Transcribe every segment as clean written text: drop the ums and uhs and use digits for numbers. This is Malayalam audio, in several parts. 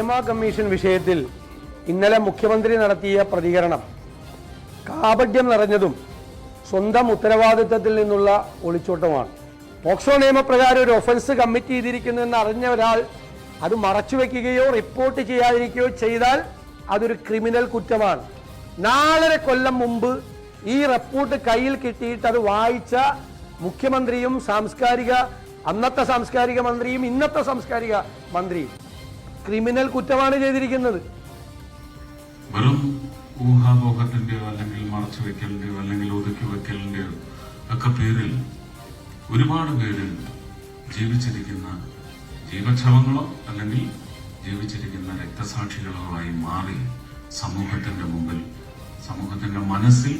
ഹേമ കമ്മീഷൻ വിഷയത്തിൽ ഇന്നലെ മുഖ്യമന്ത്രി നടത്തിയ പ്രതികരണം കാപട്യം നിറഞ്ഞതും സ്വന്തം ഉത്തരവാദിത്തത്തിൽ നിന്നുള്ള ഒളിച്ചോട്ടമാണ്. പോക്സോ നിയമപ്രകാരം ഒരു ഒഫൻസ് കമ്മിറ്റ് ചെയ്തിരിക്കുന്നുവെന്ന് അറിഞ്ഞ ഒരാൾ അത് മറച്ചുവെക്കുകയോ റിപ്പോർട്ട് ചെയ്യാതിരിക്കുകയോ ചെയ്താൽ അതൊരു ക്രിമിനൽ കുറ്റമാണ്. 4.5 കൊല്ലം മുമ്പ് ഈ റിപ്പോർട്ട് കയ്യിൽ കിട്ടിയിട്ട് അത് വായിച്ച മുഖ്യമന്ത്രിയും അന്നത്തെ സാംസ്കാരിക മന്ത്രിയും ഇന്നത്തെ സാംസ്കാരിക മന്ത്രിയും ക്രിമിനൽ കുറ്റമാണ് ചെയ്തിരിക്കുന്നത്. വെറും ഊഹാപോഹത്തിന്റെയോ അല്ലെങ്കിൽ മറച്ചു വെക്കലിന്റെയോ അല്ലെങ്കിൽ ഒതുക്കി വെക്കലിന്റെയോ ഒക്കെ പേരിൽ ഒരുപാട് പേര് ജീവിച്ചിരിക്കുന്ന ജീവച്ഛവങ്ങളോ അല്ലെങ്കിൽ ജീവിച്ചിരിക്കുന്ന രക്തസാക്ഷികളോ ആയി മാറി സമൂഹത്തിന്റെ മുമ്പിൽ, സമൂഹത്തിന്റെ മനസ്സിൽ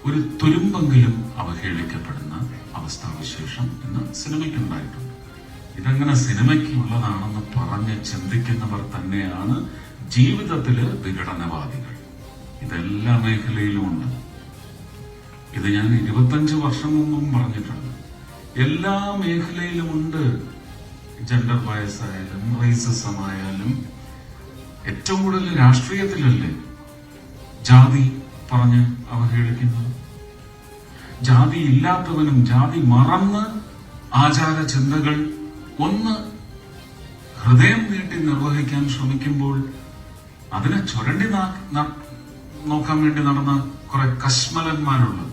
ഒരു തുരുമ്പെങ്കിലും അവഹേളിക്കപ്പെടുന്ന അവസ്ഥാവിശേഷം ഇന്ന് സിനിമയ്ക്കുണ്ടായിട്ടുണ്ട്. ഇതങ്ങനെ സിനിമയ്ക്കുള്ളതാണെന്ന് പറഞ്ഞ് ചിന്തിക്കുന്നവർ തന്നെയാണ് ജീവിതത്തില് വിഘടനവാദികൾ. ഇതെല്ലാ മേഖലയിലും ഉണ്ട്. ഇത് ഞാൻ 25 വർഷം മുമ്പും പറഞ്ഞിട്ടുണ്ട്. എല്ലാ മേഖലയിലും ഉണ്ട്. ജെൻഡർ ബയസ് ആയാലും റേസിസം ആയാലും ഏറ്റവും കൂടുതൽ രാഷ്ട്രീയത്തിലല്ലേ ജാതി പറഞ്ഞ് അവഹേളിക്കുന്നത്. ജാതി ഇല്ലാത്തവനും ജാതി മറന്ന് ആചാര ചിന്തകൾ ഒന്ന് ഹൃദയം നീട്ടി നിർവഹിക്കാൻ ശ്രമിക്കുമ്പോൾ അതിനെ ചുരണ്ടി നോക്കാൻ വേണ്ടി നടന്ന കുറെ കശ്മലന്മാരുണ്ട്.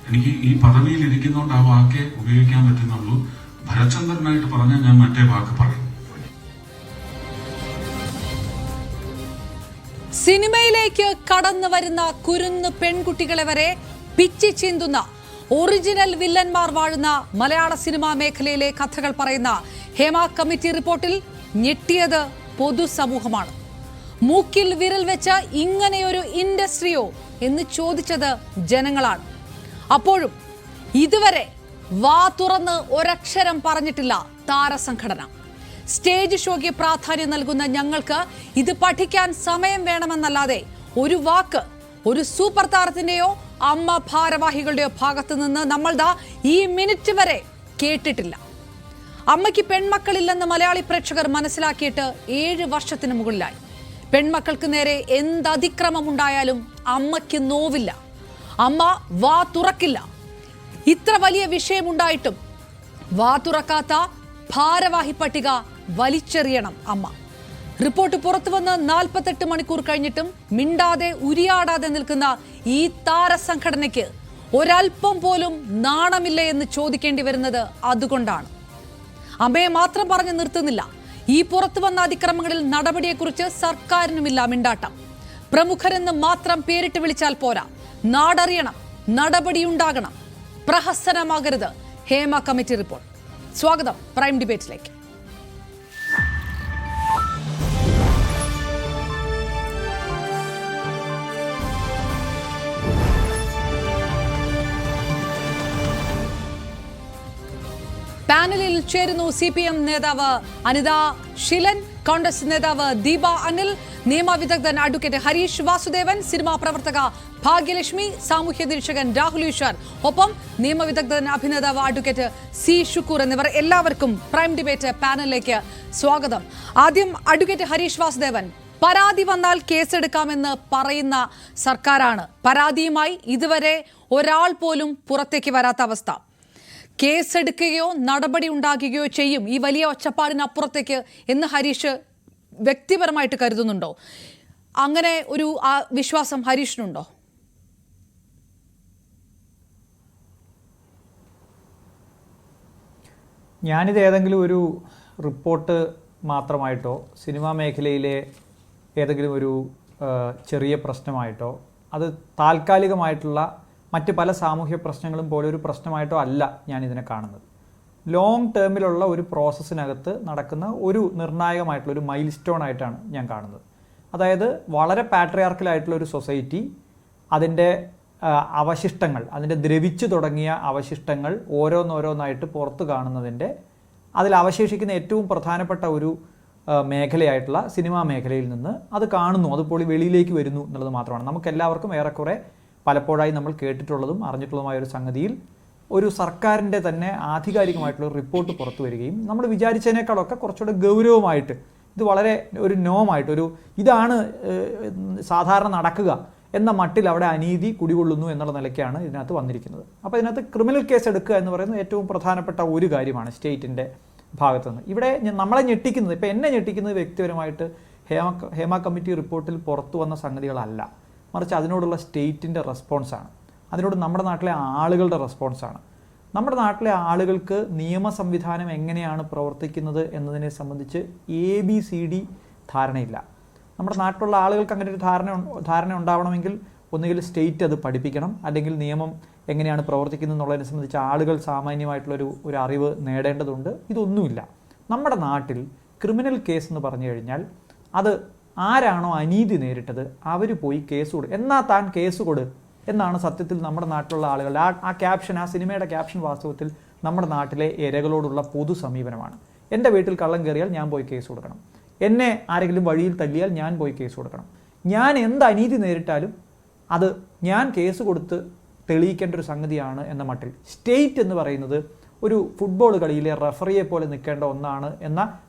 എനിക്ക് ഈ പദവിയിൽ ഇരിക്കുന്നതുകൊണ്ട് ആ വാക്കേ ഉപയോഗിക്കാൻ പറ്റുന്നുള്ളൂ. ഭരചന്ദ്രനായിട്ട് പറഞ്ഞാൽ ഞാൻ മറ്റേ വാക്ക് പറയും. സിനിമയിലേക്ക് കടന്നു വരുന്ന കുരുന്നു പെൺകുട്ടികളെ വരെ പിച്ചി ചീന്തുന്ന ഒറിജിനൽ വില്ലന്മാർ വാഴുന്ന മലയാള സിനിമാ മേഖലയിലെ കഥകൾ പറയുന്ന ഹേമ കമ്മിറ്റി റിപ്പോർട്ടിൽ ഞെട്ടിയത് പൊതുസമൂഹമാണ്. മൂക്കിൽ വിരൽ വെച്ച ഇങ്ങനെയൊരു ഇൻഡസ്ട്രിയോ എന്ന് ചോദിച്ചത് ജനങ്ങളാണ്. അപ്പോഴും ഇതുവരെ വാ തുറന്ന് ഒരക്ഷരം പറഞ്ഞിട്ടില്ല താരസംഘടന. സ്റ്റേജ് ഷോയ്ക്ക് പ്രാധാന്യം നൽകുന്ന ഞങ്ങൾക്ക് ഇത് പഠിക്കാൻ സമയം വേണമെന്നല്ലാതെ ഒരു വാക്ക് ഒരു സൂപ്പർ താരത്തിന്റെയോ അമ്മ ഭാരവാഹികളുടെയോ ഭാഗത്തു നിന്ന് നമ്മൾ ഈ മിനിറ്റ് വരെ കേട്ടിട്ടില്ല. അമ്മയ്ക്ക് പെൺമക്കളില്ലെന്ന് മലയാളി പ്രേക്ഷകർ മനസ്സിലാക്കിയിട്ട് 7 വർഷത്തിന് മുകളിലായി. പെൺമക്കൾക്ക് നേരെ എന്ത് അതിക്രമം ഉണ്ടായാലും അമ്മയ്ക്ക് നോവില്ല. അമ്മ വാ തുറക്കില്ല. ഇത്ര വലിയ വിഷയമുണ്ടായിട്ടും വാ തുറക്കാത്ത ഭാരവാഹി പട്ടിക വലിച്ചെറിയണം അമ്മ. റിപ്പോർട്ട് പുറത്തുവന്ന് 48 മണിക്കൂർ കഴിഞ്ഞിട്ടും മിണ്ടാതെ ഉരിയാടാതെ നിൽക്കുന്ന ഈ താരസംഘടനയ്ക്ക് ഒരൽപ്പം പോലും നാണമില്ല എന്ന് ചോദിക്കേണ്ടി വരുന്നത് അതുകൊണ്ടാണ്. അമ്മയെ മാത്രം പറഞ്ഞു നിർത്തുന്നില്ല. ഈ പുറത്തു വന്ന അതിക്രമങ്ങളിൽ നടപടിയെക്കുറിച്ച് സർക്കാരിനുമില്ല മിണ്ടാട്ടം. പ്രമുഖരെന്ന് മാത്രം പേരിട്ട് വിളിച്ചാൽ പോരാ, നാടറിയണം, നടപടിയുണ്ടാകണം. പ്രഹസനമാകരുത് ഹേമ കമ്മിറ്റി റിപ്പോർട്ട്. സ്വാഗതം പ്രൈം ഡിബേറ്റിലേക്ക്. പാനലിൽ ചേരുന്നു CPM നേതാവ് അനിത ഷിലൻ, കോൺഗ്രസ് നേതാവ് ദീപ അനിൽ, നിയമവിദഗ്ധൻ അഡ്വക്കേറ്റ് ഹരീഷ് വാസുദേവൻ, സിനിമാ പ്രവർത്തക ഭാഗ്യലക്ഷ്മി, സാമൂഹ്യ നിരീക്ഷകൻ രാഹുൽ ഈശ്വർ, ഒപ്പം നിയമവിദഗ്ധൻ അഭിനേതാവ് അഡ്വക്കേറ്റ് C ഷുക്കൂർ എന്നിവർ. എല്ലാവർക്കും പ്രൈം ഡിബേറ്റ് പാനലിലേക്ക് സ്വാഗതം. ആദ്യം അഡ്വക്കേറ്റ് ഹരീഷ് വാസുദേവൻ, പരാതി വന്നാൽ കേസെടുക്കാമെന്ന് പറയുന്ന സർക്കാരാണ്. പരാതിയുമായി ഇതുവരെ ഒരാൾ പോലും പുറത്തേക്ക് വരാത്ത അവസ്ഥ. കേസെടുക്കുകയോ നടപടി ഉണ്ടാക്കുകയോ ചെയ്യും ഈ വലിയ ഒച്ചപ്പാടിനപ്പുറത്തേക്ക് എന്ന് ഹരീഷ് വ്യക്തിപരമായിട്ട് കരുതുന്നുണ്ടോ? അങ്ങനെ ഒരു വിശ്വാസം ഹരീഷിനുണ്ടോ? ഞാനിത് ഏതെങ്കിലും ഒരു റിപ്പോർട്ട് മാത്രമായിട്ടോ സിനിമാ മേഖലയിലെ ഏതെങ്കിലും ഒരു ചെറിയ പ്രശ്നമായിട്ടോ അത് താൽക്കാലികമായിട്ടുള്ള മറ്റ് പല സാമൂഹ്യ പ്രശ്നങ്ങളും പോലെ ഒരു പ്രശ്നമായിട്ടോ അല്ല ഞാനിതിനെ കാണുന്നത്. ലോങ് ടേമിലുള്ള ഒരു പ്രോസസ്സിനകത്ത് നടക്കുന്ന ഒരു നിർണായകമായിട്ടുള്ള ഒരു മൈൽ സ്റ്റോൺ ആയിട്ടാണ് ഞാൻ കാണുന്നത്. അതായത് വളരെ പാട്രിയാർക്കലായിട്ടുള്ള ഒരു സൊസൈറ്റി, അതിൻ്റെ അവശിഷ്ടങ്ങൾ, അതിൻ്റെ ദ്രവിച്ചു തുടങ്ങിയ അവശിഷ്ടങ്ങൾ ഓരോന്നോരോന്നായിട്ട് പുറത്ത് കാണുന്നതിൻ്റെ അതിൽ അവശേഷിക്കുന്ന ഏറ്റവും പ്രധാനപ്പെട്ട ഒരു മേഖലയായിട്ടുള്ള സിനിമാ മേഖലയിൽ നിന്ന് അത് കാണുന്നു, അതുപോലെ വെളിയിലേക്ക് വരുന്നു എന്നുള്ളത് മാത്രമാണ്. നമുക്കെല്ലാവർക്കും ഏറെക്കുറെ പലപ്പോഴായി നമ്മൾ കേട്ടിട്ടുള്ളതും അറിഞ്ഞിട്ടുള്ളതുമായ ഒരു സംഗതിയിൽ ഒരു സർക്കാരിൻ്റെ തന്നെ ആധികാരികമായിട്ടുള്ള റിപ്പോർട്ട് പുറത്തു വരികയും നമ്മൾ വിചാരിച്ചതിനേക്കാളൊക്കെ കുറച്ചുകൂടെ ഗൗരവമായിട്ട് ഇത് വളരെ ഒരു നോമായിട്ട് ഇതാണ് സാധാരണ നടക്കുക എന്ന മട്ടിൽ അവിടെ അനീതി കുടികൊള്ളുന്നു എന്നുള്ള നിലയ്ക്കാണ് ഇതിനകത്ത് വന്നിരിക്കുന്നത്. അപ്പോൾ ഇതിനകത്ത് ക്രിമിനൽ കേസ് എടുക്കുക എന്ന് പറയുന്നത് ഏറ്റവും പ്രധാനപ്പെട്ട ഒരു കാര്യമാണ് സ്റ്റേറ്റിൻ്റെ ഭാഗത്തുനിന്ന്. ഇവിടെ നമ്മളെ ഞെട്ടിക്കുന്നത്, ഇപ്പോൾ എന്നെ ഞെട്ടിക്കുന്നത് വ്യക്തിപരമായിട്ട് ഹേമ കമ്മിറ്റി റിപ്പോർട്ടിൽ പുറത്തു വന്ന സംഗതികളല്ല, മറിച്ച് അതിനോടുള്ള സ്റ്റേറ്റിൻ്റെ റെസ്പോൺസാണ്, അതിനോട് നമ്മുടെ നാട്ടിലെ ആളുകളുടെ റെസ്പോൺസാണ്. നമ്മുടെ നാട്ടിലെ ആളുകൾക്ക് നിയമ സംവിധാനം എങ്ങനെയാണ് പ്രവർത്തിക്കുന്നത് എന്നതിനെ സംബന്ധിച്ച് ABCD ധാരണയില്ല. നമ്മുടെ നാട്ടിലുള്ള ആളുകൾക്ക് അങ്ങനെ ഒരു ധാരണ ഉണ്ടാവണമെങ്കിൽ ഒന്നുകിൽ സ്റ്റേറ്റ് അത് പഠിപ്പിക്കണം, അല്ലെങ്കിൽ നിയമം എങ്ങനെയാണ് പ്രവർത്തിക്കുന്നത് എന്നുള്ളതിനെ സംബന്ധിച്ച് ആളുകൾ സാമാന്യമായിട്ടുള്ളൊരു അറിവ് നേടേണ്ടതുണ്ട്. ഇതൊന്നുമില്ല. നമ്മുടെ നാട്ടിൽ ക്രിമിനൽ കേസ് എന്ന് പറഞ്ഞു കഴിഞ്ഞാൽ അത് ആരാണോ അനീതി നേരിട്ടത് അവർ പോയി കേസ് കൊടുക്കും. എന്നാൽ താൻ കേസ് കൊടു എന്നാണ് സത്യത്തിൽ നമ്മുടെ നാട്ടിലുള്ള ആളുകളുടെ ആ ക്യാപ്ഷൻ, ആ സിനിമയുടെ ക്യാപ്ഷൻ വാസ്തവത്തിൽ നമ്മുടെ നാട്ടിലെ ഇരകളോടുള്ള പൊതു സമീപനമാണ്. എൻ്റെ വീട്ടിൽ കള്ളം കയറിയാൽ ഞാൻ പോയി കേസ് കൊടുക്കണം, എന്നെ ആരെങ്കിലും വഴിയിൽ തല്ലിയാൽ ഞാൻ പോയി കേസ് കൊടുക്കണം, ഞാൻ എന്ത് അനീതി നേരിട്ടാലും അത് ഞാൻ കേസ് കൊടുത്ത് തെളിയിക്കേണ്ട ഒരു സംഗതിയാണ് എന്ന മട്ടിൽ സ്റ്റേറ്റ് എന്ന് പറയുന്നത് ഒരു ഫുട്ബോൾ കളിയിലെ റഫറിയെ പോലെ നിൽക്കേണ്ട ഒന്നാണ് എന്ന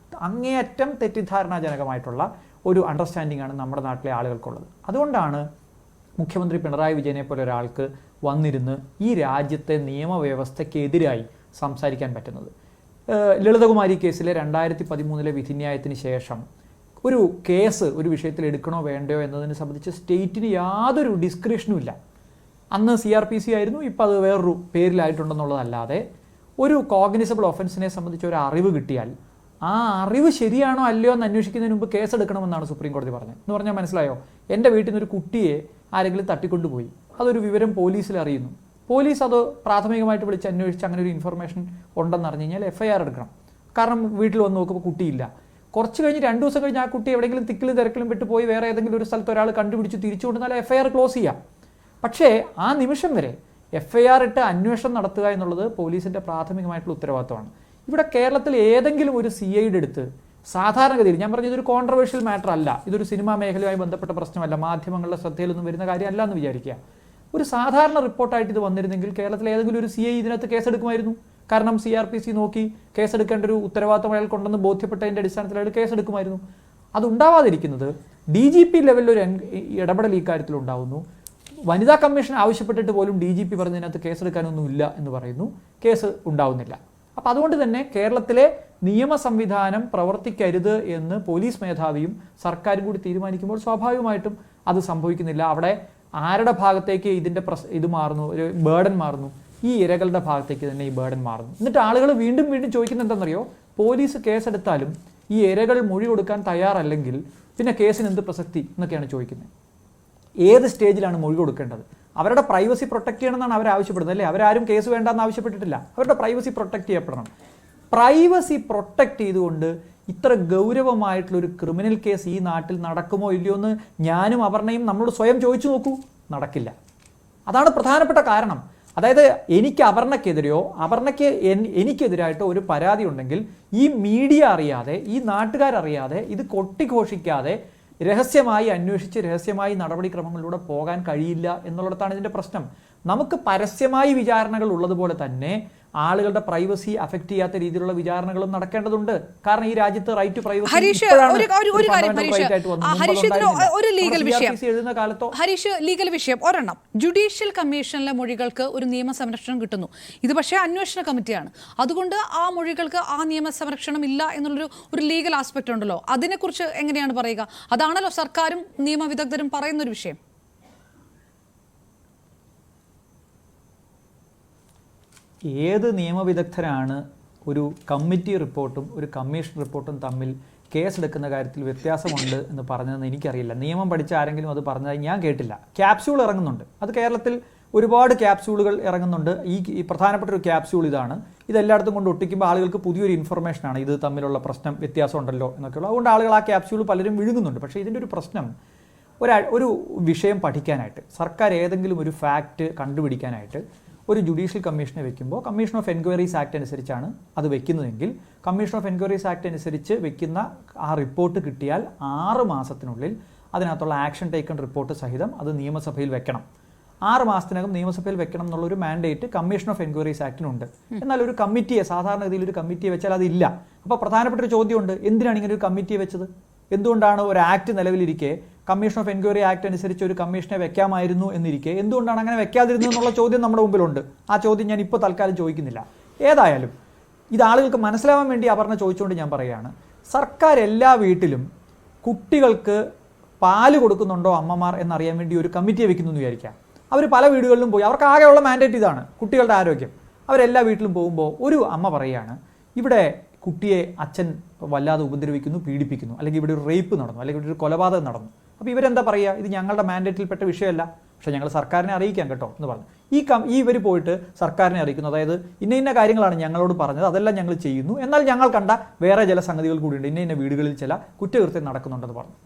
അങ്ങേയറ്റം തെറ്റിദ്ധാരണാജനകമായിട്ടുള്ള ഒരു അണ്ടർസ്റ്റാൻഡിംഗ് ആണ് നമ്മുടെ നാട്ടിലെ ആളുകൾക്കുള്ളത്. അതുകൊണ്ടാണ് മുഖ്യമന്ത്രി പിണറായി വിജയനെ പോലെ ഒരാൾക്ക് വന്നിരുന്ന് ഈ രാജ്യത്തെ നിയമവ്യവസ്ഥയ്ക്കെതിരായി സംസാരിക്കാൻ പറ്റുന്നത്. ലളിതകുമാരി കേസിലെ 2013 വിധിന്യായത്തിന് ശേഷം ഒരു കേസ് ഒരു വിഷയത്തിൽ എടുക്കണോ വേണ്ടയോ എന്നതിനെ സംബന്ധിച്ച് സ്റ്റേറ്റിന് യാതൊരു ഡിസ്ക്രിപ്ഷനും ഇല്ല. അന്ന് CRPC ആയിരുന്നു, ഇപ്പോൾ അത് വേറൊരു പേരിലായിട്ടുണ്ടെന്നുള്ളതല്ലാതെ ഒരു കോഗ്നിസബിൾ ഒഫൻസിനെ സംബന്ധിച്ച് ഒരു അറിവ് കിട്ടിയാൽ ആ അറിവ് ശരിയാണോ അല്ലയോ എന്ന് അന്വേഷിക്കുന്നതിന് മുമ്പ് കേസെടുക്കണമെന്നാണ് സുപ്രീം കോടതി പറഞ്ഞത്. എന്ന് പറഞ്ഞാൽ മനസ്സിലായോ? എൻ്റെ വീട്ടിൽ നിന്നൊരു കുട്ടിയെ ആരെങ്കിലും തട്ടിക്കൊണ്ടുപോയി, അതൊരു വിവരം പോലീസിൽ അറിയുന്നു, പോലീസ് അത് പ്രാഥമികമായിട്ട് വിളിച്ച് അന്വേഷിച്ച് അങ്ങനെ ഒരു ഇൻഫർമേഷൻ ഉണ്ടെന്ന് അറിഞ്ഞു കഴിഞ്ഞാൽ FIR എടുക്കണം. കാരണം വീട്ടിൽ വന്ന് നോക്കുമ്പോൾ കുട്ടിയില്ല. കുറച്ച് കഴിഞ്ഞ് 2 ദിവസം കഴിഞ്ഞ് ആ കുട്ടി എവിടെയെങ്കിലും തിക്കിലും തിരക്കിലും വിട്ടുപോയി വേറെ ഏതെങ്കിലും ഒരു സ്ഥലത്ത് ഒരാൾ കണ്ടുപിടിച്ച് തിരിച്ചു കൊണ്ടുവന്നാൽ FIR ക്ലോസ് ചെയ്യാം. പക്ഷേ ആ നിമിഷം വരെ FIR ഇട്ട് അന്വേഷണം നടത്തുക എന്നുള്ളത് പോലീസിൻ്റെ പ്രാഥമികമായിട്ടുള്ള ഉത്തരവാദിത്തമാണ്. ഇവിടെ കേരളത്തിൽ ഏതെങ്കിലും ഒരു CID എടുത്ത് സാധാരണഗതിയിൽ, ഞാൻ പറഞ്ഞത് ഇതൊരു കോൺട്രവേഴ്ഷ്യൽ മാറ്റർ അല്ല, ഇതൊരു സിനിമാ മേഖലയുമായി ബന്ധപ്പെട്ട പ്രശ്നമല്ല, മാധ്യമങ്ങളുടെ ശ്രദ്ധയിലൊന്നും വരുന്ന കാര്യമല്ല എന്ന് വിചാരിക്കുക. ഒരു സാധാരണ റിപ്പോർട്ടായിട്ട് ഇത് വന്നിരുന്നെങ്കിൽ കേരളത്തിലെ ഏതെങ്കിലും ഒരു CI ഇതിനകത്ത് കേസെടുക്കുമായിരുന്നു. കാരണം CRPC നോക്കി കേസെടുക്കേണ്ട ഒരു ഉത്തരവാദിത്തം അയാൾക്കുണ്ടെന്ന് ബോധ്യപ്പെട്ടതിൻ്റെ അടിസ്ഥാനത്തിൽ അയാൾ കേസെടുക്കുമായിരുന്നു. അതുണ്ടാവാതിരിക്കുന്നത് DGP ലെവലിൽ ഒരു ഇടപെടൽ ഈ കാര്യത്തിൽ ഉണ്ടാവുന്നു. വനിതാ കമ്മീഷൻ ആവശ്യപ്പെട്ടിട്ട് പോലും DGP പറഞ്ഞതിനകത്ത് കേസെടുക്കാനൊന്നുമില്ല എന്ന് പറയുന്നു, കേസ് ഉണ്ടാവുന്നില്ല. അപ്പം അതുകൊണ്ട് തന്നെ കേരളത്തിലെ നിയമ സംവിധാനം പ്രവർത്തിക്കരുത് എന്ന് പോലീസ് മേധാവിയും സർക്കാരും കൂടി തീരുമാനിക്കുമ്പോൾ സ്വാഭാവികമായിട്ടും അത് സംഭവിക്കുന്നില്ല. അവിടെ ആരുടെ ഭാഗത്തേക്ക് ഇത് മാറുന്നു, ഒരു ബേർഡൻ മാറുന്നു, ഈ ഇരകളുടെ ഭാഗത്തേക്ക് തന്നെ ഈ ബേർഡൻ മാറുന്നു. എന്നിട്ട് ആളുകൾ വീണ്ടും ചോദിക്കുന്നത് എന്താണെന്നറിയോ? പോലീസ് കേസെടുത്താലും ഈ ഇരകൾ മൊഴി കൊടുക്കാൻ തയ്യാറല്ലെങ്കിൽ പിന്നെ കേസിന് എന്ത് പ്രസക്തി എന്നൊക്കെയാണ് ചോദിക്കുന്നത്. ഏത് സ്റ്റേജിലാണ് മൊഴി കൊടുക്കേണ്ടത്? അവരുടെ പ്രൈവസി പ്രൊട്ടക്ട് ചെയ്യണമെന്നാണ് അവർ ആവശ്യപ്പെടുന്നത്, അല്ലേ? അവരാരും കേസ് വേണ്ടെന്ന് ആവശ്യപ്പെട്ടിട്ടില്ല. അവരുടെ പ്രൈവസി പ്രൊട്ടക്ട് ചെയ്യപ്പെടണം. പ്രൈവസി പ്രൊട്ടക്ട് ചെയ്തുകൊണ്ട് ഇത്ര ഗൗരവമായിട്ടുള്ളൊരു ക്രിമിനൽ കേസ് ഈ നാട്ടിൽ നടക്കുമോ ഇല്ലയോ എന്ന് ഞാനും അപർണയും നമ്മളോട് സ്വയം ചോദിച്ചു നോക്കൂ. നടക്കില്ല. അതാണ് പ്രധാനപ്പെട്ട കാരണം. അതായത് എനിക്ക് അപർണയ്ക്കെതിരെയോ എനിക്കെതിരായിട്ടോ ഒരു പരാതി ഉണ്ടെങ്കിൽ ഈ മീഡിയ അറിയാതെ, ഈ നാട്ടുകാരറിയാതെ, ഇത് കൊട്ടിഘോഷിക്കാതെ രഹസ്യമായി അന്വേഷിച്ച് രഹസ്യമായി നടപടിക്രമങ്ങളിലൂടെ പോകാൻ കഴിയില്ല എന്നുള്ളിടത്താണ് ഇതിൻ്റെ പ്രശ്നം. നമുക്ക് പരസ്യമായി വിചാരണകൾ ഉള്ളതുപോലെ തന്നെ ആളുകളുടെ പ്രൈവസി അഫക്ട് ചെയ്യാത്ത രീതിയിലുള്ള വിചാരണകളും നടക്കേണ്ടതുണ്ട്. കാരണം ഈ രാജ്യത്ത് റൈറ്റ് ടു പ്രൈവസി ലീഗൽ വിഷയം ഒരെണ്ണം, ജുഡീഷ്യൽ കമ്മീഷനിലെ മൊഴികൾക്ക് ഒരു നിയമ സംരക്ഷണം കിട്ടുന്നു. ഇത് പക്ഷേ അന്വേഷണ കമ്മിറ്റിയാണ്, അതുകൊണ്ട് ആ മൊഴികൾക്ക് ആ നിയമ സംരക്ഷണം ഇല്ല എന്നുള്ളൊരു ലീഗൽ ആസ്പെക്ട് ഉണ്ടല്ലോ. അതിനെക്കുറിച്ച് എങ്ങനെയാണ് പറയുക? അതാണല്ലോ സർക്കാരും നിയമവിദഗ്ധരും പറയുന്നൊരു വിഷയം. ഏത് നിയമവിദഗ്ധരാണ് ഒരു കമ്മിറ്റി റിപ്പോർട്ടും ഒരു കമ്മീഷൻ റിപ്പോർട്ടും തമ്മിൽ കേസെടുക്കുന്ന കാര്യത്തിൽ വ്യത്യാസമുണ്ട് എന്ന് പറഞ്ഞതെന്ന് എനിക്കറിയില്ല. നിയമം പഠിച്ച ആരെങ്കിലും അത് പറഞ്ഞതായി ഞാൻ കേട്ടില്ല. ക്യാപ്സ്യൂൾ ഇറങ്ങുന്നുണ്ട്, അത് കേരളത്തിൽ ഒരുപാട് ക്യാപ്സ്യൂളുകൾ ഇറങ്ങുന്നുണ്ട്. ഈ പ്രധാനപ്പെട്ട ഒരു ക്യാപ്സ്യൂൾ ഇതാണ്. ഇതെല്ലായിടത്തും കൊണ്ട് ഒട്ടിക്കുമ്പോൾ ആളുകൾക്ക് പുതിയൊരു ഇൻഫർമേഷനാണ്, ഇത് തമ്മിലുള്ള പ്രശ്നം വ്യത്യാസമുണ്ടല്ലോ എന്നൊക്കെയുള്ള. അതുകൊണ്ട് ആളുകൾ ആ ക്യാപ്സ്യൂൾ പലരും വിഴുങ്ങുന്നുണ്ട്. പക്ഷേ ഇതിൻ്റെ ഒരു പ്രശ്നം, ഒരു വിഷയം പഠിക്കാനായിട്ട് സർക്കാർ ഏതെങ്കിലും ഒരു ഫാക്റ്റ് കണ്ടുപിടിക്കാനായിട്ട് ഒരു ജുഡീഷ്യൽ കമ്മീഷനെ വെക്കുമ്പോൾ കമ്മീഷൻ ഓഫ് എൻക്വയറീസ് ആക്ട് അനുസരിച്ചാണ് അത് വെക്കുന്നതെങ്കിൽ കമ്മീഷൻ ഓഫ് എൻക്വയറീസ് ആക്ട് അനുസരിച്ച് വെക്കുന്ന ആ റിപ്പോർട്ട് കിട്ടിയാൽ 6 മാസത്തിനുള്ളിൽ അതിനകത്തുള്ള ആക്ഷൻ ടേക്കൺ റിപ്പോർട്ട് സഹിതം അത് നിയമസഭയിൽ വെക്കണം. 6 മാസത്തിനകം നിയമസഭയിൽ വെക്കണം എന്നുള്ളൊരു മാൻഡേറ്റ് കമ്മീഷൻ ഓഫ് എൻക്വയറീസ് ആക്ടിനുണ്ട്. എന്നാൽ ഒരു കമ്മിറ്റിയെ സാധാരണഗതിയിൽ ഒരു കമ്മിറ്റിയെ വെച്ചാൽ അതില്ല. അപ്പോൾ പ്രധാനപ്പെട്ട ഒരു ചോദ്യമുണ്ട്, എന്തിനാണ് ഇങ്ങനെ ഒരു കമ്മിറ്റിയെ വെച്ചത്? എന്തുകൊണ്ടാണ് ഒരു ആക്ട് നിലവിലിരിക്കെ കമ്മീഷൻ ഓഫ് എൻക്വയറി ആക്ട് അനുസരിച്ച് ഒരു കമ്മീഷനെ വെക്കാമായിരുന്നു എന്നിരിക്കെ എന്തുകൊണ്ടാണ് അങ്ങനെ വെക്കാതിരുന്നത് എന്നുള്ള ചോദ്യം നമ്മുടെ മുമ്പിലുണ്ട്. ആ ചോദ്യം ഞാൻ ഇപ്പോൾ തൽക്കാലം ചോദിക്കുന്നില്ല. ഏതായാലും ഇത് ആളുകൾക്ക് മനസ്സിലാവാൻ വേണ്ടി അപർണ ചോദിച്ചുകൊണ്ട് ഞാൻ പറയുകയാണ്, സർക്കാർ എല്ലാ വീട്ടിലും കുട്ടികൾക്ക് പാല് കൊടുക്കുന്നുണ്ടോ അമ്മമാർ എന്നറിയാൻ വേണ്ടി ഒരു കമ്മിറ്റിയെ വെക്കുന്നു എന്ന് വിചാരിക്കാം. അവർ പല വീടുകളിലും പോയി, അവർക്ക് ആകെയുള്ള മാൻഡേറ്റ് ഇതാണ്, കുട്ടികളുടെ ആരോഗ്യം. അവരെല്ലാ വീട്ടിലും പോകുമ്പോൾ ഒരു അമ്മ പറയുകയാണ്, ഇവിടെ കുട്ടിയെ അച്ഛൻ വല്ലാതെ ഉപദ്രവിക്കുന്നു, പീഡിപ്പിക്കുന്നു, അല്ലെങ്കിൽ ഇവിടെ ഒരു റേപ്പ് നടന്നു, അല്ലെങ്കിൽ ഇവിടെ ഒരു കൊലപാതകം നടന്നു. അപ്പോൾ ഇവരെന്താ പറയുക, ഇത് ഞങ്ങളുടെ മാൻഡേറ്റിൽപ്പെട്ട വിഷയമല്ല, പക്ഷേ ഞങ്ങൾ സർക്കാരിനെ അറിയിക്കാം കേട്ടോ എന്ന് പറഞ്ഞു. ഇവർ പോയിട്ട് സർക്കാരിനെ അറിയിക്കുന്നു, അതായത് ഇന്ന കാര്യങ്ങളാണ് ഞങ്ങളോട് പറഞ്ഞത്, അതെല്ലാം ഞങ്ങൾ ചെയ്യുന്നു, എന്നാൽ ഞങ്ങൾ കണ്ട വേറെ ചില സംഗതികൾ കൂടിയുണ്ട്, ഇന്ന വീടുകളിൽ ചില കുറ്റകൃത്യം നടക്കുന്നുണ്ടെന്ന് പറഞ്ഞു.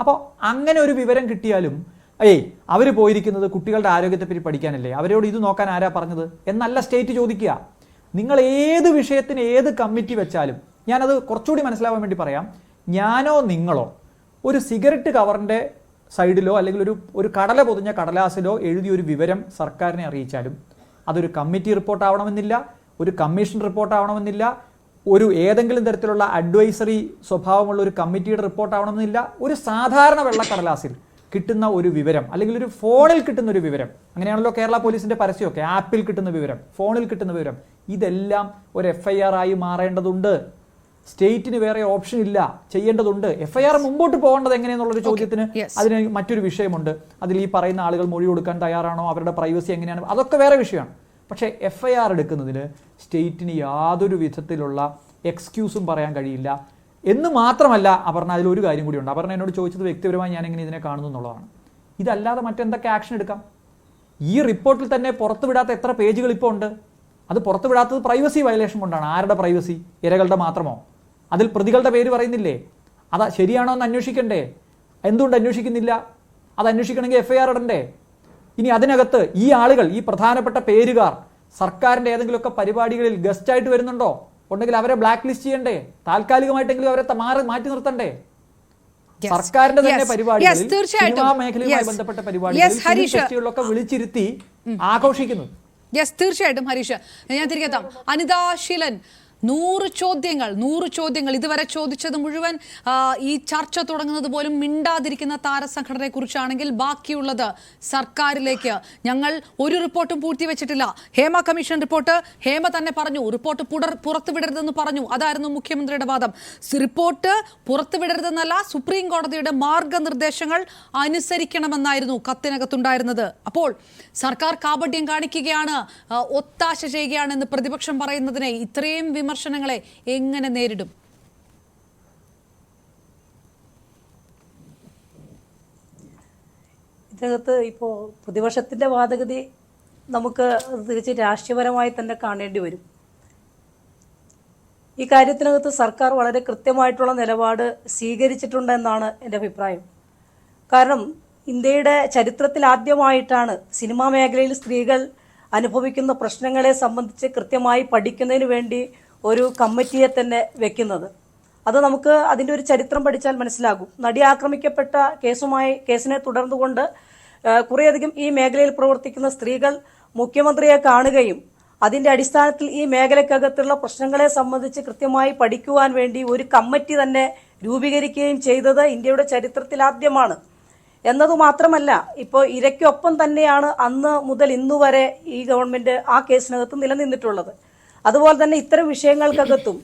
അപ്പോൾ അങ്ങനെ ഒരു വിവരം കിട്ടിയാലും അവർ പോയിരിക്കുന്നത് കുട്ടികളുടെ ആരോഗ്യത്തെപ്പറ്റി പഠിക്കാനല്ലേ, അവരോട് ഇത് നോക്കാൻ ആരാ പറഞ്ഞത് എന്നല്ല സ്റ്റേറ്റ് ചോദിക്കുക. നിങ്ങൾ ഏത് വിഷയത്തിന് ഏത് കമ്മിറ്റി വെച്ചാലും, ഞാനത് കുറച്ചുകൂടി മനസ്സിലാവാൻ വേണ്ടി പറയാം, ഞാനോ നിങ്ങളോ ഒരു സിഗരറ്റ് കവറിൻ്റെ സൈഡിലോ അല്ലെങ്കിൽ ഒരു കടല പൊതിഞ്ഞ കടലാസിലോ എഴുതിയൊരു വിവരം സർക്കാരിനെ അറിയിച്ചാലും അതൊരു കമ്മിറ്റി റിപ്പോർട്ട് ആവണമെന്നില്ല, ഒരു കമ്മീഷൻ റിപ്പോർട്ട് ആവണമെന്നില്ല, ഒരു ഏതെങ്കിലും തരത്തിലുള്ള അഡ്വൈസറി സ്വഭാവമുള്ള ഒരു കമ്മിറ്റിയുടെ റിപ്പോർട്ട് ആവണമെന്നില്ല. ഒരു സാധാരണ വെള്ളക്കടലാസിൽ കിട്ടുന്ന ഒരു വിവരം, അല്ലെങ്കിൽ ഒരു ഫോണിൽ കിട്ടുന്ന ഒരു വിവരം, അങ്ങനെയാണല്ലോ കേരള പോലീസിന്റെ പരസ്യമൊക്കെ, ആപ്പിൽ കിട്ടുന്ന വിവരം, ഫോണിൽ കിട്ടുന്ന വിവരം, ഇതെല്ലാം ഒരു FIR ആയി മാറേണ്ടതുണ്ട്. സ്റ്റേറ്റിന് വേറെ ഓപ്ഷൻ ഇല്ല, ചെയ്യേണ്ടതുണ്ട്. FIR മുമ്പോട്ട് പോകേണ്ടത് എങ്ങനെയെന്നുള്ളൊരു ചോദ്യത്തിന് അതിന് മറ്റൊരു വിഷയമുണ്ട്. അതിൽ ഈ പറയുന്ന ആളുകൾ മൊഴി കൊടുക്കാൻ തയ്യാറാണോ, അവരുടെ പ്രൈവസി എങ്ങനെയാണ്, അതൊക്കെ വേറെ വിഷയമാണ്. പക്ഷേ FIR എടുക്കുന്നതിന് സ്റ്റേറ്റിന് യാതൊരു വിധത്തിലുള്ള എക്സ്ക്യൂസും പറയാൻ കഴിയില്ല എന്ന് മാത്രമല്ല അപർണ, അതിലൊരു കാര്യം കൂടിയുണ്ട്. അപർണ എന്നോട് ചോദിച്ചത് വ്യക്തിപരമായി ഞാൻ എങ്ങനെ ഇതിനെ കാണുന്നു എന്നുള്ളതാണ്. ഇതല്ലാതെ മറ്റെന്തൊക്കെ ആക്ഷൻ എടുക്കാം? ഈ റിപ്പോർട്ടിൽ തന്നെ പുറത്തുവിടാത്ത എത്ര പേജുകൾ ഇപ്പോൾ ഉണ്ട്? അത് പുറത്തുവിടാത്തത് പ്രൈവസി വയലേഷൻ കൊണ്ടാണ്. ആരുടെ പ്രൈവസി? ഇരകളുടെ മാത്രമോ? അതിൽ പ്രതികളുടെ പേര് പറയുന്നില്ലേ? അത് ശരിയാണോ എന്ന് അന്വേഷിക്കണ്ടേ? എന്തുകൊണ്ട് അന്വേഷിക്കുന്നില്ല? അത് അന്വേഷിക്കണമെങ്കിൽ FIR ഇടണ്ടേ? ഇനി അതിനകത്ത് ഈ ആളുകൾ, ഈ പ്രധാനപ്പെട്ട പേരുകാർ സർക്കാരിന്റെ ഏതെങ്കിലുമൊക്കെ പരിപാടികളിൽ ഗസ്റ്റായിട്ട് വരുന്നുണ്ടോ? ഉണ്ടെങ്കിൽ അവരെ ബ്ലാക്ക് ലിസ്റ്റ് ചെയ്യണ്ടേ? താൽക്കാലികമായിട്ടെങ്കിലും അവരെ മാറ്റി നിർത്തണ്ടേ? സർക്കാരിന്റെ തന്നെ പരിപാടികളിൽ, സിനിമാ മേഖലയുമായി ബന്ധപ്പെട്ട പരിപാടികളിലൊക്കെ വിളിച്ചിരുത്തി ആഘോഷിക്കുന്നു. യെസ്, തീർച്ചയായിട്ടും ഹരീഷ്. ഞാൻ തിരികെ എത്താം. അനിത ശീലൻ, 100 ചോദ്യങ്ങൾ ഇതുവരെ ചോദിച്ചത് മുഴുവൻ ഈ ചർച്ച തുടങ്ങുന്നത് പോലും മിണ്ടാതിരിക്കുന്ന താരസംഘടനയെ കുറിച്ചാണെങ്കിൽ ബാക്കിയുള്ളത് സർക്കാരിലേക്ക്. ഞങ്ങൾ ഒരു റിപ്പോർട്ടും പൂഴ്ത്തിവെച്ചിട്ടില്ല. ഹേമ കമ്മീഷൻ റിപ്പോർട്ട് ഹേമ തന്നെ പറഞ്ഞു, റിപ്പോർട്ട് പുറത്തുവിടരുതെന്ന് പറഞ്ഞു. അതായിരുന്നു മുഖ്യമന്ത്രിയുടെ വാദം. റിപ്പോർട്ട് പുറത്തുവിടരുതെന്നല്ല, സുപ്രീം കോടതിയുടെ മാർഗനിർദ്ദേശങ്ങൾ അനുസരിക്കണമെന്നായിരുന്നു കത്തിനകത്തുണ്ടായിരുന്നത്. അപ്പോൾ സർക്കാർ കാപട്യം കാണിക്കുകയാണ്, ഒത്താശ ചെയ്യുകയാണെന്ന് പ്രതിപക്ഷം പറയുന്നതിനെ ഇത്രയും വിമർശനങ്ങളെ എങ്ങനെ നേരിടും? ഇതിനകത്ത് ഇപ്പോൾ പ്രതിപക്ഷത്തിൻ്റെ വാദഗതി നമുക്ക് തീർച്ചയായും രാഷ്ട്രീയപരമായി തന്നെ കാണേണ്ടി വരും. ഈ കാര്യത്തിനകത്ത് സർക്കാർ വളരെ കൃത്യമായിട്ടുള്ള നിലപാട് സ്വീകരിച്ചിട്ടുണ്ടെന്നാണ് എൻ്റെ അഭിപ്രായം. കാരണം ഇന്ത്യയുടെ ചരിത്രത്തിൽ ആദ്യമായിട്ടാണ് സിനിമാ മേഖലയിൽ സ്ത്രീകൾ അനുഭവിക്കുന്ന പ്രശ്നങ്ങളെ സംബന്ധിച്ച് കൃത്യമായി പഠിക്കുന്നതിന് വേണ്ടി ഒരു കമ്മിറ്റിയെ തന്നെ വെക്കുന്നത്. അത് നമുക്ക് അതിൻ്റെ ഒരു ചരിത്രം പഠിച്ചാൽ മനസ്സിലാകും. നടി ആക്രമിക്കപ്പെട്ട കേസിനെ തുടർന്നുകൊണ്ട് കുറേയധികം ഈ മേഖലയിൽ പ്രവർത്തിക്കുന്ന സ്ത്രീകൾ മുഖ്യമന്ത്രിയെ കാണുകയും അതിൻ്റെ അടിസ്ഥാനത്തിൽ ഈ മേഖലക്കകത്തുള്ള പ്രശ്നങ്ങളെ സംബന്ധിച്ച് കൃത്യമായി പഠിക്കുവാൻ വേണ്ടി ഒരു കമ്മിറ്റി തന്നെ രൂപീകരിക്കുകയും ചെയ്തത് ഇന്ത്യയുടെ ചരിത്രത്തിൽ ആദ്യമാണ്. എന്നതുമാത്രമല്ല, ഇപ്പോൾ ഇരയ്ക്കൊപ്പം തന്നെയാണ് അന്ന് മുതൽ ഇന്നുവരെ ഈ ഗവൺമെന്റ് ആ കേസിനകത്ത് നിലനിന്നിട്ടുള്ളത്. അതുപോലെ തന്നെ ഇത്തരം വിഷയങ്ങൾക്കകത്തും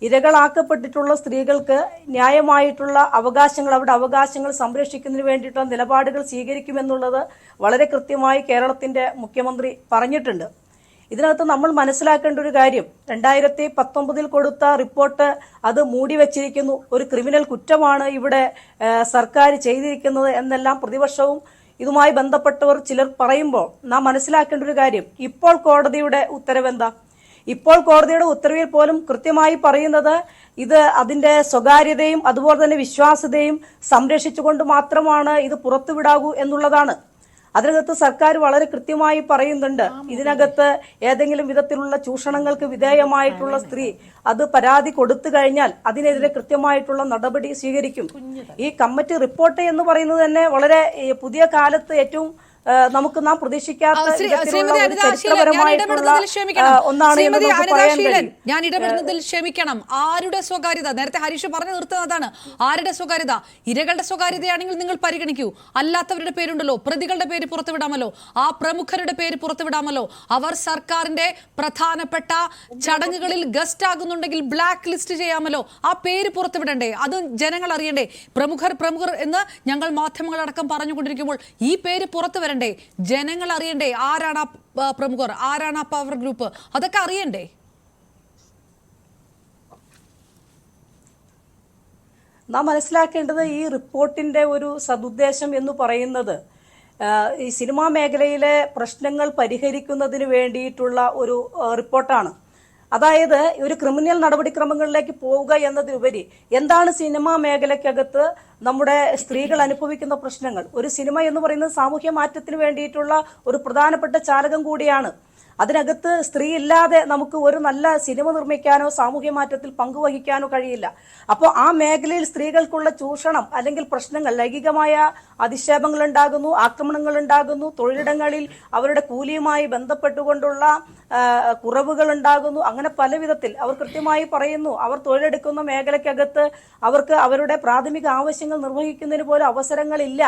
ഇരകളാക്കപ്പെട്ടിട്ടുള്ള സ്ത്രീകൾക്ക് ന്യായമായിട്ടുള്ള അവകാശങ്ങൾ, അവരുടെ അവകാശങ്ങൾ സംരക്ഷിക്കുന്നതിന് വേണ്ടിയിട്ടുള്ള നിലപാടുകൾ സ്വീകരിക്കുമെന്നുള്ളത് വളരെ കൃത്യമായി കേരളത്തിന്റെ മുഖ്യമന്ത്രി പറഞ്ഞിട്ടുണ്ട്. ഇതിനകത്ത് നമ്മൾ മനസ്സിലാക്കേണ്ട ഒരു കാര്യം, 2019 കൊടുത്ത റിപ്പോർട്ട് അത് മൂടി വെച്ചിരിക്കുന്നു, ഒരു ക്രിമിനൽ കുറ്റമാണ് ഇവിടെ സർക്കാർ ചെയ്തിരിക്കുന്നത് എന്നെല്ലാം പ്രതിപക്ഷവും ഇതുമായി ബന്ധപ്പെട്ടവർ ചിലർ പറയുമ്പോൾ നാം മനസ്സിലാക്കേണ്ട ഒരു കാര്യം, ഇപ്പോൾ കോടതിയുടെ ഉത്തരവെന്താ? ഇപ്പോൾ കോടതിയുടെ ഉത്തരവിൽ പോലും കൃത്യമായി പറയുന്നത് ഇത് അതിന്റെ സ്വകാര്യതയും അതുപോലെ തന്നെ വിശ്വാസ്യതയും സംരക്ഷിച്ചുകൊണ്ട് മാത്രമാണ് ഇത് പുറത്തുവിടാകൂ എന്നുള്ളതാണ്. അതിനകത്ത് സർക്കാർ വളരെ കൃത്യമായി പറയുന്നുണ്ട്, ഇതിനകത്ത് ഏതെങ്കിലും വിധത്തിലുള്ള ചൂഷണങ്ങൾക്ക് വിധേയമായിട്ടുള്ള സ്ത്രീ അത് പരാതി കൊടുത്തു കഴിഞ്ഞാൽ അതിനെതിരെ കൃത്യമായിട്ടുള്ള നടപടി സ്വീകരിക്കും. ഈ കമ്മിറ്റി റിപ്പോർട്ട് എന്ന് പറയുന്നത് തന്നെ വളരെ പുതിയ കാലത്ത് ഏറ്റവും നമുക്ക് നാം പ്രതീക്ഷിക്കാത്ത വിധത്തിലുള്ള ശ്രീമതി ഒരു അനിത ശീലൻ, ഞാൻ ചരിത്രപരമായിട്ടുള്ള ഇടപെടുന്നതിൽ ക്ഷമിക്കണം. ഒന്നാണ് എന്ന് ശ്രീമതി നമുക്ക് അനിത പറയാൻ ശീലൻ, കഴിയും. ഞാൻ ഇടപെടുന്നതിൽ ക്ഷമിക്കണം. ആരുടെ സ്വകാര്യത? നേരത്തെ ഹരീഷ് പറഞ്ഞു നിർത്തുന്നതാണ്. ആരുടെ സ്വകാര്യത? ഇരകളുടെ സ്വകാര്യതയാണെങ്കിൽ നിങ്ങൾ പരിഗണിക്കൂ. അല്ലാത്തവരുടെ പേരുണ്ടല്ലോ, പ്രതികളുടെ പേര് പുറത്തുവിടാമല്ലോ, ആ പ്രമുഖരുടെ പേര് പുറത്തുവിടാമല്ലോ. അവർ സർക്കാരിന്റെ പ്രധാനപ്പെട്ട ചടങ്ങുകളിൽ ഗസ്റ്റ് ആകുന്നുണ്ടെങ്കിൽ ബ്ലാക്ക് ലിസ്റ്റ് ചെയ്യാമല്ലോ. ആ പേര് പുറത്തുവിടണ്ടേ? അത് ജനങ്ങൾ അറിയണ്ടേ? പ്രമുഖർ എന്ന് ഞങ്ങൾ മാധ്യമങ്ങളടക്കം പറഞ്ഞുകൊണ്ടിരിക്കുമ്പോൾ ഈ പേര് പുറത്തു വരണ്ടേ? ജനങ്ങൾ അറിയണ്ടേ ആരാണ് ആ പ്രമുഖർ, ആരാണ് ആ പവർ ഗ്രൂപ്പ്? അതൊക്കെ അറിയണ്ടേ? നാം മനസ്സിലാക്കേണ്ടത് ഈ റിപ്പോർട്ടിന്റെ ഒരു സതുദ്ദേശം എന്ന് പറയുന്നത് ഈ സിനിമാ മേഖലയിലെ പ്രശ്നങ്ങൾ പരിഹരിക്കുന്നതിന് വേണ്ടിയിട്ടുള്ള ഒരു റിപ്പോർട്ടാണ്. അതായത് ഒരു ക്രിമിനൽ നടപടിക്രമങ്ങളിലേക്ക് പോവുക എന്നതിലുപരി എന്താണ് സിനിമാ മേഖലയ്ക്കകത്ത് നമ്മുടെ സ്ത്രീകൾ അനുഭവിക്കുന്ന പ്രശ്നങ്ങൾ. ഒരു സിനിമ എന്ന് പറയുന്നത് സാമൂഹ്യ മാറ്റത്തിന് വേണ്ടിയിട്ടുള്ള ഒരു പ്രധാനപ്പെട്ട ചാലകം കൂടിയാണ്. അതിനകത്ത് സ്ത്രീ ഇല്ലാതെ നമുക്ക് ഒരു നല്ല സിനിമ നിർമ്മിക്കാനോ സാമൂഹ്യ മാറ്റത്തിൽ പങ്കുവഹിക്കാനോ കഴിയില്ല. അപ്പോൾ ആ മേഖലയിൽ സ്ത്രീകൾക്കുള്ള ചൂഷണം അല്ലെങ്കിൽ പ്രശ്നങ്ങൾ, ലൈംഗികമായ അധിക്ഷേപങ്ങൾ ഉണ്ടാകുന്നു, ആക്രമണങ്ങൾ ഉണ്ടാകുന്നു, തൊഴിലിടങ്ങളിൽ അവരുടെ കൂലിയുമായി ബന്ധപ്പെട്ടുകൊണ്ടുള്ള കുറവുകൾ ഉണ്ടാകുന്നു. അങ്ങനെ പല വിധത്തിൽ അവർ കൃത്യമായി പറയുന്നു, അവർ തൊഴിലെടുക്കുന്ന മേഖലയ്ക്കകത്ത് അവർക്ക് അവരുടെ പ്രാഥമിക ആവശ്യങ്ങൾ നിർവഹിക്കുന്നതിന് പോലും അവസരങ്ങളില്ല.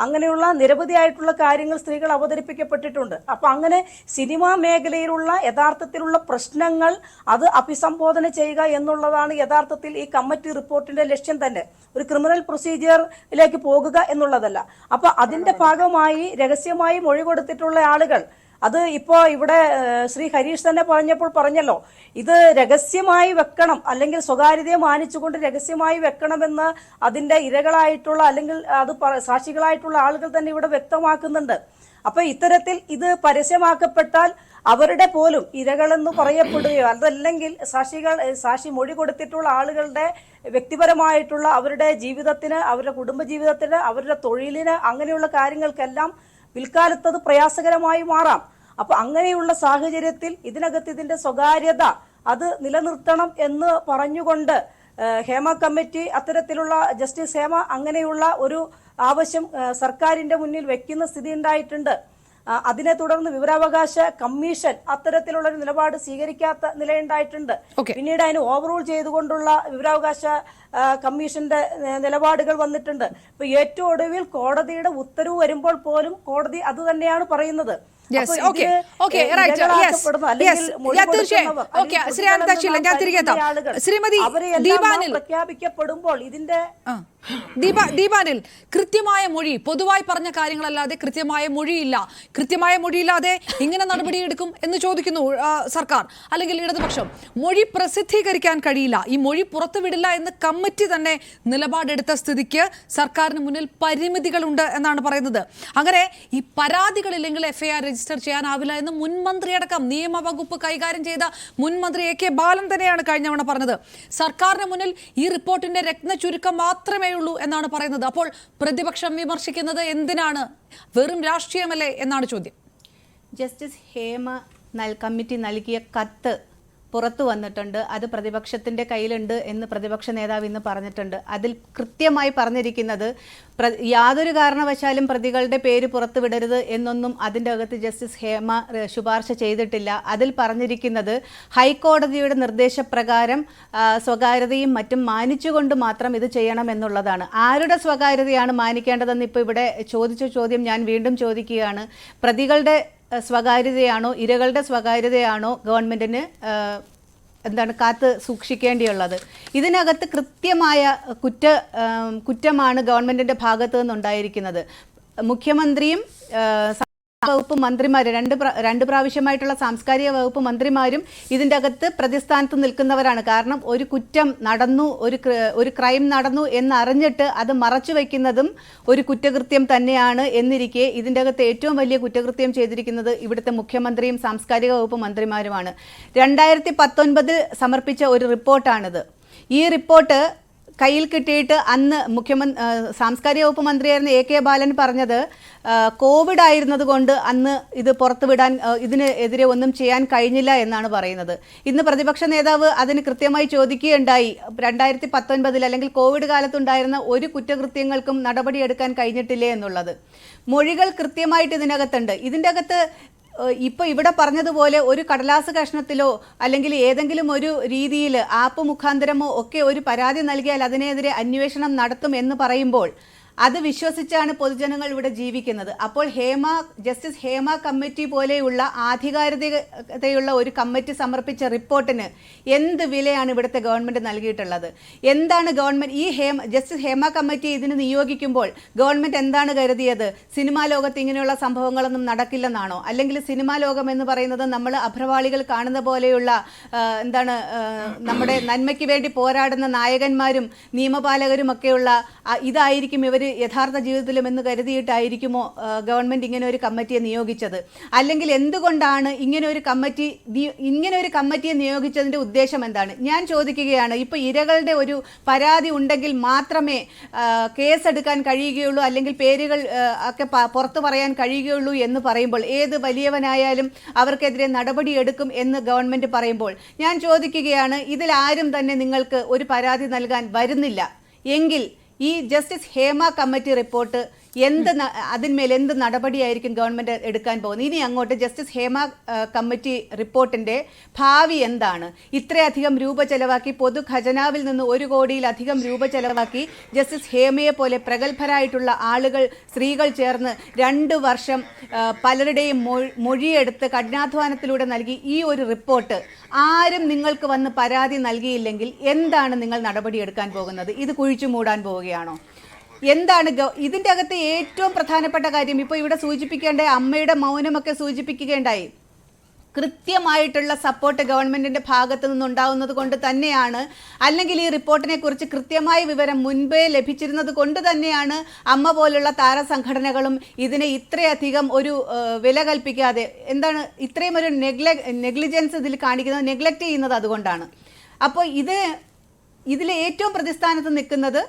അങ്ങനെയുള്ള നിരവധിയായിട്ടുള്ള കാര്യങ്ങൾ സ്ത്രീകൾ അവതരിപ്പിക്കപ്പെട്ടിട്ടുണ്ട്. അപ്പൊ അങ്ങനെ സിനിമാ മേഖലയിലുള്ള യഥാർത്ഥത്തിലുള്ള പ്രശ്നങ്ങൾ അത് അഭിസംബോധന ചെയ്യുക എന്നുള്ളതാണ് യഥാർത്ഥത്തിൽ ഈ കമ്മിറ്റി റിപ്പോർട്ടിന്റെ ലക്ഷ്യം തന്നെ. ഒരു ക്രിമിനൽ പ്രൊസീജിയറിലേക്ക് പോകുക എന്നുള്ളതല്ല. അപ്പൊ അതിന്റെ ഭാഗമായി രഹസ്യമായി മൊഴി കൊടുത്തിട്ടുള്ള ആളുകൾ, അത് ഇപ്പോ ഇവിടെ ശ്രീ ഹരീഷ് തന്നെ പറഞ്ഞല്ലോ, ഇത് രഹസ്യമായി വെക്കണം അല്ലെങ്കിൽ സ്വകാര്യതയെ മാനിച്ചുകൊണ്ട് രഹസ്യമായി വെക്കണമെന്ന് അതിന്റെ ഇരകളായിട്ടുള്ള അല്ലെങ്കിൽ അത് സാക്ഷികളായിട്ടുള്ള ആളുകൾ തന്നെ ഇവിടെ വ്യക്തമാക്കുന്നുണ്ട്. അപ്പൊ ഇത്തരത്തിൽ ഇത് പരസ്യമാക്കപ്പെട്ടാൽ അവരുടെ പോലും ഇരകളെന്ന് പറയപ്പെടുകയോ അതല്ലെങ്കിൽ സാക്ഷി മൊഴി കൊടുത്തിട്ടുള്ള ആളുകളുടെ വ്യക്തിപരമായിട്ടുള്ള അവരുടെ ജീവിതത്തിന്, അവരുടെ കുടുംബജീവിതത്തിന്, അവരുടെ തൊഴിലിന്, അങ്ങനെയുള്ള കാര്യങ്ങൾക്കെല്ലാം പിൽക്കാലത്ത് അത് പ്രയാസകരമായി മാറാം. അപ്പൊ അങ്ങനെയുള്ള സാഹചര്യത്തിൽ ഇതിന്റെ സ്വകാര്യത അത് നിലനിർത്തണം എന്ന് പറഞ്ഞുകൊണ്ട് ഹേമ കമ്മിറ്റി അത്തരത്തിലുള്ള ജസ്റ്റിസ് ഹേമ അങ്ങനെയുള്ള ഒരു ആവശ്യം സർക്കാരിന്റെ മുന്നിൽ വെക്കുന്ന സ്ഥിതി ഉണ്ടായിട്ടുണ്ട്. അതിനെ തുടർന്ന് വിവരാവകാശ കമ്മീഷൻ അത്തരത്തിലുള്ള ഒരു നിലപാട് സ്വീകരിക്കാത്ത നിലയുണ്ടായിട്ടുണ്ട്. പിന്നീട് അതിന് ഓവർറൂൾ ചെയ്തുകൊണ്ടുള്ള വിവരാവകാശ കമ്മീഷന്റെ നിലപാടുകൾ വന്നിട്ടുണ്ട്. ഇപ്പൊ ഏറ്റവും ഒടുവിൽ കോടതിയുടെ ഉത്തരവ് വരുമ്പോൾ പോലും കോടതി അത് തന്നെയാണ് പറയുന്നത്. പ്രഖ്യാപിക്കപ്പെടുമ്പോൾ ഇതിന്റെ ദീപാനിൽ കൃത്യമായ മൊഴി, പൊതുവായി പറഞ്ഞ കാര്യങ്ങളല്ലാതെ കൃത്യമായ മൊഴിയില്ല. കൃത്യമായ മൊഴിയില്ലാതെ ഇങ്ങനെ നടപടിയെടുക്കും എന്ന് ചോദിക്കുന്നു സർക്കാർ അല്ലെങ്കിൽ ഇടതുപക്ഷം. മൊഴി പ്രസിദ്ധീകരിക്കാൻ കഴിയില്ല, ഈ മൊഴി പുറത്തുവിടില്ല എന്ന് കമ്മിറ്റി തന്നെ നിലപാടെടുത്ത സ്ഥിതിക്ക് സർക്കാരിന് മുന്നിൽ പരിമിതികളുണ്ട് എന്നാണ് പറയുന്നത്. അങ്ങനെ ഈ പരാതികളില്ലെങ്കിൽ FIR രജിസ്റ്റർ ചെയ്യാനാവില്ല എന്ന് മുൻമന്ത്രിയടക്കം നിയമവകുപ്പ് കൈകാര്യം ചെയ്ത മുൻമന്ത്രി AK ബാലൻ തന്നെയാണ് കഴിഞ്ഞ തവണ പറഞ്ഞത്. സർക്കാരിന് മുന്നിൽ ഈ റിപ്പോർട്ടിന്റെ രത്ന ചുരുക്കം മാത്രമേ ഉള്ളൂ എന്നാണ് പറയുന്നത്. അപ്പോൾ പ്രതിപക്ഷം വിമർശിക്കുന്നത് എന്തിനാണ്? വെറും രാഷ്ട്രീയമല്ലേ എന്നാണ് ചോദ്യം. ജസ്റ്റിസ് ഹേമ കമ്മിറ്റി നൽകിയ കത്ത് പുറത്തു വന്നിട്ടുണ്ട്. അത് പ്രതിപക്ഷത്തിൻ്റെ കയ്യിലുണ്ട് എന്ന് പ്രതിപക്ഷ നേതാവ് ഇന്ന് പറഞ്ഞിട്ടുണ്ട്. അതിൽ കൃത്യമായി പറഞ്ഞിരിക്കുന്നത് യാതൊരു കാരണവശാലും പ്രതികളുടെ പേര് പുറത്തുവിടരുത് എന്നൊന്നും അതിൻ്റെ അകത്ത് ജസ്റ്റിസ് ഹേമ ശുപാർശ ചെയ്തിട്ടില്ല. അതിൽ പറഞ്ഞിരിക്കുന്നത് ഹൈക്കോടതിയുടെ നിർദ്ദേശപ്രകാരം സ്വകാര്യതയും മറ്റും മാനിച്ചുകൊണ്ട് മാത്രം ഇത് ചെയ്യണമെന്നുള്ളതാണ്. ആരുടെ സ്വകാര്യതയാണ് മാനിക്കേണ്ടതെന്ന് ഇപ്പോൾ ഇവിടെ ചോദിച്ച ചോദ്യം ഞാൻ വീണ്ടും ചോദിക്കുകയാണ്. പ്രതികളുടെ സ്വകാര്യതയാണോ ഇരകളുടെ സ്വകാര്യതയാണോ ഗവൺമെൻറ്റിന് കാത്ത് സൂക്ഷിക്കേണ്ടിയുള്ളത്? ഇതിനകത്ത് കൃത്യമായ കുറ്റമാണ് ഗവൺമെൻറ്റിൻ്റെ ഭാഗത്തു നിന്നുണ്ടായിരിക്കുന്നത്. മുഖ്യമന്ത്രിയും വകുപ്പ് മന്ത്രിമാർ രണ്ട് പ്രാവശ്യമായിട്ടുള്ള സാംസ്കാരിക വകുപ്പ് മന്ത്രിമാരും ഇതിൻ്റെ അകത്ത് പ്രതിസ്ഥാനത്ത് നിൽക്കുന്നവരാണ്. കാരണം ഒരു കുറ്റം നടന്നു, ഒരു ക്രൈം നടന്നു എന്നറിഞ്ഞിട്ട് അത് മറച്ചു വയ്ക്കുന്നതും ഒരു കുറ്റകൃത്യം തന്നെയാണ് എന്നിരിക്കെ ഇതിൻ്റെ അകത്ത് ഏറ്റവും വലിയ കുറ്റകൃത്യം ചെയ്തിരിക്കുന്നത് ഇവിടുത്തെ മുഖ്യമന്ത്രിയും സാംസ്കാരിക വകുപ്പ് മന്ത്രിമാരുമാണ്. 2019 സമർപ്പിച്ച ഒരു റിപ്പോർട്ടാണിത്. ഈ റിപ്പോർട്ട് കയ്യിൽ കിട്ടിയിട്ട് അന്ന് സാംസ്കാരിക വകുപ്പ് മന്ത്രിയായിരുന്ന AK ബാലൻ പറഞ്ഞത് കോവിഡ് ആയിരുന്നത് കൊണ്ട് അന്ന് ഇത് പുറത്തുവിടാൻ ഇതിനെതിരെ ഒന്നും ചെയ്യാൻ കഴിഞ്ഞില്ല എന്നാണ് പറയുന്നത്. ഇന്ന് പ്രതിപക്ഷ നേതാവ് അതിന് കൃത്യമായി ചോദിക്കുകയുണ്ടായി, 2019 അല്ലെങ്കിൽ കോവിഡ് കാലത്തുണ്ടായിരുന്ന ഒരു കുറ്റകൃത്യങ്ങൾക്കും നടപടിയെടുക്കാൻ കഴിഞ്ഞിട്ടില്ലേ എന്നുള്ളത്. മൊഴികൾ കൃത്യമായിട്ട് ഇതിനകത്തുണ്ട്. ഇതിൻ്റെ അകത്ത് ഇപ്പോൾ ഇവിടെ പറഞ്ഞതുപോലെ ഒരു കടലാസ് കഷ്ണത്തിലോ അല്ലെങ്കിൽ ഏതെങ്കിലും ഒരു രീതിയിൽ ആപ്പ് മുഖാന്തരമോ ഒക്കെ ഒരു പരാതി നൽകിയാൽ അതിനെതിരെ അന്വേഷണം നടത്തും എന്ന് പറയുമ്പോൾ അത് വിശ്വസിച്ചാണ് പൊതുജനങ്ങൾ ഇവിടെ ജീവിക്കുന്നത്. അപ്പോൾ ജസ്റ്റിസ് ഹേമ കമ്മിറ്റി പോലെയുള്ള ആധികാരികതയുള്ള ഒരു കമ്മിറ്റി സമർപ്പിച്ച റിപ്പോർട്ടിന് എന്ത് വിലയാണ് ഇവിടുത്തെ ഗവൺമെന്റ് നൽകിയിട്ടുള്ളത്? എന്താണ് ഗവൺമെന്റ് ജസ്റ്റിസ് ഹേമ കമ്മിറ്റി ഇതിന് നിയോഗിക്കുമ്പോൾ ഗവൺമെന്റ് എന്താണ് കരുതിയത്? സിനിമാ ലോകത്ത് ഇങ്ങനെയുള്ള സംഭവങ്ങളൊന്നും നടക്കില്ലെന്നാണോ? അല്ലെങ്കിൽ സിനിമാ ലോകം എന്ന് പറയുന്നത് നമ്മൾ അഭ്രവാളികൾ കാണുന്ന പോലെയുള്ള നമ്മുടെ നന്മയ്ക്ക് വേണ്ടി പോരാടുന്ന നായകന്മാരും നിയമപാലകരും ഒക്കെയുള്ള ഇതായിരിക്കും ഇവർ യഥാർത്ഥ ജീവിതത്തിലും എന്ന് കരുതിയിട്ടായിരിക്കുമോ ഗവൺമെന്റ് ഇങ്ങനെ ഒരു കമ്മിറ്റിയെ നിയോഗിച്ചത്? അല്ലെങ്കിൽ എന്തുകൊണ്ടാണ് ഇങ്ങനെ ഒരു കമ്മിറ്റിയെ നിയോഗിച്ചതിന്റെ ഉദ്ദേശം എന്താണ്? ഞാൻ ചോദിക്കുകയാണ്. ഇപ്പൊ ഇരകളുടെ ഒരു പരാതി ഉണ്ടെങ്കിൽ മാത്രമേ കേസെടുക്കാൻ കഴിയുകയുള്ളൂ, അല്ലെങ്കിൽ പേരുകൾ ഒക്കെ പുറത്തു പറയാൻ കഴിയുകയുള്ളൂ എന്ന് പറയുമ്പോൾ, ഏത് വലിയവനായാലും അവർക്കെതിരെ നടപടിയെടുക്കും എന്ന് ഗവൺമെന്റ് പറയുമ്പോൾ ഞാൻ ചോദിക്കുകയാണ്, ഇതിൽ ആരും തന്നെ നിങ്ങൾക്ക് ഒരു പരാതി നൽകാൻ വരുന്നില്ല എങ്കിൽ ഈ ജസ്റ്റിസ് ഹേമ കമ്മിറ്റി റിപ്പോർട്ട് അതിന്മേൽ എന്ത് നടപടിയായിരിക്കും ഗവൺമെന്റ് എടുക്കാൻ പോകുന്നത്? ഇനി അങ്ങോട്ട് ജസ്റ്റിസ് ഹേമ കമ്മിറ്റി റിപ്പോർട്ടിന്റെ ഭാവി എന്താണ്? ഇത്രയധികം രൂപ ചെലവാക്കി, പൊതു ഖജനാവിൽ നിന്ന് 1 കോടിയിലധികം രൂപ ചെലവാക്കി ജസ്റ്റിസ് ഹേമയെ പോലെ പ്രഗത്ഭരായിട്ടുള്ള സ്ത്രീകൾ ചേർന്ന് 2 വർഷം പലരുടെയും മൊഴിയെടുത്ത് കഠിനാധ്വാനത്തിലൂടെ നൽകി ഈ ഒരു റിപ്പോർട്ട് ആരും നിങ്ങൾക്ക് വന്ന് പരാതി നൽകിയില്ലെങ്കിൽ എന്താണ് നിങ്ങൾ നടപടിയെടുക്കാൻ പോകുന്നത്? ഇത് കുഴിച്ചു മൂടാൻ പോവുകയാണോ? എന്താണ് ഇതിന്റെ അകത്ത് ഏറ്റവും പ്രധാനപ്പെട്ട കാര്യം? ഇപ്പോൾ ഇവിടെ സൂചിപ്പിക്കേണ്ട അമ്മയുടെ മൗനമൊക്കെ സൂചിപ്പിക്കുകയുണ്ടായി. കൃത്യമായിട്ടുള്ള സപ്പോർട്ട് ഗവൺമെന്റിന്റെ ഭാഗത്തു നിന്നുണ്ടാവുന്നത് കൊണ്ട് തന്നെയാണ്, അല്ലെങ്കിൽ ഈ റിപ്പോർട്ടിനെ കുറിച്ച് കൃത്യമായ വിവരം മുൻപേ ലഭിച്ചിരുന്നത് കൊണ്ട് തന്നെയാണ് അമ്മ പോലുള്ള താരസംഘടനകളും ഇതിനെ ഇത്രയധികം ഒരു വില കൽപ്പിക്കാതെ ഇത്രയും ഒരു നെഗ്ലിജൻസ് ഇതിൽ കാണിക്കുന്നത്, നെഗ്ലക്ട് ചെയ്യുന്നത് അതുകൊണ്ടാണ്. അപ്പോൾ ഇതിലെ ഏറ്റവും പ്രതിസ്ഥാനത്ത് നിൽക്കുന്നത്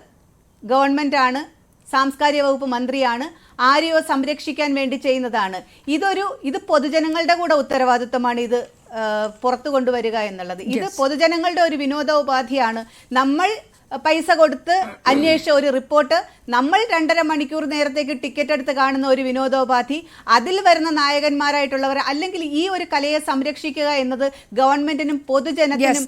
ഗവൺമെന്റ് ആണ്, സാംസ്കാരിക വകുപ്പ് മന്ത്രിയാണ്, ആരെയോ സംരക്ഷിക്കാൻ വേണ്ടി ചെയ്യുന്നതാണ്. ഇത് പൊതുജനങ്ങളുടെ കൂടെ ഉത്തരവാദിത്വമാണ് ഇത് പുറത്തു കൊണ്ടുവരിക എന്നുള്ളത്. ഇത് പൊതുജനങ്ങളുടെ ഒരു വിനോദോപാധിയാണ്. നമ്മൾ പൈസ കൊടുത്ത് അന്വേഷിച്ച ഒരു റിപ്പോർട്ട്, നമ്മൾ 2.5 മണിക്കൂർ നേരത്തേക്ക് ടിക്കറ്റ് എടുത്ത് കാണുന്ന ഒരു വിനോദോപാധി, അതിൽ വരുന്ന നായകന്മാരായിട്ടുള്ളവർ, അല്ലെങ്കിൽ ഈ ഒരു കലയെ സംരക്ഷിക്കുക എന്നത് ഗവൺമെന്റിനും പൊതുജനത്തിനും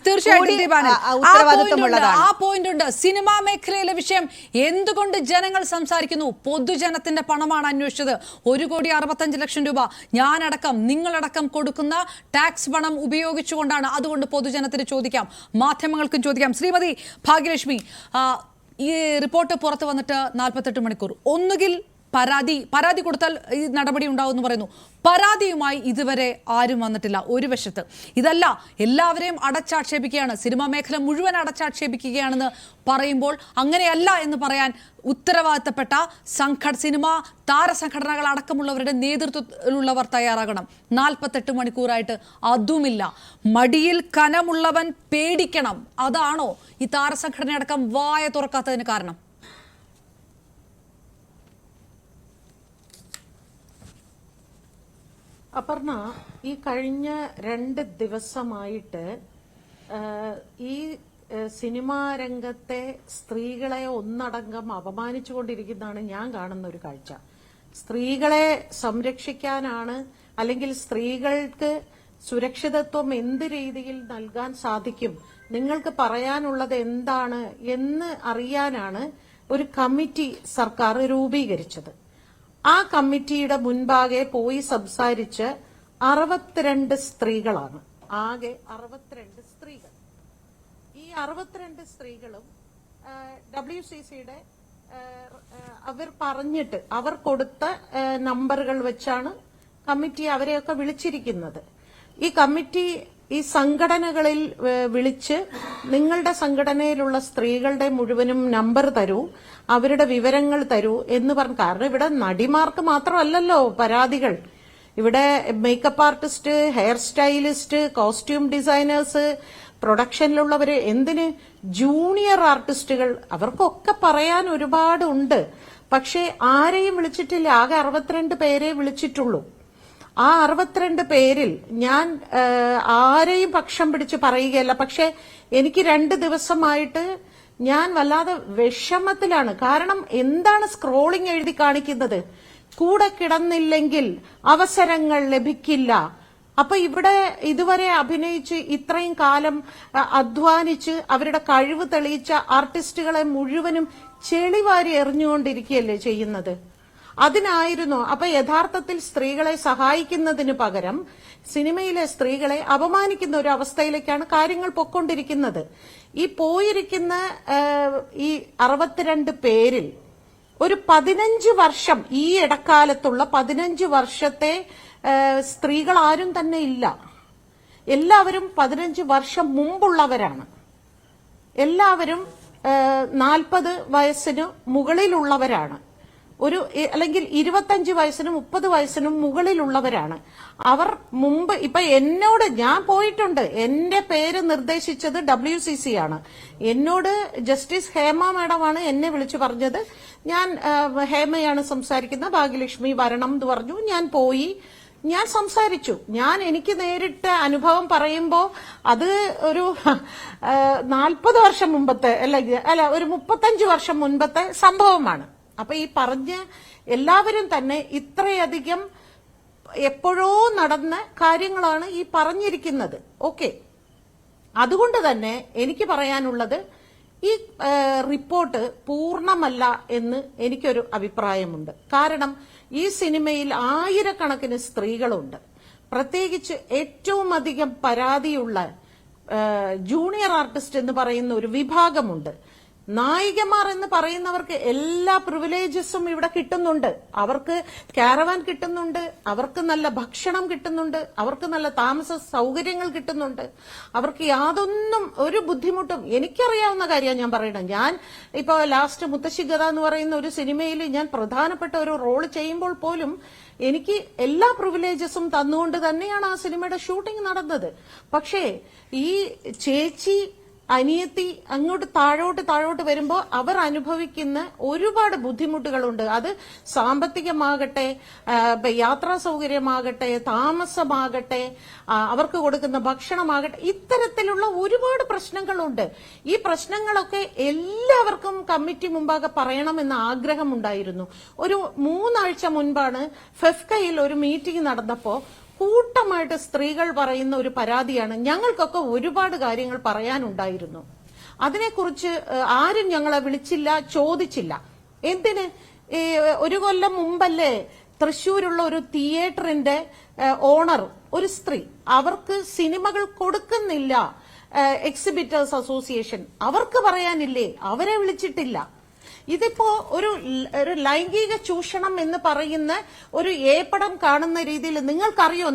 ഉത്തരവാദിത്വമുള്ളതാണ്. ആ പോയിന്റ് ഉണ്ട്. സിനിമാ മേഖലയിലെ വിഷയം എന്തുകൊണ്ട് ജനങ്ങൾ സംസാരിക്കുന്നു? പൊതുജനത്തിന്റെ പണമാണ് അന്വേഷിച്ചത്. 1,65,00,000 രൂപ ഞാനടക്കം നിങ്ങളടക്കം കൊടുക്കുന്ന ടാക്സ് പണം ഉപയോഗിച്ചുകൊണ്ടാണ്. അതുകൊണ്ട് പൊതുജനത്തിന് ചോദിക്കാം, മാധ്യമങ്ങൾക്കും ചോദിക്കാം. ശ്രീമതി ഭാഗ്യലക്ഷ്മി, ഈ റിപ്പോർട്ട് പുറത്തു വന്നിട്ട് 48 മണിക്കൂർ, ഒന്നുകിൽ പരാതി കൊടുത്താൽ ഈ നടപടി ഉണ്ടാവുമെന്ന് പറയുന്നു. പരാതിയുമായി ഇതുവരെ ആരും വന്നിട്ടില്ല. ഒരു വശത്ത് ഇതല്ല, എല്ലാവരെയും അടച്ചാക്ഷേപിക്കുകയാണ്, സിനിമാ മേഖല മുഴുവൻ അടച്ചാക്ഷേപിക്കുകയാണെന്ന് പറയുമ്പോൾ അങ്ങനെയല്ല എന്ന് പറയാൻ ഉത്തരവാദിത്തപ്പെട്ട സിനിമാ താരസംഘടനകൾ അടക്കമുള്ളവരുടെ നേതൃത്വത്തിലുള്ളവർ തയ്യാറാകണം. 48 മണിക്കൂറായിട്ട് അതുമില്ല. മടിയിൽ കനമുള്ളവൻ പേടിക്കണം. അതാണോ ഈ താരസംഘടനയടക്കം വായ തുറക്കാത്തതിന് കാരണം? അപർണ, ഈ കഴിഞ്ഞ 2 ദിവസമായിട്ട് ഈ സിനിമാ രംഗത്തെ സ്ത്രീകളെ ഒന്നടങ്കം അപമാനിച്ചുകൊണ്ടിരിക്കുന്നതാണ് ഞാൻ കാണുന്ന ഒരു കാഴ്ച. സ്ത്രീകളെ സംരക്ഷിക്കാനാണ്, അല്ലെങ്കിൽ സ്ത്രീകൾക്ക് സുരക്ഷിതത്വം എന്ത് രീതിയിൽ നൽകാൻ സാധിക്കും, നിങ്ങൾക്ക് പറയാനുള്ളത് എന്താണ് എന്ന് അറിയാനാണ് ഒരു കമ്മിറ്റി സർക്കാർ രൂപീകരിച്ചത്. ആ കമ്മിറ്റിയുടെ മുൻപാകെ പോയി സംസാരിച്ച് 62 സ്ത്രീകളാണ്. ആകെ 62 സ്ത്രീകൾ. ഈ 62 സ്ത്രീകളും WCCയുടെ അവർ കൊടുത്ത നമ്പറുകൾ വെച്ചാണ് കമ്മിറ്റി അവരെയൊക്കെ വിളിച്ചിരിക്കുന്നത്. ഈ കമ്മിറ്റി ഈ സംഘടനകളിൽ വിളിച്ച് നിങ്ങളുടെ സംഘടനയിലുള്ള സ്ത്രീകളുടെ മുഴുവനും നമ്പർ തരൂ, അവരുടെ വിവരങ്ങൾ തരൂ എന്ന് പറഞ്ഞു. കാരണം ഇവിടെ നടിമാർക്ക് മാത്രമല്ലല്ലോ പരാതികൾ. ഇവിടെ makeup artist, hair stylist, costume designers, പ്രൊഡക്ഷനിലുള്ളവര്, എന്തിന് ജൂനിയർ ആർട്ടിസ്റ്റുകൾ, അവർക്കൊക്കെ പറയാൻ ഒരുപാടുണ്ട്. പക്ഷേ ആരെയും വിളിച്ചിട്ടില്ല. ആകെ 62 പേരെ വിളിച്ചിട്ടുള്ളൂ. ആ 62 പേരിൽ ഞാൻ ആരെയും പക്ഷം പിടിച്ച് പറയുകയല്ല. പക്ഷെ എനിക്ക് 2 ദിവസമായിട്ട് ഞാൻ വല്ലാതെ വിഷമത്തിലാണ്. കാരണം എന്താണ് സ്ക്രോളിംഗ് എഴുതി കാണിക്കുന്നത്? കൂടെ കിടന്നില്ലെങ്കിൽ അവസരങ്ങൾ ലഭിക്കില്ല. അപ്പൊ ഇവിടെ ഇതുവരെ അഭിനയിച്ച് ഇത്രയും കാലം അധ്വാനിച്ച് അവരുടെ കഴിവ് തെളിയിച്ച ആർട്ടിസ്റ്റുകളെ മുഴുവനും ചെളിവാരി എറിഞ്ഞുകൊണ്ടിരിക്കുകയല്ലേ ചെയ്യുന്നത്? അതിനായിരുന്നു. അപ്പൊ യഥാർത്ഥത്തിൽ സ്ത്രീകളെ സഹായിക്കുന്നതിന് പകരം സിനിമയിലെ സ്ത്രീകളെ അപമാനിക്കുന്ന ഒരു അവസ്ഥയിലേക്കാണ് കാര്യങ്ങൾ പൊക്കൊണ്ടിരിക്കുന്നത്. ഈ പോയിരിക്കുന്ന ഈ 62 പേരിൽ ഒരു 15 വർഷം, ഈ ഇടക്കാലത്തുള്ള 15 വർഷത്തെ സ്ത്രീകൾ ആരും തന്നെ ഇല്ല. എല്ലാവരും 15 വർഷം മുമ്പുള്ളവരാണ്. എല്ലാവരും 40 വയസ്സിന് മുകളിലുള്ളവരാണ്. അല്ലെങ്കിൽ 25 വയസ്സിനും 30 വയസ്സിനും മുകളിലുള്ളവരാണ്. അവർ മുമ്പ് ഇപ്പൊ എന്നോട്, ഞാൻ പോയിട്ടുണ്ട്, എന്റെ പേര് നിർദ്ദേശിച്ചത് WCC ആണ്. എന്നോട് ജസ്റ്റിസ് ഹേമ മാഡമാണ് എന്നെ വിളിച്ചു പറഞ്ഞത്. ഞാൻ ഹേമയാണ് സംസാരിക്കുന്ന, ഭാഗ്യലക്ഷ്മി വരണം എന്ന് പറഞ്ഞു. ഞാൻ പോയി, ഞാൻ സംസാരിച്ചു. എനിക്ക് നേരിട്ട അനുഭവം പറയുമ്പോ അത് ഒരു 40 വർഷം മുമ്പത്തെ അല്ല ഒരു 35 വർഷം മുൻപത്തെ സംഭവമാണ്. അപ്പൊ ഈ പറഞ്ഞ എല്ലാവരും തന്നെ ഇത്രയധികം എപ്പോഴോ നടന്ന കാര്യങ്ങളാണ് ഈ പറഞ്ഞിരിക്കുന്നത്. ഓക്കെ, അതുകൊണ്ട് തന്നെ എനിക്ക് പറയാനുള്ളത്, ഈ റിപ്പോർട്ട് പൂർണ്ണമല്ല എന്ന് എനിക്കൊരു അഭിപ്രായമുണ്ട്. കാരണം ഈ സിനിമയിൽ ആയിരക്കണക്കിന് സ്ത്രീകളുണ്ട്. പ്രത്യേകിച്ച് ഏറ്റവും അധികം പരാതിയുള്ള ജൂനിയർ ആർട്ടിസ്റ്റ് എന്ന് പറയുന്ന ഒരു വിഭാഗമുണ്ട്. നായികമാർ എന്ന് പറയുന്നവർക്ക് എല്ലാ പ്രിവിലേജസും ഇവിടെ കിട്ടുന്നുണ്ട്. അവർക്ക് കാരവാൻ കിട്ടുന്നുണ്ട്, അവർക്ക് നല്ല ഭക്ഷണം കിട്ടുന്നുണ്ട്, അവർക്ക് നല്ല താമസ സൗകര്യങ്ങൾ കിട്ടുന്നുണ്ട്. അവർക്ക് യാതൊന്നും ഒരു ബുദ്ധിമുട്ടും, എനിക്കറിയാവുന്ന കാര്യമാണ് ഞാൻ പറയുന്നത്. ഞാൻ ഇപ്പൊ ലാസ്റ്റ് മുത്തശ്ശി ഗത എന്ന് പറയുന്ന ഒരു സിനിമയിൽ ഞാൻ പ്രധാനപ്പെട്ട ഒരു റോള് ചെയ്യുമ്പോൾ പോലും എനിക്ക് എല്ലാ പ്രിവിലേജസും തന്നുകൊണ്ട് തന്നെയാണ് ആ സിനിമയുടെ ഷൂട്ടിംഗ് നടന്നത്. പക്ഷേ ഈ ചേച്ചി അനിയത്തി അങ്ങോട്ട് താഴോട്ട് വരുമ്പോൾ അവർ അനുഭവിക്കുന്ന ഒരുപാട് ബുദ്ധിമുട്ടുകളുണ്ട്. അത് സാമ്പത്തികമാകട്ടെ, യാത്രാ സൗകര്യമാകട്ടെ, താമസമാകട്ടെ, അവർക്ക് കൊടുക്കുന്ന ഭക്ഷണമാകട്ടെ, ഇത്തരത്തിലുള്ള ഒരുപാട് പ്രശ്നങ്ങളുണ്ട്. ഈ പ്രശ്നങ്ങളൊക്കെ എല്ലാവർക്കും കമ്മിറ്റി മുമ്പാകെ പറയണമെന്ന് ആഗ്രഹമുണ്ടായിരുന്നു. ഒരു 3 ആഴ്ച മുൻപാണ് ഫെഫ്കയിൽ ഒരു മീറ്റിംഗ് നടന്നപ്പോ കൂട്ടമായിട്ട് സ്ത്രീകൾ പറയുന്ന ഒരു പരാതിയാണ്, ഞങ്ങൾക്കൊക്കെ ഒരുപാട് കാര്യങ്ങൾ പറയാനുണ്ടായിരുന്നു, അതിനെക്കുറിച്ച് ആരും ഞങ്ങളെ വിളിച്ചില്ല, ചോദിച്ചില്ല. എന്തിന്? ഒരു കൊല്ലം മുമ്പല്ലേ തൃശ്ശൂരുള്ള ഒരു തിയേറ്ററിന്റെ ഓണർ, ഒരു സ്ത്രീ, അവർക്ക് സിനിമകൾ കൊടുക്കുന്നില്ല എക്സിബിറ്റേഴ്സ് അസോസിയേഷൻ, അവർക്ക് പറയാനില്ലേ? അവരെ വിളിച്ചിട്ടില്ല. ഇതിപ്പോ ഒരു ലൈംഗിക ചൂഷണം എന്ന് പറയുന്ന ഒരു ഏപ്പടം കാണുന്ന രീതിയിൽ നിങ്ങൾക്കറിയോ,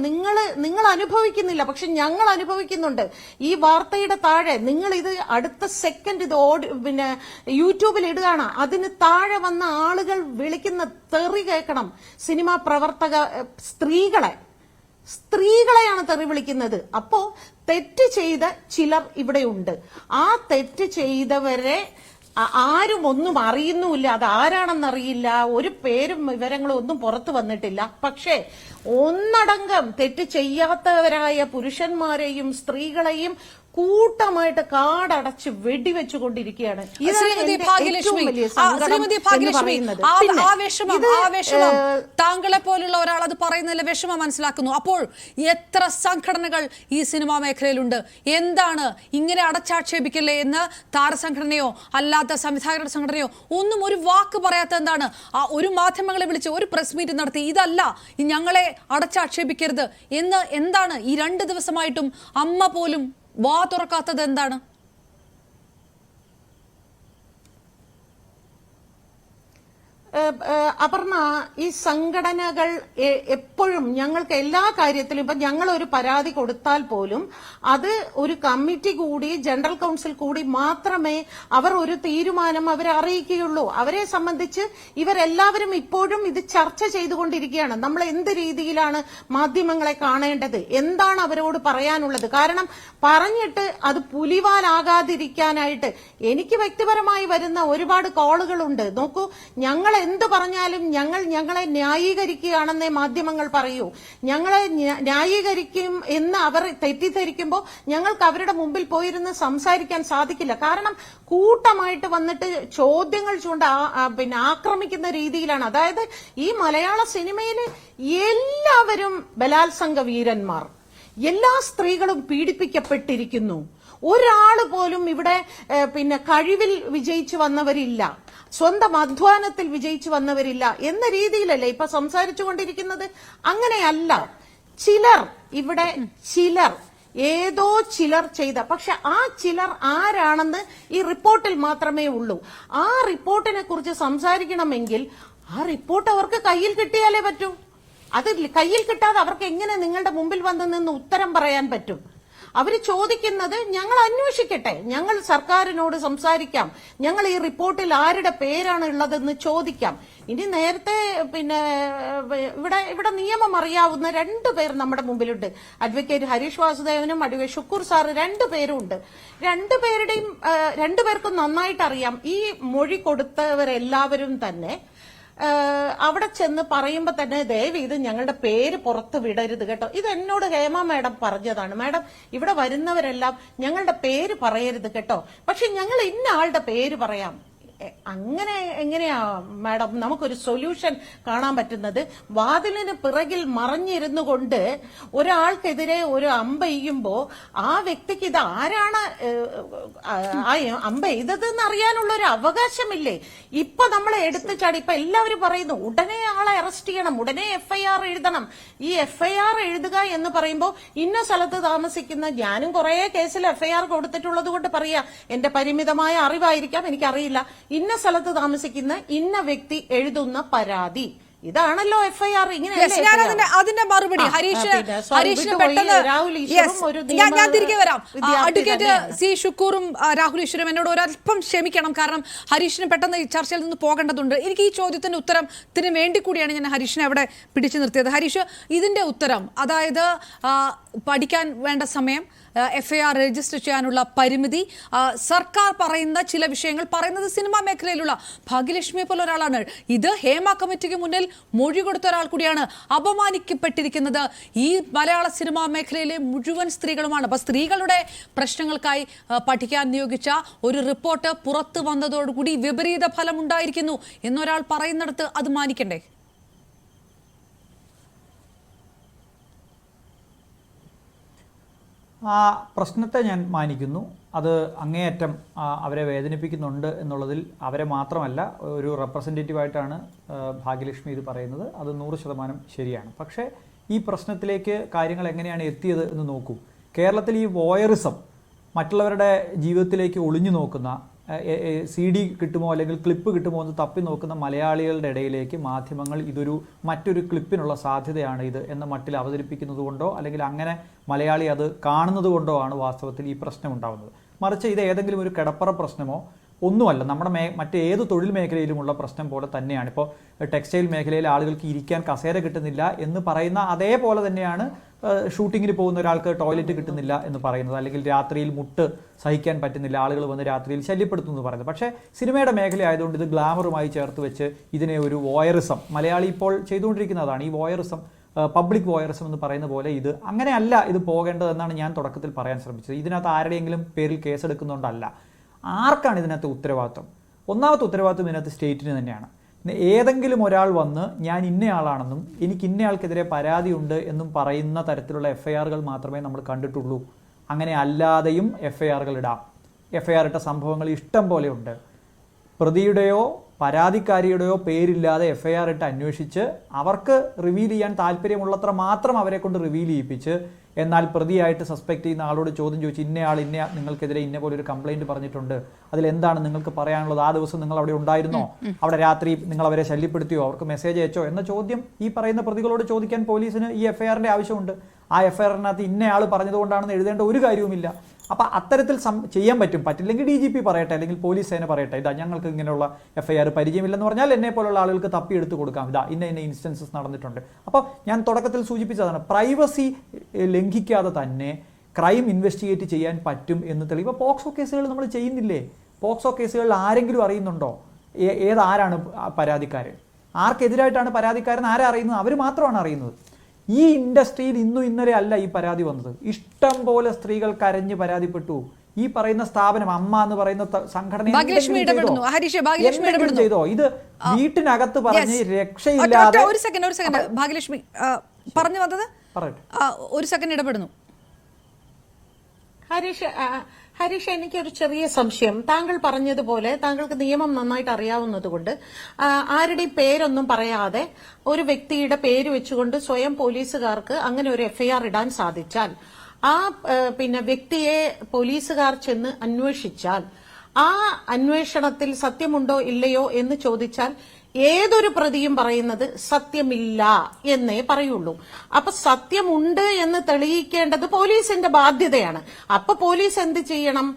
നിങ്ങൾ അനുഭവിക്കുന്നില്ല, പക്ഷെ ഞങ്ങൾ അനുഭവിക്കുന്നുണ്ട്. ഈ വാർത്തയുടെ താഴെ നിങ്ങൾ ഇത് അടുത്ത സെക്കൻഡ് ഇത് പിന്നെ യൂട്യൂബിൽ ഇടുകയാണ്, അതിന് താഴെ വന്ന ആളുകൾ വിളിക്കുന്ന തെറി കേൾക്കണം. സിനിമാ പ്രവർത്തക സ്ത്രീകളെയാണ് തെറി വിളിക്കുന്നത്. അപ്പോ തെറ്റ് ചെയ്ത ചിലർ ഇവിടെയുണ്ട്. ആ തെറ്റ് ചെയ്തവരെ ആരും ഒന്നും അറിയുന്നുമില്ല, അത് ആരാണെന്നറിയില്ല, ഒരു പേരും വിവരങ്ങളും ഒന്നും പുറത്തു വന്നിട്ടില്ല. പക്ഷേ ഒന്നടങ്കം തെറ്റ് ചെയ്യാത്തവരായ പുരുഷന്മാരെയും സ്ത്രീകളെയും കൂട്ടമായിട്ട് കാടടച്ച് വെടിവെച്ചുകൊണ്ടിരിക്കുകയാണ്. താങ്കളെ പോലുള്ള ഒരാൾ അത് പറയുന്നതിലെ വിഷമം മനസ്സിലാക്കുന്നു. അപ്പോൾ എത്ര സംഘടനകൾ ഈ സിനിമാ മേഖലയിലുണ്ട്? എന്താണ് ഇങ്ങനെ അടച്ചാക്ഷേപിക്കല്ലേ എന്ന് താരസംഘടനയോ അല്ലാത്ത സംവിധായകരുടെ സംഘടനയോ ഒന്നും ഒരു വാക്ക് പറയാത്ത എന്താണ്? ഒരു മാധ്യമങ്ങളെ വിളിച്ച് ഒരു പ്രസ് മീറ്റ് നടത്തി ഇതല്ല, ഞങ്ങളെ അടച്ചാക്ഷേപിക്കരുത് എന്ന് എന്താണ് ഈ 2 ദിവസമായിട്ടും അമ്മ പോലും വാ തുറക്കാത്തത്? എന്താണ്? അപർണ, ഈ സംഘടനകൾ എപ്പോഴും ഞങ്ങൾക്ക് എല്ലാ കാര്യത്തിലും ഇപ്പൊ ഞങ്ങൾ ഒരു പരാതി കൊടുത്താൽ പോലും അത് ഒരു കമ്മിറ്റി കൂടി ജനറൽ കൗൺസിൽ കൂടി മാത്രമേ അവർ ഒരു തീരുമാനം അവരെ അറിയിക്കുകയുള്ളൂ. അവരെ സംബന്ധിച്ച് ഇവരെല്ലാവരും ഇപ്പോഴും ഇത് ചർച്ച ചെയ്തുകൊണ്ടിരിക്കുകയാണ്. നമ്മൾ എന്ത് രീതിയിലാണ് മാധ്യമങ്ങളെ കാണേണ്ടത്, എന്താണ് അവരോട് പറയാനുള്ളത്. കാരണം പറഞ്ഞിട്ട് അത് പുലിവാലാകാതിരിക്കാനായിട്ട് എനിക്ക് വ്യക്തിപരമായി വരുന്ന ഒരുപാട് കോളുകളുണ്ട്. നോക്കൂ, ഞങ്ങൾ എന്ത് പറഞ്ഞാലും ഞങ്ങളെ ന്യായീകരിക്കുകയാണെന്നേ മാധ്യമങ്ങൾ പറയൂ. ഞങ്ങളെ ന്യായീകരിക്കും എന്ന് അവർ തെറ്റിദ്ധരിക്കുമ്പോൾ ഞങ്ങൾക്ക് അവരുടെ മുമ്പിൽ പോയിരുന്ന് സംസാരിക്കാൻ സാധിക്കില്ല. കാരണം കൂട്ടമായിട്ട് വന്നിട്ട് ചോദ്യങ്ങൾ പിന്നെ ആക്രമിക്കുന്ന രീതിയിലാണ്. അതായത് ഈ മലയാള സിനിമയിലെ എല്ലാവരും ബലാത്സംഗ വീരന്മാർ, എല്ലാ സ്ത്രീകളും പീഡിപ്പിക്കപ്പെട്ടിരിക്കുന്നു. ഒരാള് പോലും ഇവിടെ പിന്നെ കഴിവിൽ വിജയിച്ചു വന്നവരില്ല, സ്വന്തം അധ്വാനത്തിൽ വിജയിച്ചു വന്നവരില്ല എന്ന രീതിയിലല്ലേ ഇപ്പൊ സംസാരിച്ചു കൊണ്ടിരിക്കുന്നത്. അങ്ങനെയല്ല. ചിലർ ഏതോ ചിലർ ചെയ്ത, പക്ഷെ ആ ചിലർ ആരാണെന്ന് ഈ റിപ്പോർട്ടിൽ മാത്രമേ ഉള്ളൂ. ആ റിപ്പോർട്ടിനെ കുറിച്ച് സംസാരിക്കണമെങ്കിൽ ആ റിപ്പോർട്ട് അവർക്ക് കയ്യിൽ കിട്ടിയാലേ പറ്റൂ. അത് കയ്യിൽ കിട്ടാതെ അവർക്ക് എങ്ങനെ നിങ്ങളുടെ മുമ്പിൽ വന്ന് നിന്ന് ഉത്തരം പറയാൻ പറ്റും? അവർ ചോദിക്കുന്നത് ഞങ്ങൾ അന്വേഷിക്കട്ടെ, ഞങ്ങൾ സർക്കാരിനോട് സംസാരിക്കാം, ഞങ്ങൾ ഈ റിപ്പോർട്ടിൽ ആരുടെ പേരാണ് ഉള്ളതെന്ന് ചോദിക്കാം. ഇനി നേരത്തെ പിന്നെ ഇവിടെ നിയമം അറിയാവുന്ന 2 പേർ നമ്മുടെ മുമ്പിലുണ്ട്. അഡ്വക്കേറ്റ് ഹരീഷ് വാസുദേവനും അഡ്വക്കേറ്റ് ഷുക്കൂർ സാറ് 2 പേരും ഉണ്ട്. 2 പേർക്കും നന്നായിട്ട് അറിയാം ഈ മൊഴി കൊടുത്തവരെല്ലാവരും തന്നെ അവിടെ ചെന്ന് പറയുമ്പോ തന്നെ ദയവ് ഇത് ഞങ്ങളുടെ പേര് പുറത്ത് വിടരുത് കേട്ടോ. ഇത് എന്നോട് ഹേമ മാഡം പറഞ്ഞതാണ്. മാഡം, ഇവിടെ വരുന്നവരെല്ലാം ഞങ്ങളുടെ പേര് പറയരുത് കേട്ടോ, പക്ഷെ ഞങ്ങൾ ഇന്ന ആളുടെ പേര് പറയാം. അങ്ങനെ എങ്ങനെയാ മാഡം നമുക്കൊരു സൊല്യൂഷൻ കാണാൻ പറ്റുന്നത്? വാതിലിന് പിറകിൽ മറഞ്ഞിരുന്നു കൊണ്ട് ഒരാൾക്കെതിരെ ഒരു അമ്പെയ്യുമ്പോ ആ വ്യക്തിക്ക് ഇത് ആരാണ് അമ്പെയ്തതെന്ന് അറിയാനുള്ള ഒരു അവകാശമില്ലേ? ഇപ്പൊ നമ്മളെ എടുത്തു ചാടി ഇപ്പൊ എല്ലാവരും പറയുന്നു ഉടനെ ആളെ അറസ്റ്റ് ചെയ്യണം, ഉടനെ FIR എഴുതണം. ഈ FIR എഴുതുക എന്ന് പറയുമ്പോ ഇന്ന സ്ഥലത്ത് താമസിക്കുന്ന, ഞാനും കുറെ കേസിൽ FIR കൊടുത്തിട്ടുള്ളത് കൊണ്ട് പറയാ, എന്റെ പരിമിതമായ അറിവായിരിക്കാം, എനിക്കറിയില്ല, ഇന്ന സ്ഥലത്ത് താമസിക്കുന്ന ഇന്ന വ്യക്തി എഴുതുന്ന പരാതി, ഇതാണല്ലോ FIR. അതിന്റെ മറുപടി ഹരീഷിന് പെട്ടെന്ന് ഞാൻ തിരികെ വരാം. അഡ്വക്കേറ്റ് സി ഷുക്കൂറും രാഹുൽ ഈശ്വരും എന്നോട് ഒരല്പം ക്ഷമിക്കണം, കാരണം ഹരീഷിന് പെട്ടെന്ന് ഈ ചർച്ചയിൽ നിന്ന് പോകേണ്ടതുണ്ട്. എനിക്ക് ഈ ചോദ്യത്തിന്റെ ഉത്തരത്തിന് വേണ്ടി കൂടിയാണ് ഞാൻ ഹരീഷിനെ അവിടെ പിടിച്ചു നിർത്തിയത്. ഹരീഷ്, ഇതിന്റെ ഉത്തരം, അതായത് പഠിക്കാൻ വേണ്ട സമയം, FIR രജിസ്റ്റർ ചെയ്യാനുള്ള പരിമിതി, സർക്കാർ പറയുന്ന ചില വിഷയങ്ങൾ പറയുന്നത് സിനിമാ മേഖലയിലുള്ള ഭാഗ്യലക്ഷ്മിയെ പോലെ ഒരാളാണ്. ഇത് ഹേമ കമ്മിറ്റിക്ക് മുന്നിൽ മൊഴി കൊടുത്ത ഒരാൾ കൂടിയാണ്. അപമാനിക്കപ്പെട്ടിരിക്കുന്നത് ഈ മലയാള സിനിമാ മേഖലയിലെ മുഴുവൻ സ്ത്രീകളുമാണ്. അപ്പൊ സ്ത്രീകളുടെ പ്രശ്നങ്ങൾക്കായി പഠിക്കാൻ നിയോഗിച്ച ഒരു റിപ്പോർട്ട് പുറത്തു വന്നതോടുകൂടി വിപരീത ഫലം ഉണ്ടായിരിക്കുന്നു എന്നൊരാൾ പറയുന്നിടത്ത് അത് മാനിക്കണ്ടേ? ആ പ്രശ്നത്തെ ഞാൻ മാനിക്കുന്നു. അത് അങ്ങേയറ്റം അവരെ വേദനിപ്പിക്കുന്നുണ്ട് എന്നുള്ളതിൽ അവരെ മാത്രമല്ല, ഒരു റെപ്രസെൻറ്റേറ്റീവായിട്ടാണ് ഭാഗ്യലക്ഷ്മി ഇത് പറയുന്നത്. അത് 100% ശരിയാണ്. പക്ഷേ ഈ പ്രശ്നത്തിലേക്ക് കാര്യങ്ങൾ എങ്ങനെയാണ് എത്തിയത് എന്ന് നോക്കൂ. കേരളത്തിൽ ഈ വോയറിസം, മറ്റുള്ളവരുടെ ജീവിതത്തിലേക്ക് ഒളിഞ്ഞു നോക്കുന്ന, CD കിട്ടുമോ അല്ലെങ്കിൽ ക്ലിപ്പ് കിട്ടുമോ എന്ന് തപ്പി നോക്കുന്ന മലയാളികളുടെ ഇടയിലേക്ക് മാധ്യമങ്ങൾ ഇതൊരു മറ്റൊരു ക്ലിപ്പിനുള്ള സാധ്യതയാണ് ഇത് എന്ന മട്ടിൽ അവതരിപ്പിക്കുന്നത് കൊണ്ടോ അല്ലെങ്കിൽ അങ്ങനെ മലയാളി അത് കാണുന്നത് കൊണ്ടോ ആണ് വാസ്തവത്തിൽ ഈ പ്രശ്നം ഉണ്ടാകുന്നത്. മറിച്ച് ഇത് ഏതെങ്കിലും ഒരു കിടപ്പറ പ്രശ്നമോ ഒന്നുമല്ല, നമ്മുടെ മറ്റേത് തൊഴിൽ മേഖലയിലുമുള്ള പ്രശ്നം പോലെ തന്നെയാണ്. ഇപ്പോൾ ടെക്സ്റ്റൈൽ മേഖലയിൽ ആളുകൾക്ക് ഇരിക്കാൻ കസേര കിട്ടുന്നില്ല എന്ന് പറയുന്ന അതേപോലെ തന്നെയാണ് ഷൂട്ടിങ്ങിന് പോകുന്ന ഒരാൾക്ക് ടോയ്ലറ്റ് കിട്ടുന്നില്ല എന്ന് പറയുന്നത്, അല്ലെങ്കിൽ രാത്രിയിൽ മുട്ട് സഹിക്കാൻ പറ്റുന്നില്ല, ആളുകൾ വന്ന് രാത്രിയിൽ ശല്യപ്പെടുത്തുന്നു എന്ന് പറയുന്നത്. പക്ഷേ സിനിമയുടെ മേഖല ആയതുകൊണ്ട് ഇത് ഗ്ലാമറുമായി ചേർത്ത് വെച്ച് ഇതിനെ ഒരു വോയറിസം, മലയാളി ഇപ്പോൾ ചെയ്തുകൊണ്ടിരിക്കുന്നതാണ് ഈ വോയറിസം, പബ്ലിക് വോയറിസം എന്ന് പറയുന്ന പോലെ ഇത് അങ്ങനെയല്ല ഇത് പോകേണ്ടതെന്നാണ് ഞാൻ തുടക്കത്തിൽ പറയാൻ ശ്രമിച്ചത്. ഇതിനകത്ത് ആരുടെയെങ്കിലും പേരിൽ കേസെടുക്കുന്നതുകൊണ്ടല്ല. ആർക്കാണ് ഇതിനകത്ത് ഉത്തരവാദിത്വം? ഒന്നാമത്തെ ഉത്തരവാദിത്വം ഇതിനകത്ത് സ്റ്റേറ്റിന് തന്നെയാണ്. ഏതെങ്കിലും ഒരാൾ വന്ന് ഞാൻ ഇന്നയാളാണെന്നും എനിക്ക് ഇന്നയാൾക്കെതിരെ പരാതിയുണ്ട് എന്നും പറയുന്ന തരത്തിലുള്ള FIRകൾ മാത്രമേ നമ്മൾ കണ്ടിട്ടുള്ളൂ. അങ്ങനെ അല്ലാതെയും FIRകൾ ഇടാം. FIR ഇട്ട സംഭവങ്ങൾ ഇഷ്ടം പോലെയുണ്ട്. പ്രതിയുടെയോ പരാതിക്കാരിയുടെയോ പേരില്ലാതെ FIR ഇട്ട് അന്വേഷിച്ച് അവർക്ക് റിവീൽ ചെയ്യാൻ താല്പര്യമുള്ളത്ര മാത്രം അവരെ കൊണ്ട് റിവീൽ ചെയ്യിപ്പിച്ച് എന്നാൽ പ്രതിയായിട്ട് സസ്പെക്ട് ചെയ്യുന്ന ആളോട് ചോദ്യം ചോദിച്ചു, ഇന്നയാൾ നിങ്ങൾക്കെതിരെ ഇന്ന പോലെ ഒരു കംപ്ലൈന്റ് പറഞ്ഞിട്ടുണ്ട്, അതിലെന്താണ് നിങ്ങൾക്ക് പറയാനുള്ളത്, ആ ദിവസം നിങ്ങൾ അവിടെ ഉണ്ടായിരുന്നോ, അവിടെ രാത്രി നിങ്ങൾ അവരെ ശല്യപ്പെടുത്തിയോ, അവർക്ക് മെസ്സേജ് അയച്ചോ എന്ന ചോദ്യം ഈ പറയുന്ന പ്രതികളോട് ചോദിക്കാൻ പോലീസിന് ഈ എഫ്ഐആറിന്റെ ആവശ്യമുണ്ട്. ആ എഫ്ഐആറിനകത്ത് ഇന്നയാൾ പറഞ്ഞതുകൊണ്ടാണെന്ന് എഴുതേണ്ട ഒരു കാര്യവുമില്ല. അപ്പം അത്തരത്തിൽ ചെയ്യാൻ പറ്റില്ലെങ്കിൽ DGP പറയട്ടെ, അല്ലെങ്കിൽ പോലീസ് സേന പറയട്ടെ, ഇതാ ഞങ്ങൾക്ക് ഇങ്ങനെയുള്ള എഫ്ഐആർ പരിചയമില്ലെന്ന് പറഞ്ഞാൽ എന്നെ പോലുള്ള ആളുകൾക്ക് തപ്പിയെടുത്ത് കൊടുക്കാം, ഇതാ ഇന്ന ഇൻസ്റ്റൻസസ് നടന്നിട്ടുണ്ട്. അപ്പോൾ ഞാൻ തുടക്കത്തിൽ സൂചിപ്പിച്ചതാണ്, പ്രൈവസി ലംഘിക്കാതെ തന്നെ ക്രൈം ഇൻവെസ്റ്റിഗേറ്റ് ചെയ്യാൻ പറ്റും എന്ന് തെളിവ്. പോക്സോ കേസുകൾ നമ്മൾ ചെയ്യുന്നില്ലേ? പോക്സോ കേസുകളിൽ ആരെങ്കിലും അറിയുന്നുണ്ടോ ഏതാരാണ് പരാതിക്കാരൻ, ആർക്കെതിരായിട്ടാണ് പരാതിക്കാരൻ, ആരാ അറിയുന്നത്? അവർ മാത്രമാണ് അറിയുന്നത്. ഈ ഇൻഡസ്ട്രിയിൽ ഇന്നലെ അല്ല ഈ പരാതി വന്നത്. ഇഷ്ടം പോലെ സ്ത്രീകൾ കരഞ്ഞ് പരാതിപ്പെട്ടു. ഈ പറയുന്ന സ്ഥാപനം അമ്മ എന്ന് പറയുന്ന സംഘടന ചെയ്തോ? ഇത് വീട്ടിനകത്ത് പറഞ്ഞ് രക്ഷയില്ലാതെ. ഒരു സെക്കൻഡ് ഭാഗ്യലക്ഷ്മി പറഞ്ഞു വന്നത്, ഒരു സെക്കൻഡ് ഇടപെടുന്നു. ഹരീഷ്, എനിക്കൊരു ചെറിയ സംശയം. താങ്കൾ പറഞ്ഞതുപോലെ താങ്കൾക്ക് നിയമം നന്നായിട്ട് അറിയാവുന്നതുകൊണ്ട് ആരുടെയും പേരൊന്നും പറയാതെ ഒരു വ്യക്തിയുടെ പേര് വെച്ചുകൊണ്ട് സ്വയം പോലീസുകാർക്ക് അങ്ങനെ ഒരു എഫ്ഐആർ ഇടാൻ സാധിച്ചാൽ, ആ വ്യക്തിയെ പോലീസുകാർ ചെന്ന് അന്വേഷിച്ചാൽ, ആ അന്വേഷണത്തിൽ സത്യമുണ്ടോ ഇല്ലയോ എന്ന് ചോദിച്ചാൽ ഏതൊരു പ്രതിയും പറയുന്നത് സത്യമില്ല എന്നേ പറയുള്ളൂ. അപ്പൊ സത്യമുണ്ട് എന്ന് തെളിയിക്കേണ്ടത് പോലീസിന്റെ ബാധ്യതയാണ്. അപ്പൊ പോലീസ് എന്ത് ചെയ്യണം?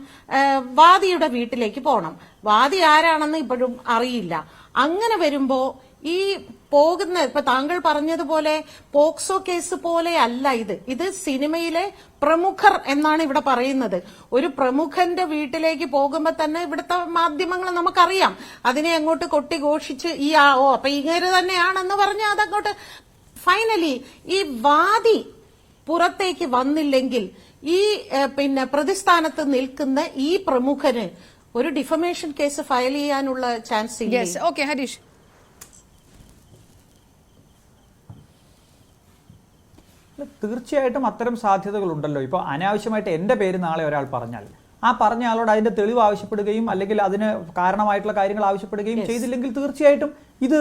വാദിയുടെ വീട്ടിലേക്ക് പോകണം. വാദി ആരാണെന്ന് ഇപ്പോഴും അറിയില്ല. അങ്ങനെ വരുമ്പോ ഈ പോകുന്ന, ഇപ്പൊ താങ്കൾ പറഞ്ഞതുപോലെ പോക്സോ കേസ് പോലെ അല്ല ഇത് സിനിമയിലെ പ്രമുഖർ എന്നാണ് ഇവിടെ പറയുന്നത്. ഒരു പ്രമുഖന്റെ വീട്ടിലേക്ക് പോകുമ്പോ തന്നെ ഇവിടുത്തെ മാധ്യമങ്ങൾ നമുക്കറിയാം, അതിനെ അങ്ങോട്ട് കൊട്ടിഘോഷിച്ച് അപ്പൊ ഇങ്ങനെ തന്നെയാണെന്ന് പറഞ്ഞ് അതങ്ങോട്ട് ഫൈനലി ഈ വാദി പുറത്തേക്ക് വന്നില്ലെങ്കിൽ ഈ പ്രതിസ്ഥാനത്ത് നിൽക്കുന്ന ഈ പ്രമുഖന് ഒരു ഡിഫമേഷൻ കേസ് ഫയൽ ചെയ്യാനുള്ള ചാൻസ് ഇല്ല. ഓക്കെ ഹരീഷ്. തീർച്ചയായിട്ടും അത്തരം സാധ്യതകളുണ്ടല്ലോ. ഇപ്പോൾ അനാവശ്യമായിട്ട് എൻ്റെ പേര് നാളെ ഒരാൾ പറഞ്ഞാൽ, ആ പറഞ്ഞ ആളോട് അതിന്റെ തെളിവ് ആവശ്യപ്പെടുകയും അല്ലെങ്കിൽ അതിന് കാരണമായിട്ടുള്ള കാര്യങ്ങൾ ആവശ്യപ്പെടുകയും ചെയ്തില്ലെങ്കിൽ തീർച്ചയായിട്ടും ഇത്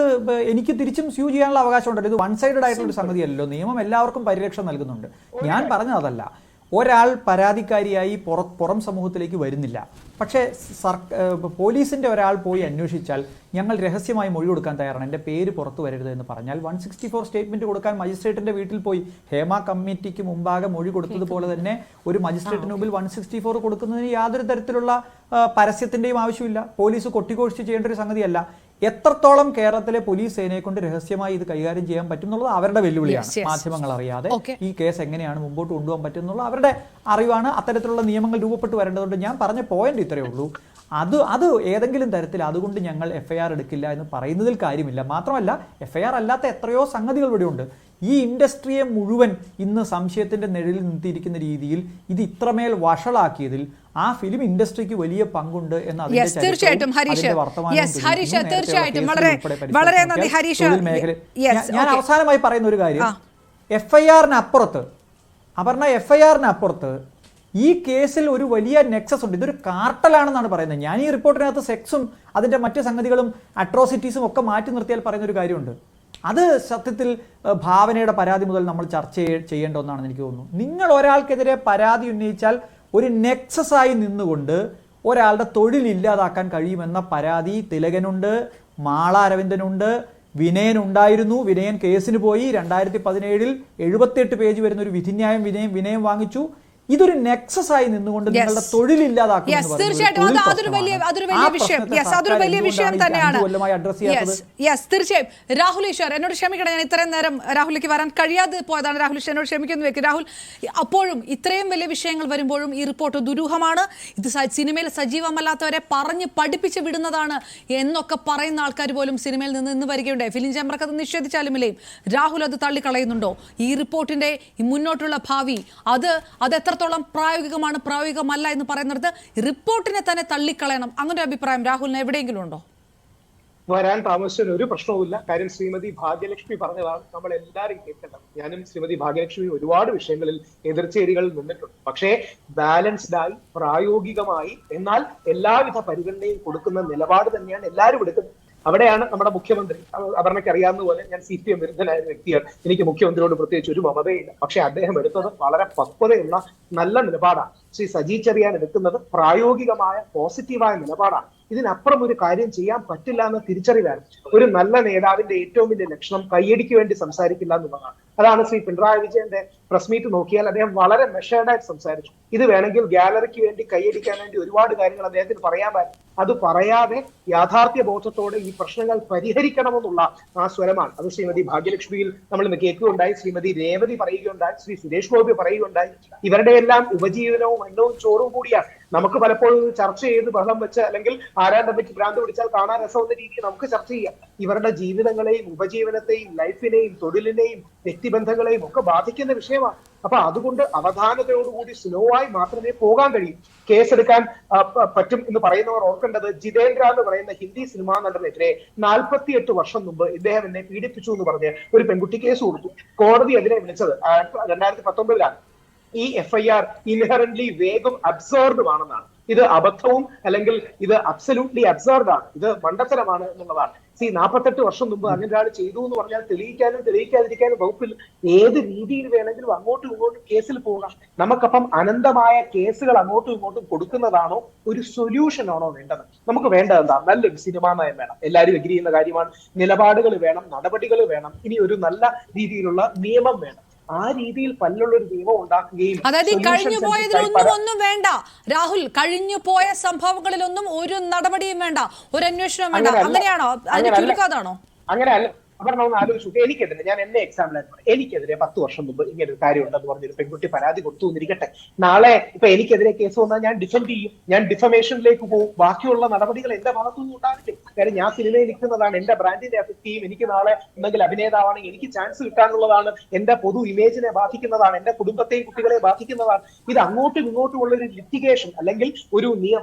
എനിക്ക് തിരിച്ചും സ്യൂ ചെയ്യാനുള്ള അവകാശമുണ്ടല്ലോ. ഇത് വൺ സൈഡഡ് ആയിട്ടുള്ള ഒരു സംഗതിയല്ലോ. നിയമം എല്ലാവർക്കും പരിരക്ഷ നൽകുന്നുണ്ട്. ഞാൻ പറഞ്ഞതല്ല, ഒരാൾ പരാതിക്കാരിയായി പുറം സമൂഹത്തിലേക്ക് വരുന്നില്ല. പക്ഷേ പോലീസിന്റെ ഒരാൾ പോയി അന്വേഷിച്ചാൽ ഞങ്ങൾ രഹസ്യമായി മൊഴി കൊടുക്കാൻ തയ്യാറാണ്, എൻ്റെ പേര് പുറത്തു വരരുത് എന്ന് പറഞ്ഞാൽ 164 സ്റ്റേറ്റ്മെന്റ് കൊടുക്കാൻ മജിസ്ട്രേറ്റിന്റെ വീട്ടിൽ പോയി ഹേമ കമ്മിറ്റിക്ക് മുമ്പാകെ മൊഴി കൊടുത്തതുപോലെ തന്നെ ഒരു മജിസ്ട്രേറ്റിന് മുമ്പിൽ 164 കൊടുക്കുന്നതിന് യാതൊരു തരത്തിലുള്ള പരസ്യത്തിന്റെയും ആവശ്യമില്ല. പോലീസ് കൊട്ടിഘോഷിച്ച് ചെയ്യേണ്ട ഒരു സംഗതിയല്ല. എത്രത്തോളം കേരളത്തിലെ പോലീസ് സേനയെ കൊണ്ട് രഹസ്യമായി ഇത് കൈകാര്യം ചെയ്യാൻ പറ്റും എന്നുള്ളത് അവരുടെ വെല്ലുവിളിയാണ്. മാധ്യമങ്ങൾ അറിയാതെ ഈ കേസ് എങ്ങനെയാണ് മുമ്പോട്ട് കൊണ്ടുപോകാൻ പറ്റും എന്നുള്ള അവരുടെ അറിവാണ്. അത്തരത്തിലുള്ള നിയമങ്ങൾ രൂപപ്പെട്ടു വരേണ്ടതുകൊണ്ട് ഞാൻ പറഞ്ഞ പോയിന്റ് ഇത്രയേ ഉള്ളൂ. അത് ഏതെങ്കിലും തരത്തിൽ അതുകൊണ്ട് ഞങ്ങൾ എഫ്ഐആർ എടുക്കില്ല എന്ന് പറയുന്നതിൽ കാര്യമില്ല. മാത്രമല്ല, എഫ്ഐആർ അല്ലാത്ത എത്രയോ സംഗതികൾ ഇവിടെയുണ്ട്. ഈ ഇൻഡസ്ട്രിയെ മുഴുവൻ ഇന്ന് സംശയത്തിന്റെ നിഴലിൽ നിർത്തിയിരിക്കുന്ന രീതിയിൽ ഇത് ഇത്രമേൽ വഷളാക്കിയതിൽ ആ ഫിലിം ഇൻഡസ്ട്രിക്ക് വലിയ പങ്കുണ്ട് എന്ന് തീർച്ചയായിട്ടും ഞാൻ അവസാനമായി പറയുന്ന ഒരു കാര്യം, എഫ്ഐആറിനപ്പുറത്ത് എഫ്ഐആറിനപ്പുറത്ത് ഈ കേസിൽ ഒരു വലിയ നെക്സസ് ഉണ്ട്. ഇതൊരു കാർട്ടലാണെന്നാണ് പറയുന്നത്. ഞാൻ ഈ റിപ്പോർട്ടിനകത്ത് സെക്സും അതിന്റെ മറ്റു സംഗതികളും അട്രോസിറ്റീസും ഒക്കെ മാറ്റി നിർത്തിയാൽ പറയുന്ന ഒരു കാര്യമുണ്ട്. അത് സത്യത്തിൽ ഭാവനയുടെ പരാതി മുതൽ നമ്മൾ ചർച്ച ചെയ്യേണ്ട ഒന്നാണെന്ന് എനിക്ക് തോന്നുന്നു. നിങ്ങൾ ഒരാൾക്കെതിരെ പരാതി ഉന്നയിച്ചാൽ ഒരു നെക്സസ് ആയി നിന്നുകൊണ്ട് ഒരാളുടെ തൊഴിൽ ഇല്ലാതാക്കാൻ കഴിയുമെന്ന പരാതി തിലകനുണ്ട്, മാള അരവിന്ദനുണ്ട്, വിനയനുണ്ടായിരുന്നു. വിനയൻ കേസിന് പോയി. 2017 78 പേജ് വരുന്ന ഒരു വിധിന്യായം വിനയം വാങ്ങിച്ചു. ഇതൊരു നെക്സസ് ആയി നിന്നുകൊണ്ട് നിങ്ങളുടെ തൊഴിലില്ലാതാക്കും. തീർച്ചയായിട്ടും അതൊരു വലിയ വിഷയം തന്നെയാണ്. തീർച്ചയായും രാഹുൽ ഈശ്വർ, എന്നോട് ക്ഷമിക്കണം, ഞാൻ ഇത്രയും നേരം രാഹുലിലേക്ക് വരാൻ കഴിയാതെ പോയതാണ്. രാഹുൽ ഈശ്വർ എന്നോട് ക്ഷമിക്കുന്നു വെക്കും. രാഹുൽ, അപ്പോഴും ഇത്രയും വലിയ വിഷയങ്ങൾ വരുമ്പോഴും ഈ റിപ്പോർട്ട് ദുരൂഹമാണ്, ഇത് സിനിമയിൽ സജീവമല്ലാത്തവരെ പറഞ്ഞ് പഠിപ്പിച്ച് വിടുന്നതാണ് എന്നൊക്കെ പറയുന്ന ആൾക്കാർ പോലും സിനിമയിൽ നിന്ന് വരികയുണ്ടായി. ഫിലിം ചേംബർക്ക് അത് നിഷേധിച്ചാലുമില്ലേയും രാഹുൽ അത് തള്ളിക്കളയുന്നുണ്ടോ? ഈ റിപ്പോർട്ടിന്റെ മുന്നോട്ടുള്ള ഭാവി അത് എത്രത്തോളം പ്രായോഗികമല്ല എന്ന് പറയുന്നിടത്ത് റിപ്പോർട്ടിനെ തന്നെ തള്ളിക്കളയണം, അങ്ങനെ ഒരു അഭിപ്രായം രാഹുലിന് എവിടെയെങ്കിലും ഉണ്ടോ? വരാൻ താമസിച്ചതിന് ഒരു പ്രശ്നവുമില്ല. കാര്യം ശ്രീമതി ഭാഗ്യലക്ഷ്മി പറഞ്ഞതാണ് നമ്മൾ എല്ലാവരും കേൾക്കേണ്ടത്. ഞാനും ശ്രീമതി ഭാഗ്യലക്ഷ്മി ഒരുപാട് വിഷയങ്ങളിൽ എതിർചേരികളിൽ നിന്നിട്ടുണ്ട്. പക്ഷേ ബാലൻസ്ഡായി, പ്രായോഗികമായി, എന്നാൽ എല്ലാവിധ പരിഗണനയും കൊടുക്കുന്ന നിലപാട് തന്നെയാണ് എല്ലാവരും എടുക്കുന്നത്. അവിടെയാണ് നമ്മുടെ മുഖ്യമന്ത്രി, അപർണയ്ക്ക് അറിയാവുന്ന പോലെ ഞാൻ CPM വിരുദ്ധനായ വ്യക്തിയാണ്, എനിക്ക് മുഖ്യമന്ത്രിയോട് പ്രത്യേകിച്ച് ഒരു മമതയില്ല. പക്ഷെ അദ്ദേഹം എടുത്തത് വളരെ പക്വതയുള്ള നല്ല നിലപാടാണ്. ശ്രീ സജി ചെറിയാൻ എടുക്കുന്നത് പ്രായോഗികമായ പോസിറ്റീവായ നിലപാടാണ്. ഇതിനപ്പുറം ഒരു കാര്യം ചെയ്യാൻ പറ്റില്ല എന്ന തിരിച്ചറിവാണ്. ഒരു നല്ല നേതാവിന്റെ ഏറ്റവും വലിയ ലക്ഷണം കയ്യടിക്ക് വേണ്ടി സംസാരിക്കില്ല എന്നുള്ളതാണ്. അതാണ് ശ്രീ പിണറായി വിജയന്റെ പ്രസ് മീറ്റ് നോക്കിയാൽ അദ്ദേഹം വളരെ മെഷേർഡായിട്ട് സംസാരിച്ചു. ഇത് വേണമെങ്കിൽ ഗാലറിക്ക് വേണ്ടി കൈയടിക്കാൻ വേണ്ടി ഒരുപാട് കാര്യങ്ങൾ അദ്ദേഹത്തിന് പറയാമായിരുന്നു. അത് പറയാതെ യാഥാർത്ഥ്യ ബോധത്തോടെ ഈ പ്രശ്നങ്ങൾ പരിഹരിക്കണമെന്നുള്ള ആ സ്വരമാണ്. അത് ശ്രീമതി ഭാഗ്യലക്ഷ്മിയിൽ നമ്മൾ ഇന്ന് കേൾക്കുകയുണ്ടായി, ശ്രീമതി രേവതി പറയുകയുണ്ടായി, ശ്രീ സുരേഷ് ഗോപി പറയുകയുണ്ടായി. ഇവരുടെ എല്ലാം ഉപജീവനവും എണ്ണവും ചോറും കൂടിയാണ്. നമുക്ക് പലപ്പോഴും ചർച്ച ചെയ്ത് ബഹളം വെച്ച് അല്ലെങ്കിൽ ആരാന്റെ പറ്റി ഭ്രാന്ത് പിടിച്ചാൽ കാണാൻ രസമെന്ന രീതിയിൽ നമുക്ക് ചർച്ച ചെയ്യാം. ഇവരുടെ ജീവിതങ്ങളെയും ഉപജീവനത്തെയും ലൈഫിനെയും തൊഴിലിനെയും വ്യക്തിബന്ധങ്ങളെയും ഒക്കെ ബാധിക്കുന്ന വിഷയമാണ്. അപ്പൊ അതുകൊണ്ട് അവധാനതയോടുകൂടി സ്ലോവായി മാത്രമേ പോകാൻ കഴിയൂ. കേസെടുക്കാൻ പറ്റും എന്ന് പറയുന്നവർ ഓർക്കേണ്ടത്, ജിതേന്ദ്ര എന്ന് പറയുന്ന ഹിന്ദി സിനിമാ നടനെതിരെ 48 വർഷം മുമ്പ് ഇദ്ദേഹം എന്നെ പീഡിപ്പിച്ചു എന്ന് പറഞ്ഞ് ഒരു പെൺകുട്ടി കേസ് കൊടുത്തു. കോടതി അതിനെ വിളിച്ചത് 2019 ഈ FIR ഇൻഹറന്റ്ലി വേഗം അബ്സേർഡും ആണെന്നാണ്. ഇത് അബദ്ധവും അല്ലെങ്കിൽ ഇത് അബ്സല്യൂട്ട്ലി അബ്സേർഡാണ്, ഇത് മണ്ടത്തരമാണ് എന്നുള്ളതാണ്. 48 വർഷം മുമ്പ് അങ്ങനെ ഒരാൾ ചെയ്തു എന്ന് പറഞ്ഞാൽ തെളിയിക്കാനും തെളിയിക്കാതിരിക്കാനും വകുപ്പിൽ ഏത് രീതിയിൽ വേണമെങ്കിലും അങ്ങോട്ടും ഇങ്ങോട്ടും കേസിൽ പോകാം. നമുക്കപ്പം അനന്തമായ കേസുകൾ അങ്ങോട്ടും ഇങ്ങോട്ടും കൊടുക്കുന്നതാണോ ഒരു സൊല്യൂഷൻ ആണോ വേണ്ടത്? നമുക്ക് വേണ്ടത് എന്താ? നല്ലൊരു സിനിമാ നയം വേണം, എല്ലാവരും എഗ്രി ചെയ്യുന്ന കാര്യമാണ്. നിലപാടുകൾ വേണം, നടപടികൾ വേണം, ഇനി ഒരു നല്ല രീതിയിലുള്ള നിയമം വേണം. ആ രീതിയിൽ പല്ലുള്ള ഒരു നിയമം ഉണ്ടാക്കുകയും, അതായത് കഴിഞ്ഞു പോയതിലൊന്നും ഒന്നും വേണ്ട രാഹുൽ, കഴിഞ്ഞു പോയ സംഭവങ്ങളിലൊന്നും ഒരു നടപടിയും വേണ്ട, ഒരു അന്വേഷണം വേണ്ട, അങ്ങനെയാണോ? അതിന് ചുരുക്കാതാണോ? അങ്ങനെയല്ല. അപർണ ഒന്ന് ആലോചിച്ചു, എനിക്കെതിരെ, ഞാൻ എന്നെ എക്സാമ്പിൾ ആയിട്ട് പറയാം, എനിക്കെതിരെ 10 വർഷം മുമ്പ് ഇങ്ങനെ ഒരു കാര്യം ഉണ്ടെന്ന് പറഞ്ഞൊരു പെൺകുട്ടി പരാതി കൊടുത്തു എന്നിരിക്കട്ടെ. നാളെ ഇപ്പൊ എനിക്കെതിരെ കേസ് വന്നാൽ ഞാൻ ഡിഫെൻഡ് ചെയ്യും, ഞാൻ ഡിഫമേഷനിലേക്ക് പോകും. ബാക്കിയുള്ള നടപടികൾ എന്റെ ഭാഗത്തുനിന്ന് ഉണ്ടാവില്ലേ? കാര്യം ഞാൻ സിനിമയിൽ നിൽക്കുന്നതാണ്, എന്റെ ബ്രാൻഡിനെ അഫക്ട് ചെയ്യും. എനിക്ക് നാളെ എന്തെങ്കിലും അഭിനേതാവാണെങ്കിൽ എനിക്ക് ചാൻസ് കിട്ടാനുള്ളതാണ്, എന്റെ പൊതു ഇമേജിനെ ബാധിക്കുന്നതാണ്, എന്റെ കുടുംബത്തെയും കുട്ടികളെ ബാധിക്കുന്നതാണ്. ഇത് അങ്ങോട്ടും ഇങ്ങോട്ടും ഉള്ള ഒരു ലിറ്റിഗേഷൻ അല്ലെങ്കിൽ ഒരു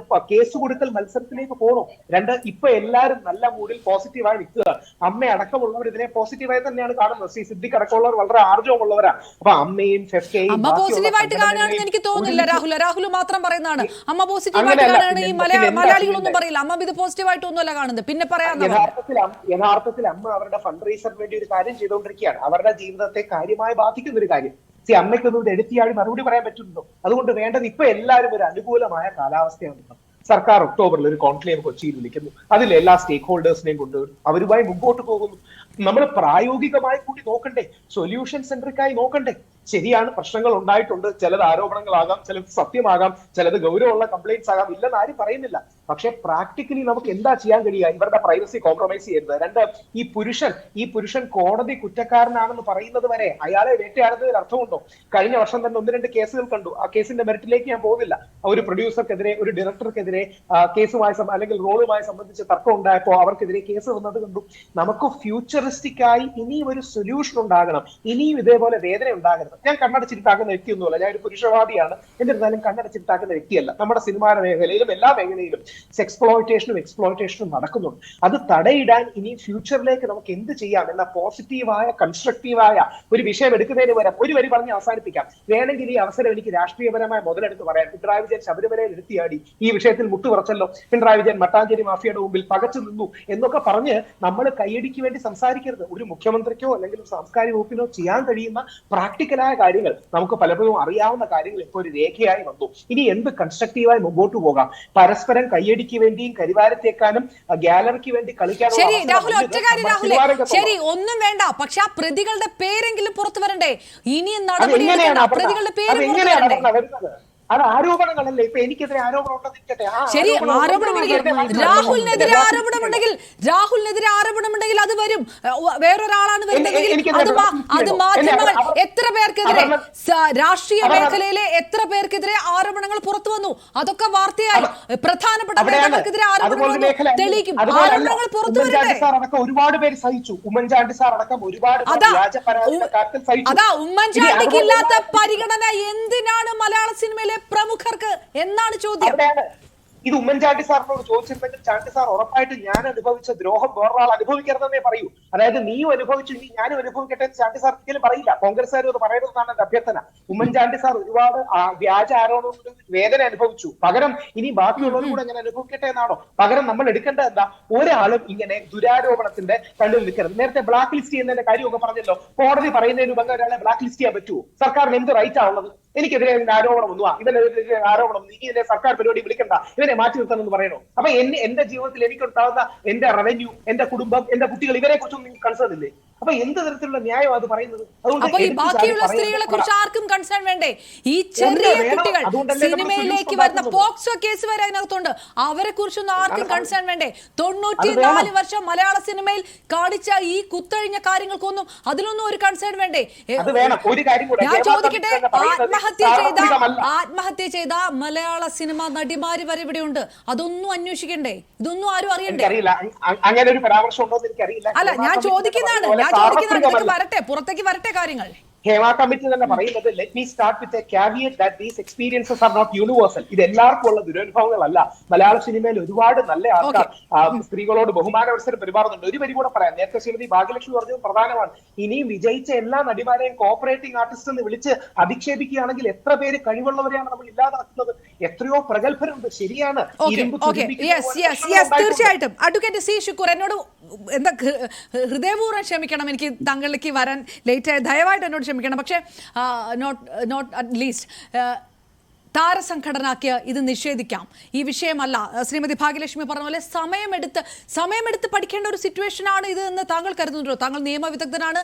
കേസ് കൊടുക്കൽ മത്സരത്തിലേക്ക് പോകണം. രണ്ട്, ഇപ്പൊ എല്ലാവരും നല്ല മൂഡിൽ പോസിറ്റീവായി നിൽക്കുക. അമ്മ അടക്കമുള്ളവർ ഇതിനെ പോസിറ്റീവായി തന്നെയാണ് കാണുന്നത്. ശ്രീ സിദ്ദിഖ് അടക്കമുള്ളവർ വളരെ ആർജവമുള്ളവരാണ്. അപ്പൊ അമ്മയും അമ്മ പോസിറ്റീവായിട്ട് കാണുകയാണെന്ന് എനിക്ക് തോന്നുന്നില്ല രാഹുൽ. രാഹുൽ മാത്രം പറയുന്നതാണ് അമ്മ പോസിറ്റീവായിട്ട് കാണുകയാണ്. ഈ മലയാളികളൊന്നും പറയില്ല അമ്മ ഇത് പോസിറ്റീവായിട്ട് ഒന്നുമല്ല കാണുന്നത്. പിന്നെ പറയാം, യഥാർത്ഥത്തിൽ അമ്മ അവരുടെ ഫണ്ട് റൈസറിന് വേണ്ടി ഒരു കാര്യം ചെയ്തുകൊണ്ടിരിക്കുകയാണ്. അവരുടെ ജീവിതത്തെ കാര്യമായി ബാധിക്കുന്ന ഒരു കാര്യം. അമ്മയ്ക്കൊന്നും ഇത് എടുത്തിയാടി മറുപടി പറയാൻ പറ്റുന്നുണ്ടോ? അതുകൊണ്ട് വേണ്ടത് ഇപ്പൊ എല്ലാവരും ഒരു അനുകൂലമായ കാലാവസ്ഥയാണ്. സർക്കാർ ഒക്ടോബറിൽ ഒരു കോൺക്ലേവ് കൊച്ചിയിൽ വിളിക്കുന്നു, അതിൽ എല്ലാ സ്റ്റേക്ക് ഹോൾഡേഴ്സിനെയും കൊണ്ടുവരും, അവരുമായി മുമ്പോട്ട് പോകുന്നു. നമ്മൾ പ്രായോഗികമായി കൂടി നോക്കണ്ടേ, സൊല്യൂഷൻ സെന്ററിക്കായി നോക്കണ്ടേ? ശരിയാണ്, പ്രശ്നങ്ങൾ ഉണ്ടായിട്ടുണ്ട്, ചിലത് ആരോപണങ്ങളാകാം, ചിലത് സത്യമാകാം, ചിലത് ഗൗരവമുള്ള കംപ്ലൈന്റ്സ് ആകാം, ഇല്ലെന്ന് ആരും പറയുന്നില്ല. പക്ഷെ പ്രാക്ടിക്കലി നമുക്ക് എന്താ ചെയ്യാൻ കഴിയുക? ഇവരുടെ പ്രൈവസി കോംപ്രമൈസ് ചെയ്യരുത്. രണ്ട്, ഈ പുരുഷൻ കോടതി കുറ്റക്കാരനാണെന്ന് പറയുന്നത് വരെ അയാളെ വേട്ടയാടുന്നതിൽ അർത്ഥമുണ്ടോ? കഴിഞ്ഞ വർഷം തന്നെ 1-2 കേസുകൾ കണ്ടു. ആ കേസിന്റെ മെറിറ്റിലേക്ക് ഞാൻ പോകുന്നില്ല. ഒരു പ്രൊഡ്യൂസർക്കെതിരെ, ഒരു ഡയറക്ടർക്കെതിരെ കേസുമായി അല്ലെങ്കിൽ റോളുമായി സംബന്ധിച്ച് തർക്കം ഉണ്ടായപ്പോൾ അവർക്കെതിരെ കേസ് വന്നത് കണ്ടു. നമുക്ക് ഫ്യൂച്ചറിസ്റ്റിക് ആയി ഇനിയും ഒരു സൊല്യൂഷൻ ഉണ്ടാകണം, ഇനിയും ഇതേപോലെ വേദന ഉണ്ടാകരുത്. ഞാൻ കണ്ണടച്ചിട്ടാക്കുന്ന വ്യക്തിയൊന്നുമല്ല, ഞാൻ ഒരു പുരുഷവാദിയാണ്, എന്നിരുന്നാലും കണ്ണടച്ചിട്ടാക്കുന്ന വ്യക്തിയല്ല. നമ്മുടെ സിനിമാ മേഖലയിലും എല്ലാ മേഖലയിലും എക്സ്പ്ലോയിറ്റേഷനും നടക്കുന്നുണ്ട്. അത് തടയിടാൻ ഇനി ഫ്യൂച്ചറിലേക്ക് നമുക്ക് എന്ത് ചെയ്യാം എന്ന പോസിറ്റീവായ കൺസ്ട്രക്റ്റീവായ ഒരു വിഷയം എടുക്കുന്നതിന് പകരം ഒരു വരി പറഞ്ഞ് അവസാനിപ്പിക്കാം. വേണമെങ്കിൽ ഈ അവസരം എനിക്ക് രാഷ്ട്രീയപരമായ മുതലെടുത്ത് പറയാം. പിണറായി വിജയൻ ശബരിമലയിൽ എടുത്തിയാടി, ഈ വിഷയത്തിൽ മുട്ടുപുറച്ചല്ലോ, പിണറായി വിജയൻ മട്ടാഞ്ചേരി മാഫിയയുടെ മുമ്പിൽ പകച്ചു നിന്നു എന്നൊക്കെ പറഞ്ഞ് നമ്മൾ കൈയടിക്ക് വേണ്ടി സംസാരിക്കരുത്. ഒരു മുഖ്യമന്ത്രിക്കോ അല്ലെങ്കിൽ സാംസ്കാരിക വകുപ്പിനോ ചെയ്യാൻ കഴിയുന്ന പ്രാക്ടിക്കലായ കാര്യങ്ങൾ, നമുക്ക് പലപ്പോഴും അറിയാവുന്ന കാര്യങ്ങൾ ഇപ്പോൾ ഒരു രേഖയായി വന്നു. ഇനി എന്ത് കൺസ്ട്രക്റ്റീവായി മുമ്പോട്ട് പോകാം? പരസ്പരം കയ്യടിക്ക് വേണ്ടിയും കരിവാരത്തേക്കാനും ഗാലറിക്ക് വേണ്ടി കളിക്കാനും. ശരി, ഒന്നും വേണ്ട, പക്ഷെ ആ പ്രതികളുടെ പേരെങ്കിലും പുറത്തു വരണ്ടേ? ഇനിയും നടപടി പ്രതികളുടെ പേര് വരുന്നത് അത് ആരോപണങ്ങളല്ലേ? ഇപ്പൊ എനിക്കെതിരെ ആരോപണം ഉണ്ടെന്നിരിക്കട്ടെ, ശരി, ആരോപണമുണ്ടെങ്കിൽ രാഹുലിനെതിരെ ആരോപണമുണ്ടെങ്കിൽ അത് വരും. വേറൊരാളാണ് വരുന്നതെങ്കിൽ അത് മാധ്യമങ്ങൾ എത്ര പേർക്കെതിരെ, രാഷ്ട്രീയ മേഖലയിലെ എത്ര പേർക്കെതിരെ ആരോപണങ്ങൾ പുറത്തു വന്നു, അതൊക്കെ വാർത്തയായി. പ്രധാനപ്പെട്ട നേതാക്കൾക്കെതിരെ ആരോപണങ്ങൾ തെളിയിക്കും. ആരോപണങ്ങൾ പുറത്തു വരട്ടെ. ഒരുപാട് പേര് സഹിച്ചു. ഉമ്മൻചാണ്ടി സാർ അടക്കം ഒരുപാട് അതാ ഉമ്മൻചാണ്ടിക്ക് ഇല്ലാത്ത പരിഗണന എന്തിനാണ് മലയാള സിനിമയിലെ പ്രമുഖർക്ക് എന്നാണ് ചോദ്യം. ഇത് ഉമ്മൻചാണ്ടി സാറിനോട് ചോദിച്ചിരുന്നെങ്കിൽ ചാണ്ടി സാർ ഉറപ്പായിട്ട് ഞാൻ അനുഭവിച്ച ദ്രോഹം വേറൊരാൾ അനുഭവിക്കരുതെന്നേ പറയൂ. അതായത് നീയും അനുഭവിച്ചു, ഇനി ഞാനും അനുഭവിക്കട്ടെ എന്ന് ചാണ്ടി സാർ ഒരിക്കലും പറയില്ല. കോൺഗ്രസ്സുകാരും അത് പറയരുതെന്നാണ് എന്റെ അഭ്യർത്ഥന. ഉമ്മൻചാണ്ടി സാർ ഒരുപാട് വ്യാജ ആരോപണ വേദന അനുഭവിച്ചു. പകരം ഇനി ബാക്കിയുള്ളവർ കൂടെ അങ്ങനെ അനുഭവിക്കട്ടെ എന്നാണോ? പകരം നമ്മൾ എടുക്കേണ്ടത് എന്താ? ഒരാളും ഇങ്ങനെ ദുരാരോപണത്തിന്റെ കണ്ണിൽ നിൽക്കരുത്. നേരത്തെ ബ്ലാക്ക് ലിസ്റ്റ് ചെയ്യുന്നതിന്റെ കാര്യമൊക്കെ പറഞ്ഞല്ലോ. കോടതി പറയുന്നതിന് മുമ്പ് ഒരാളെ ബ്ലാക്ക് ലിസ്റ്റ് ചെയ്യാൻ പറ്റുമോ? സർക്കാരിന് എന്ത് റൈറ്റ് ആവുന്നത്? എനിക്കെതിരെ ആരോപണം ഒന്നും ഇവനെതിരെ ആരോപണം, നീ ഇതിനെ സർക്കാർ പരിപാടി വിളിക്കണ്ട, ഇവനെ മാറ്റി നിർത്തണമെന്ന് പറയണോ? അപ്പൊ എന്റെ ജീവിതത്തിൽ എനിക്കുണ്ടാകുന്ന എന്റെ റവന്യൂ, എന്റെ കുടുംബം, എന്റെ കുട്ടികൾ, ഇവരെ കുറിച്ചൊന്നും നിങ്ങൾക്ക് കൺസേൺ ഇല്ലേ? അപ്പൊ എന്ത് തരത്തിലുള്ള ന്യായം അത് പറയുന്നത്? അപ്പൊ ഈ ബാക്കിയുള്ള സ്ത്രീകളെ കുറിച്ച് ആർക്കും കൺസേൺ വേണ്ടേ? ഈ ചെറിയ കുട്ടികൾ സിനിമയിലേക്ക് വരുന്ന പോക്സോ കേസ് വരെ അതിനകത്തുണ്ട്. അവരെ കുറിച്ചൊന്നും ആർക്കും കൺസേൺ വേണ്ടേ? 94 വർഷം മലയാള സിനിമയിൽ കാണിച്ച ഈ കുത്തഴിഞ്ഞ കാര്യങ്ങൾക്കൊന്നും അതിലൊന്നും ഒരു കൺസേൺ വേണ്ടേ? ഞാൻ ചോദിക്കട്ടെ, ആത്മഹത്യ ചെയ്ത മലയാള സിനിമ നടിമാര് വരെ ഇവിടെയുണ്ട്. അതൊന്നും അന്വേഷിക്കണ്ടേ? ഇതൊന്നും ആരും അറിയണ്ടേ? അങ്ങനെ ഒരു പരാമർശം ഉണ്ടോ എന്ന് എനിക്കറിയില്ല. അല്ല, ഞാൻ ചോദിക്കുന്നതാണ്, വരട്ടെ, പുറത്തേക്ക് വരട്ടെ കാര്യങ്ങൾ. ഹേമ കമ്മിറ്റി തന്നെ പറയുന്നത്, let me start with a caveat that these experiences are not universal. ഇത് എല്ലാവർക്കും ഉള്ള ദുരനുഭവങ്ങളല്ല. മലയാള സിനിമയിൽ ഒരുപാട് നല്ല ആൾക്കാർ സ്ത്രീകളോട് ബഹുമാനവത്സരം പെരുമാറുന്നുണ്ട്. ഒരു വരി കൂടെ പറയാം. നേരത്തെ ശ്രീമതി ഭാഗ്യലക്ഷ്മി പറഞ്ഞത് പ്രധാനമാണ്. ഇനിയും വിജയിച്ച എല്ലാ നടിമാരെയും കോപ്പറേറ്റിംഗ് ആർട്ടിസ്റ്റ് എന്ന് വിളിച്ച് അധിക്ഷേപിക്കുകയാണെങ്കിൽ എത്ര പേര് കഴിവുള്ളവരെയാണ് നമ്മൾ ഇല്ലാതാക്കുന്നത്? എത്രയോ പ്രഗത്ഭരുണ്ട്. ശരിയാണ്. തീർച്ചയായിട്ടും. അഡ്വക്കേറ്റ് സി ശുക്കൂർ, എന്നോട് എന്താ ഹൃദയപൂർവ്വം ക്ഷമിക്കണം, എനിക്ക് താങ്കളിലേക്ക് വരാൻ ലേറ്റ് ആയി, ദയവായിട്ട് എന്നോട് ക്ഷമിക്കണം. പക്ഷേ നോട്ട് അറ്റ് ലീസ്റ്റ് താരസംഘടനയ്ക്ക് ഇത് നിഷേധിക്കാം, ഈ വിഷയമല്ല. ശ്രീമതി ഭാഗ്യലക്ഷ്മി പറഞ്ഞ പോലെ സമയമെടുത്ത് പഠിക്കേണ്ട ഒരു സിറ്റുവേഷനാണ് ഇത് എന്ന് താങ്കൾ കരുതുന്നുണ്ടോ? താങ്കൾ നിയമവിദഗ്ധനാണ്,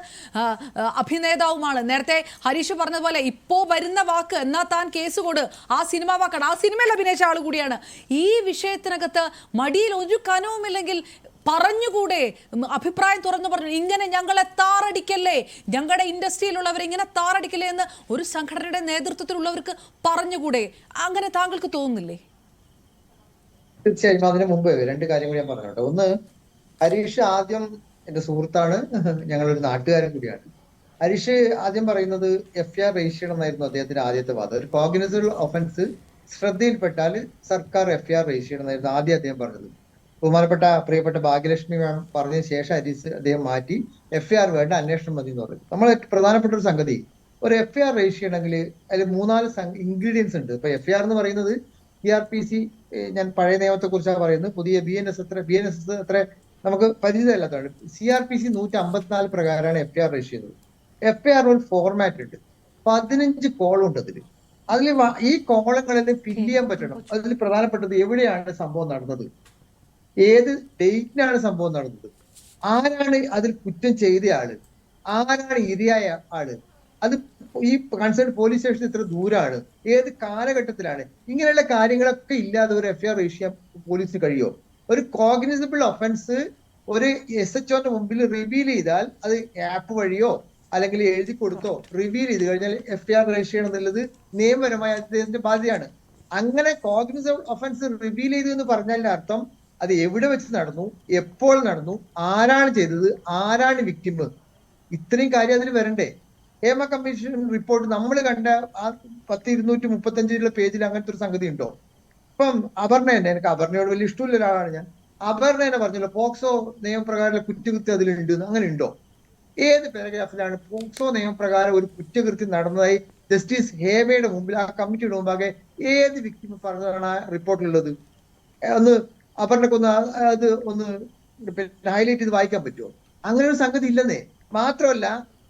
അഭിനേതാവുമാണ്. നേരത്തെ ഹരീഷ് പറഞ്ഞതുപോലെ ഇപ്പോൾ വരുന്ന വാക്ക് എന്നാ താൻ കേസ് കൊടു, ആ സിനിമ വാക്കാണ്, ആ സിനിമയിൽ അഭിനയിച്ച ആൾ കൂടിയാണ്. ഈ വിഷയത്തിനകത്ത് മടിയിൽ ഒരു കനവുമില്ലെങ്കിൽ പറഞ്ഞുകൂടെ? അഭിപ്രായം തുറന്നു പറഞ്ഞു, ഇങ്ങനെ ഞങ്ങളെ താറടിക്കല്ലേ, ഞങ്ങളുടെ ഇൻഡസ്ട്രിയിലുള്ളവരെ ഇങ്ങനെ താറടിക്കല്ലേ എന്ന് ഒരു സംഘടനയുടെ നേതൃത്വത്തിലുള്ളവർക്ക് പറഞ്ഞുകൂടെ? അങ്ങനെ താങ്കൾക്ക് തോന്നുന്നില്ലേ? തീർച്ചയായും. അതിനു മുമ്പ് രണ്ട് കാര്യം കൂടി ഞാൻ പറഞ്ഞോട്ടെ. ഒന്ന്, ഹരീഷ് ആദ്യം എന്റെ സുഹൃത്താണ്, ഞങ്ങളൊരു നാട്ടുകാരൻ കൂടിയാണ്. ഹരീഷ് ആദ്യം പറയുന്നത് FIR രജിസ്റ്റർ ചെയ്യണമെന്നായിരുന്നു അദ്ദേഹത്തിന്റെ ആദ്യത്തെ വാദം. ഒരു കോഗ്നിസബിൾ ഒഫൻസ് ശ്രദ്ധയിൽപ്പെട്ടാൽ സർക്കാർ FIR രജിസ്റ്റർ ചെയ്യണമെന്നായിരുന്നു ആദ്യം അദ്ദേഹം പറഞ്ഞത്. പ്രിയപ്പെട്ട ഭാഗ്യലക്ഷ്മി മാം പറഞ്ഞതിന് ശേഷം അദ്ദേഹം മാറ്റി FIR വേണ്ട, അന്വേഷണം മതി എന്ന് പറഞ്ഞു. നമ്മൾ പ്രധാനപ്പെട്ട ഒരു സംഗതി, ഒരു FIR രജിസ്റ്റർ ചെയ്യണമെങ്കിൽ അതിൽ 3-4 ഇൻഗ്രീഡിയൻസ് ഉണ്ട്. ഇപ്പൊ FIR എന്ന് പറയുന്നത് CRPC, ഞാൻ പഴയ നിയമത്തെ കുറിച്ചാണ് പറയുന്നത്, പുതിയ BNS അത്ര നമുക്ക് പരിചിതമല്ലാത്തതാണ്. CRPC 154 പ്രകാരമാണ് FIR രജിസ്റ്റർ ചെയ്യുന്നത്. FIR ഒരു ഫോർമാറ്റ് ഉണ്ട്, 15 കോളുണ്ട് അതിൽ. ഈ കോളങ്ങളിൽ ഫില്ല് ചെയ്യാൻ പറ്റണം. അതിൽ പ്രധാനപ്പെട്ടത് എവിടെയാണ് സംഭവം നടന്നത്, ഏത് ഡേറ്റിനാണ് സംഭവം നടന്നത്, ആരാണ് അതിൽ കുറ്റം ചെയ്ത ആള്, ആരാണ് ഇരയായ ആള്, അത് ഈ കൺസേൺ പോലീസ് സ്റ്റേഷൻ ഇത്ര ദൂരാണ്, ഏത് കാലഘട്ടത്തിലാണ്, ഇങ്ങനെയുള്ള കാര്യങ്ങളൊക്കെ ഇല്ലാതെ ഒരു FIR രജിസ്റ്റർ ചെയ്യാൻ പോലീസിന് കഴിയുമോ? ഒരു കോഗ്നിസബിൾ ഒഫൻസ് ഒരു SHOന്റെ മുമ്പിൽ റിവീൽ ചെയ്താൽ അത് ആപ്പ് വഴിയോ അല്ലെങ്കിൽ എഴുതി കൊടുത്തോ റിവീൽ ചെയ്ത് കഴിഞ്ഞാൽ FIR രജിസ്റ്റർ ചെയ്യണം എന്നുള്ളത് നിയമപരമായ അദ്ദേഹത്തിന്റെ ബാധ്യതയാണ്. അങ്ങനെ കോഗ്നിസബിൾ ഒഫൻസ് റിവീൽ ചെയ്തു എന്ന് പറഞ്ഞതിന്റെ അർത്ഥം അത് എവിടെ വെച്ച് നടന്നു, എപ്പോൾ നടന്നു, ആരാണ് ചെയ്തത്, ആരാണ് വിക്ടിം, ഇത്രയും കാര്യം അതിൽ വരണ്ടേ? ഹേമ കമ്മീഷൻ റിപ്പോർട്ട് നമ്മൾ കണ്ട ആ 10,235 പേജിൽ അങ്ങനത്തെ ഒരു സംഗതി ഉണ്ടോ? ഇപ്പം അപർണ തന്നെ, എനിക്ക് അപർണയോട് വലിയ ഇഷ്ടമുള്ള ഒരാളാണ് ഞാൻ, അപർണ തന്നെ പറഞ്ഞല്ലോ പോക്സോ നിയമപ്രകാരം കുറ്റകൃത്യം അതിലുണ്ട്, അങ്ങനെ ഉണ്ടോ? ഏത് പാരഗ്രാഫിലാണ് പോക്സോ നിയമപ്രകാരം ഒരു കുറ്റകൃത്യം നടന്നതായി ജസ്റ്റിസ് ഹേമയുടെ മുമ്പിൽ, ആ കമ്മിറ്റിയുടെ മുമ്പാകെ ഏത് വിക്ടിം പറഞ്ഞതാണ് ആ റിപ്പോർട്ടിലുള്ളത്? ഒന്ന് അപർണക്കൊന്ന് അത് ഒന്ന് ഹൈലൈറ്റ് ചെയ്ത് വായിക്കാൻ പറ്റുമോ? അങ്ങനെ ഒരു സംഗതി ഇല്ലെന്നേ. മാത്രമല്ല,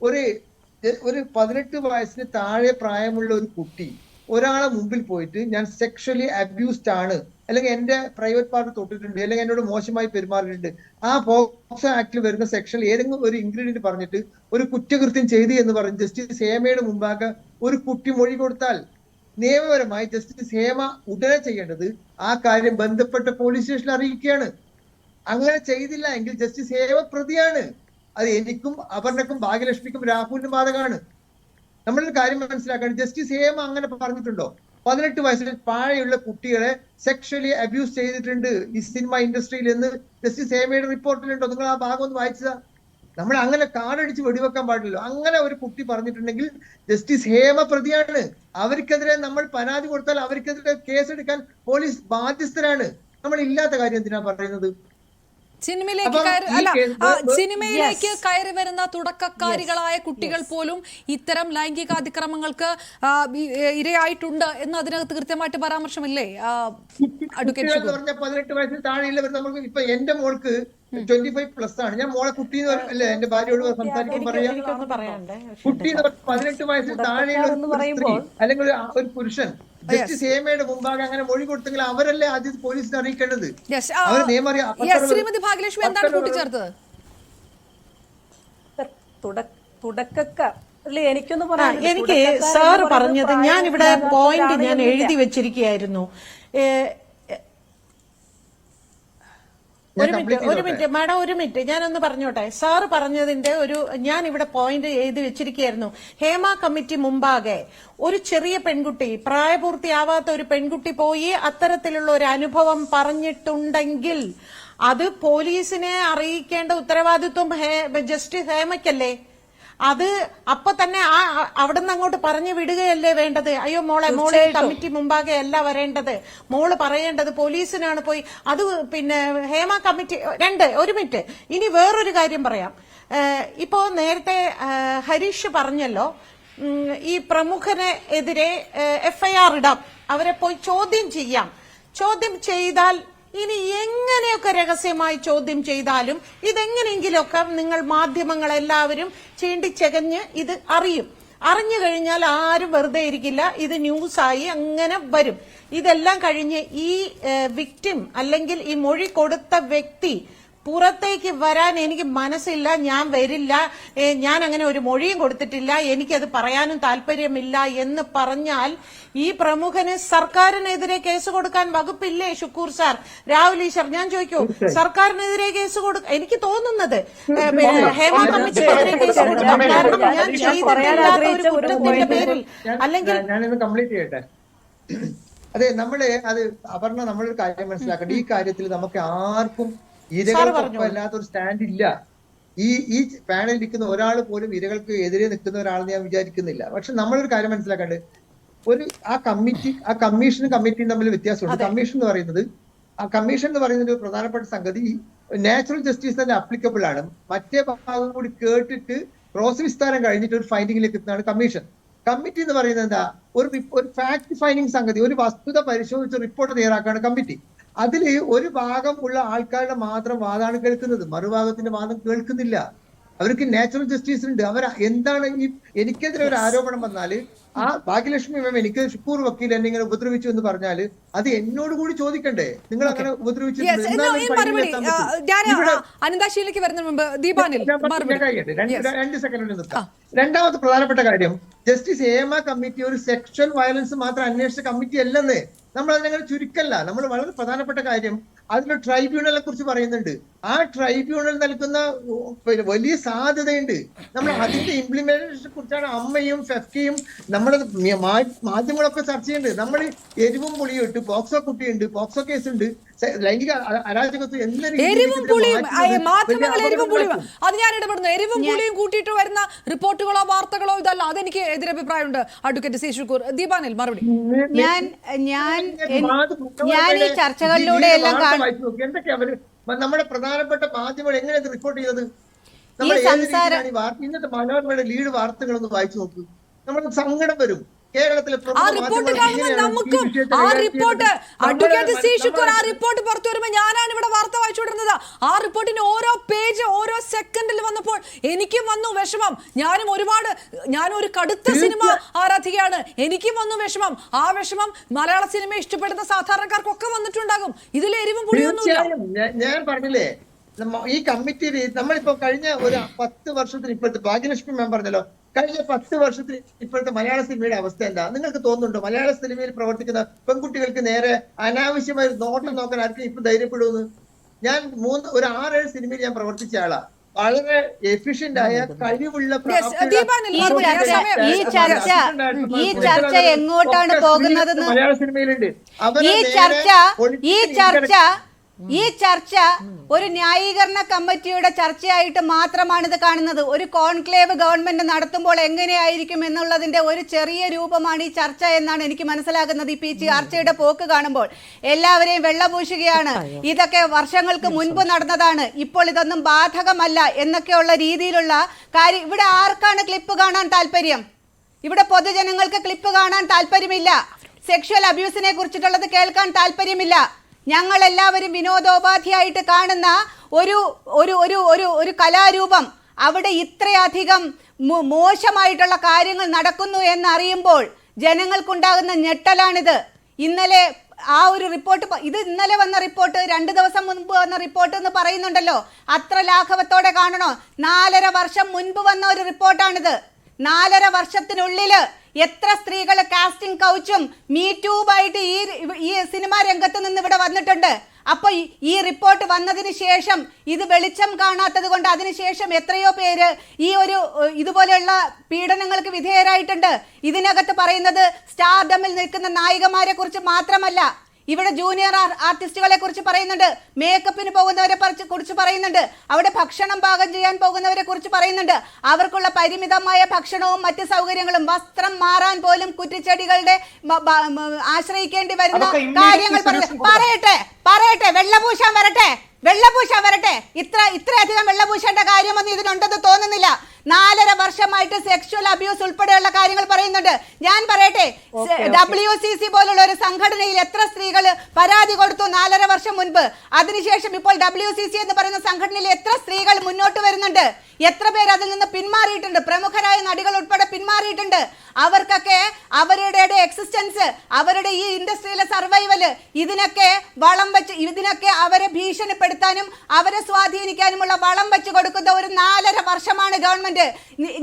ഒരു 18 വയസ്സിന് താഴെ പ്രായമുള്ള ഒരു കുട്ടി ഒരാളെ മുമ്പിൽ പോയിട്ട് ഞാൻ സെക്ഷലി അബ്യൂസ്ഡ് ആണ്, അല്ലെങ്കിൽ എന്റെ പ്രൈവറ്റ് പാർട്ട് തൊട്ടിട്ടുണ്ട്, അല്ലെങ്കിൽ എന്നോട് മോശമായി പെരുമാറിയിട്ടുണ്ട്, ആ പോക്സോ ആക്ടിൽ വരുന്ന സെക്ഷൻ ഏതെങ്കിലും ഒരു ഇൻഗ്രീഡിയന്റ് പറഞ്ഞിട്ട് ഒരു കുറ്റകൃത്യം ചെയ്തു എന്ന് പറഞ്ഞ് ജസ്റ്റിസ് ഹേമയുടെ മുമ്പാകെ ഒരു കുട്ടി മൊഴി കൊടുത്താൽ നിയമപരമായി ജസ്റ്റിസ് ഹേമ ഉടനെ ചെയ്യേണ്ടത് ആ കാര്യം ബന്ധപ്പെട്ട പോലീസ് സ്റ്റേഷനിൽ അറിയിക്കുകയാണ്. അങ്ങനെ ചെയ്തില്ല എങ്കിൽ ജസ്റ്റിസ് ഹേമ പ്രതിയാണ്. അത് എനിക്കും അപർണക്കും ഭാഗ്യലക്ഷ്മിക്കും രാഹുലിനും ബാധകമാണ്. നമ്മളൊരു കാര്യം മനസ്സിലാക്കാൻ, ജസ്റ്റിസ് ഹേമ അങ്ങനെ പറഞ്ഞിട്ടുണ്ടോ? 18 വയസ്സിൽ താഴെയുള്ള കുട്ടികളെ സെക്ഷലി അബ്യൂസ് ചെയ്തിട്ടുണ്ട് ഈ സിനിമ ഇൻഡസ്ട്രിയിൽ എന്ന് ജസ്റ്റിസ് ഹേമയുടെ റിപ്പോർട്ടിലുണ്ടോ? നിങ്ങൾ ആ ഭാഗം ഒന്ന് വായിച്ചതാ. നമ്മൾ അങ്ങനെ കാടടിച്ച് വെടിവെക്കാൻ പാടില്ലല്ലോ. അങ്ങനെ ഒരു കുട്ടി പറഞ്ഞിട്ടുണ്ടെങ്കിൽ ജസ്റ്റിസ് ഹേമ പ്രതിയാണ്. അവർക്കെതിരെ നമ്മൾ പരാതി കൊടുത്താൽ അവർക്കെതിരെ കേസെടുക്കാൻ പോലീസ് ബാധ്യസ്ഥരാണ്. നമ്മൾ ഇല്ലാത്ത കാര്യം എന്തിനാ പറയുന്നത്? സിനിമയിലേക്ക് കയറി വരുന്ന തുടക്കക്കാരികളായ കുട്ടികൾ പോലും ഇത്തരം ലൈംഗികാതിക്രമങ്ങൾക്ക് ഇരയായിട്ടുണ്ട് എന്ന് അതിനകത്ത് കൃത്യമായിട്ട് പരാമർശമില്ലേ? 18 വയസ്സിൽ താഴെയുള്ളവർ നമുക്ക് ഇപ്പൊ എന്റെ മോൾക്ക് 25+ ആണ്. ഞാൻ മോളെ കുട്ടി അല്ലേ എന്റെ ഭാര്യയോട് സംസാരിക്കുമ്പോൾ പറയാം, കുട്ടി 18 വയസ്സിൽ താഴെയുള്ള അല്ലെങ്കിൽ ഒരു പുരുഷൻ ജസ്റ്റിസ് ഹേമയുടെ മുമ്പാകെ അങ്ങനെ മൊഴി കൊടുത്തെങ്കിൽ അവരല്ലേ ആദ്യം പോലീസിനെ അറിയിക്കേണ്ടത്. അവർ നിയമം ശ്രീമതി ഭാഗ്യലക്ഷ്മി എന്താണ് കൂട്ടിച്ചേർത്തത്? എനിക്കൊന്ന് പറയാം. എനിക്ക് സാർ പറഞ്ഞത് ഞാൻ ഇവിടെ പോയിന്റ് ഞാൻ എഴുതി വെച്ചിരിക്കുകയായിരുന്നു. ഒരു മിനിറ്റ് മാഡം, ഒരു മിനിറ്റ് ഞാനൊന്ന് പറഞ്ഞോട്ടെ. സാറ് പറഞ്ഞതിന്റെ ഞാൻ ഇവിടെ പോയിന്റ് എഴുതി വെച്ചിരിക്കുകയായിരുന്നു. ഹേമ കമ്മിറ്റി മുമ്പാകെ ഒരു ചെറിയ പെൺകുട്ടി, പ്രായപൂർത്തിയാവാത്ത ഒരു പെൺകുട്ടി പോയി അത്തരത്തിലുള്ള ഒരു അനുഭവം പറഞ്ഞിട്ടുണ്ടെങ്കിൽ അത് പോലീസിനെ അറിയിക്കേണ്ട ഉത്തരവാദിത്വം ജസ്റ്റിസ് ഹേമയ്ക്കല്ലേ? അത് അപ്പൊ തന്നെ അവിടുന്ന് അങ്ങോട്ട് പറഞ്ഞു വിടുകയല്ലേ വേണ്ടത്? അയ്യോ മോളെ കമ്മിറ്റി മുമ്പാകെ അല്ല വരേണ്ടത്, മോള് പറയേണ്ടത് പോലീസിനാണ് പോയി. അത് പിന്നെ ഹേമ കമ്മിറ്റി ഒരു മിനിറ്റ്. ഇനി വേറൊരു കാര്യം പറയാം. ഇപ്പോ നേരത്തെ ഹരീഷ് പറഞ്ഞല്ലോ, ഈ പ്രമുഖനെ എതിരെ FIR ഇടാം, അവരെ പോയി ചോദ്യം ചെയ്യാം. ചോദ്യം ചെയ്താൽ ഇനി എങ്ങനെയൊക്കെ രഹസ്യമായി ചോദ്യം ചെയ്താലും ഇതെങ്ങനെയെങ്കിലുമൊക്കെ നിങ്ങൾ മാധ്യമങ്ങൾ എല്ലാവരും ചീണ്ടിച്ചകഞ്ഞ് ഇത് അറിഞ്ഞു കഴിഞ്ഞാൽ ആരും വെറുതെ ഇരിക്കില്ല. ഇത് ന്യൂസായി അങ്ങനെ വരും. ഇതെല്ലാം കഴിഞ്ഞ് ഈ വിക്ടിം അല്ലെങ്കിൽ ഈ മൊഴി കൊടുത്ത വ്യക്തി പുറത്തേക്ക് വരാൻ എനിക്ക് മനസ്സില്ല, ഞാൻ വരില്ല, ഞാൻ അങ്ങനെ ഒരു മൊഴിയും കൊടുത്തിട്ടില്ല, എനിക്കത് പറയാനും താല്പര്യമില്ല എന്ന് പറഞ്ഞാൽ ഈ പ്രമുഖന് സർക്കാരിനെതിരെ കേസ് കൊടുക്കാൻ വകുപ്പില്ലേ? ഷുക്കൂർ സാർ, രാഹുൽ ഈശ്വർ, ഞാൻ ചോദിക്കൂ, സർക്കാരിനെതിരെ കേസ് കൊടുക്കാൻ എനിക്ക് തോന്നുന്നത് ഹേമ കമ്മിറ്റിക്കെതിരെ കേസ് കൊടുക്കാൻ, കാരണം ഞാൻ ചെയ്തിട്ടില്ലാത്ത ഒരു കുറ്റത്തിന്റെ പേരിൽ അല്ലെങ്കിൽ ഞാനിന്ന് കംപ്ലീറ്റ് ചെയ്യട്ടെ. അതെ, അത് അപർണ നമ്മളൊരു കാര്യം മനസ്സിലാക്കട്ടെ. ഈ കാര്യത്തിൽ നമുക്ക് ആർക്കും ഇരകൾക്കൊപ്പമല്ലാത്തൊരു സ്റ്റാൻഡ് ഇല്ല. ഈ പാനലിൽ ഇരിക്കുന്ന ഒരാൾ പോലും ഇരകൾക്ക് എതിരെ നിൽക്കുന്ന ഒരാളെന്ന് ഞാൻ വിചാരിക്കുന്നില്ല. പക്ഷെ നമ്മളൊരു കാര്യം മനസ്സിലാക്കേണ്ടത്, ആ കമ്മീഷനും കമ്മിറ്റിയും തമ്മിൽ വ്യത്യാസമുണ്ട്. കമ്മീഷൻ എന്ന് പറയുന്നത് ഒരു പ്രധാനപ്പെട്ട സംഗതി നാച്ചുറൽ ജസ്റ്റിസ് തന്നെ അപ്ലിക്കബിൾ ആണ്. മറ്റേ ഭാഗം കൂടി കേട്ടിട്ട് ക്രോസ് വിസ്താരം കഴിഞ്ഞിട്ട് ഒരു ഫൈൻഡിങ്ങിലേക്ക് എത്തുന്നതാണ് കമ്മീഷൻ. കമ്മിറ്റി എന്ന് പറയുന്നത് എന്താ? ഒരു ഫാക്ട് ഫൈൻഡിങ് സംഗതി, ഒരു വസ്തുത പരിശോധിച്ച് റിപ്പോർട്ട് തയ്യാറാക്കുകയാണ് കമ്മിറ്റി. അതിൽ ഒരു ഭാഗം ഉള്ള ആൾക്കാരുടെ മാത്രം വാദമാണ് കേൾക്കുന്നത്, മറുഭാഗത്തിന്റെ വാദം കേൾക്കുന്നില്ല. അവർക്ക് നാച്ചുറൽ ജസ്റ്റിസ് ഉണ്ട്. എന്താണ് എനിക്കെതിരെ ഒരു ആരോപണം വന്നാല് ആ ഭാഗ്യലക്ഷ്മി മാം എനിക്ക് ഷുക്കൂർ വക്കീൽ എന്നെ ഇങ്ങനെ ഉപദ്രവിച്ചു എന്ന് പറഞ്ഞാല് അത് എന്നോട് കൂടി ചോദിക്കണ്ടേ? നിങ്ങൾ അങ്ങനെ ഉപദ്രവിച്ചു? 2 സെക്കൻഡ് നിർത്താം. രണ്ടാമത്തെ പ്രധാനപ്പെട്ട കാര്യം, ജസ്റ്റിസ് ഹേമ കമ്മിറ്റി ഒരു സെക്ഷൽ വയലൻസ് മാത്രം അന്വേഷിച്ച കമ്മിറ്റി അല്ലെന്ന് നമ്മൾ അതിനങ്ങനെ ചുരുക്കല്ല. നമ്മൾ വളരെ പ്രധാനപ്പെട്ട കാര്യം അതിലൊരു ട്രൈബ്യൂണലിനെ കുറിച്ച് പറയുന്നുണ്ട്. ആ ട്രൈബ്യൂണൽ നൽകുന്ന വലിയ സാധ്യതയുണ്ട്. നമ്മൾ അതിന്റെ ഇംപ്ലിമെന്റേഷനെ കുറിച്ചാണ് അമ്മയും ഫെഫ്കയും നമ്മുടെ മാധ്യമങ്ങളൊക്കെ ചർച്ച ചെയ്യുന്നുണ്ട്. നമ്മൾ എരിവും പുളിയും ഇട്ട് പോക്സോ കുട്ടിയുണ്ട്, പോക്സോ കേസ് ഉണ്ട്, ലൈംഗിക അരാജകത്വം എരിവും പുളിയും അത് ഞാൻ ഇടപെടുന്നു. എരിവും പുളിയും കൂട്ടിയിട്ട് വരുന്ന റിപ്പോർട്ടുകളോ വാർത്തകളോ ഇതല്ല. അതെനിക്ക് എതിരഭിപ്രായമുണ്ട്. Advocate C Shukkur. ദീപാനിൽ മറുപടി. ഞാൻ ഈ ചർച്ചകളിലൂടെ എല്ലാം എന്തൊക്കെയാ നമ്മുടെ പ്രധാനപ്പെട്ട മാധ്യമങ്ങൾ എങ്ങനെ റിപ്പോർട്ട് ചെയ്തത്? ഇന്നത്തെ മനോരമയുടെ ലീഡ് വാർത്തകളൊന്ന് വായിച്ചു നോക്കൂ, നമ്മുടെ സങ്കടം വരും. കേരളത്തിലെ റിപ്പോർട്ട് പുറത്തു വരുമ്പോൾ ഞാനാണ് ഇവിടെ വാർത്ത വായിച്ചുകൊണ്ടിരുന്നത്. ആ റിപ്പോർട്ടിന്റെ ഓരോ പേജ് ഓരോ സെക്കൻഡിൽ വന്നപ്പോൾ എനിക്കും വന്നു വിഷമം. ഞാനൊരു കടുത്ത സിനിമ ആരാധികയാണ്, എനിക്കും വന്നു വിഷമം. ആ വിഷമം മലയാള സിനിമ ഇഷ്ടപ്പെടുന്ന സാധാരണക്കാർക്കൊക്കെ വന്നിട്ടുണ്ടാകും. ഇതിൽ എരിവും പുളിയൊന്നുമില്ല. ഞാൻ പറഞ്ഞില്ലേ, ഈ കമ്മിറ്റി നമ്മളിപ്പോ കഴിഞ്ഞ ഒരു 10 വർഷത്തിന് ഇപ്പോഴത്തെ ഭാഗ്യലക്ഷ്മി മാം പറഞ്ഞല്ലോ, കഴിഞ്ഞ 10 വർഷത്തിൽ ഇപ്പോഴത്തെ മലയാള സിനിമയുടെ അവസ്ഥ എന്താ നിങ്ങൾക്ക് തോന്നുന്നുണ്ടോ? മലയാള സിനിമയിൽ പ്രവർത്തിക്കുന്ന പെൺകുട്ടികൾക്ക് നേരെ അനാവശ്യമായ നോട്ടം നോക്കാൻ ആർക്കും ഇപ്പൊ ധൈര്യപ്പെടുമെന്ന്? ഞാൻ 6-7 സിനിമയിൽ ഞാൻ പ്രവർത്തിച്ച ആളാ. വളരെ എഫിഷ്യന്റ് ആയ കഴിവുള്ള ഈ ചർച്ച എങ്ങോട്ടാണ് പോകുന്നതെന്ന് മലയാള സിനിമയിലുണ്ട്. ഈ ചർച്ച ഒരു ന്യായീകരണ കമ്മിറ്റിയുടെ ചർച്ചയായിട്ട് മാത്രമാണ് ഇത് കാണുന്നത്. ഒരു കോൺക്ലേവ് ഗവൺമെന്റ് നടത്തുമ്പോൾ എങ്ങനെയായിരിക്കും എന്നുള്ളതിന്റെ ഒരു ചെറിയ രൂപമാണ് ഈ ചർച്ച എന്നാണ് എനിക്ക് മനസ്സിലാകുന്നത്. ഈ ചർച്ചയുടെ പോക്ക് കാണുമ്പോൾ എല്ലാവരെയും വെള്ളപൂശുകയാണ്, ഇതൊക്കെ വർഷങ്ങൾക്ക് മുൻപ് നടന്നതാണ്, ഇപ്പോൾ ഇതൊന്നും ബാധകമല്ല എന്നൊക്കെയുള്ള രീതിയിലുള്ള കാര്യം. ഇവിടെ ആർക്കാണ് ക്ലിപ്പ് കാണാൻ താല്പര്യം? ഇവിടെ പൊതുജനങ്ങൾക്ക് ക്ലിപ്പ് കാണാൻ താല്പര്യമില്ല. സെക്ഷൽ അബ്യൂസിനെ കുറിച്ചിട്ടുള്ളത് കേൾക്കാൻ താല്പര്യമില്ല. ഞങ്ങൾ എല്ലാവരും വിനോദോപാധിയായിട്ട് കാണുന്ന ഒരു ഒരു ഒരു ഒരു ഒരു കലാരൂപം അവിടെ ഇത്രയധികം മോശമായിട്ടുള്ള കാര്യങ്ങൾ നടക്കുന്നു എന്നറിയുമ്പോൾ ജനങ്ങൾക്കുണ്ടാകുന്ന ഞെട്ടലാണിത്. ഇന്നലെ ആ ഒരു റിപ്പോർട്ട്, ഇത് ഇന്നലെ വന്ന റിപ്പോർട്ട്, 2 ദിവസം മുൻപ് വന്ന റിപ്പോർട്ട് എന്ന് പറയുന്നുണ്ടല്ലോ. അത്ര ലാഘവത്തോടെ കാണണോ? 4.5 വർഷം മുൻപ് വന്ന ഒരു റിപ്പോർട്ടാണിത്. 4.5 വർഷത്തിനുള്ളില് എത്ര സ്ത്രീകൾ കാസ്റ്റിംഗ് കൗച്ചും മീറ്റൂബായിട്ട് ഈ സിനിമാ രംഗത്ത് നിന്ന് ഇവിടെ വന്നിട്ടുണ്ട്. അപ്പൊ ഈ റിപ്പോർട്ട് വന്നതിന് ശേഷം ഇത് വെളിച്ചം കാണാത്തത് കൊണ്ട് അതിനുശേഷം എത്രയോ പേര് ഈ ഒരു ഇതുപോലെയുള്ള പീഡനങ്ങൾക്ക് വിധേയരായിട്ടുണ്ട്. ഇതിനകത്ത് പറയുന്നത് സ്റ്റാർഡമിൽ നിൽക്കുന്ന നായികമാരെ കുറിച്ച് മാത്രമല്ല, ഇവിടെ ജൂനിയർ ആർട്ടിസ്റ്റുകളെ കുറിച്ച് പറയുന്നുണ്ട്, മേക്കപ്പിന് പോകുന്നവരെ കുറിച്ച് പറയുന്നുണ്ട്, അവിടെ ഭക്ഷണം പാകം ചെയ്യാൻ പോകുന്നവരെ കുറിച്ച് പറയുന്നുണ്ട്. അവർക്കുള്ള പരിമിതമായ ഭക്ഷണവും മറ്റ് സൗകര്യങ്ങളും, വസ്ത്രം മാറാൻ പോലും കുറ്റിച്ചെടികളുടെ ആശ്രയിക്കേണ്ടി വരുന്ന കാര്യങ്ങൾ പറയട്ടെ വെള്ളപൂശാൻ വരട്ടെ. ഇത്രയധികം വെള്ളപൂശേണ്ട കാര്യമൊന്നും ഇതിനുണ്ടെന്ന് തോന്നുന്നില്ല. 4.5 വർഷമായിട്ട് സെക്ഷൽ അബ്യൂസ് ഉൾപ്പെടെയുള്ള കാര്യങ്ങൾ പറയുന്നുണ്ട്. ഞാൻ പറയട്ടെ, WCC പോലുള്ള ഒരു സംഘടനയിൽ എത്ര സ്ത്രീകൾ പരാതി കൊടുത്തു 4.5 വർഷം മുൻപ്? അതിനുശേഷം ഇപ്പോൾ WCC എന്ന് പറയുന്ന സംഘടനയിൽ എത്ര സ്ത്രീകൾ മുന്നോട്ട് വരുന്നുണ്ട്? എത്ര പേര് അതിൽ നിന്ന് പിന്മാറിയിട്ടുണ്ട്? പ്രമുഖരായ നടികൾ ഉൾപ്പെടെ പിന്മാറിയിട്ടുണ്ട്. അവർക്കൊക്കെ അവരുടെ എക്സിസ്റ്റൻസ്, അവരുടെ ഈ ഇൻഡസ്ട്രിയിലെ സർവൈവല് ഇതിനൊക്കെ വളം വെച്ച്, ഇതിനൊക്കെ അവരെ ഭീഷണിപ്പെടുത്താനും അവരെ സ്വാധീനിക്കാനുമുള്ള വളം വെച്ച് കൊടുക്കുന്ന ഒരു 4.5 വർഷമാണ് ഗവൺമെന്റ്.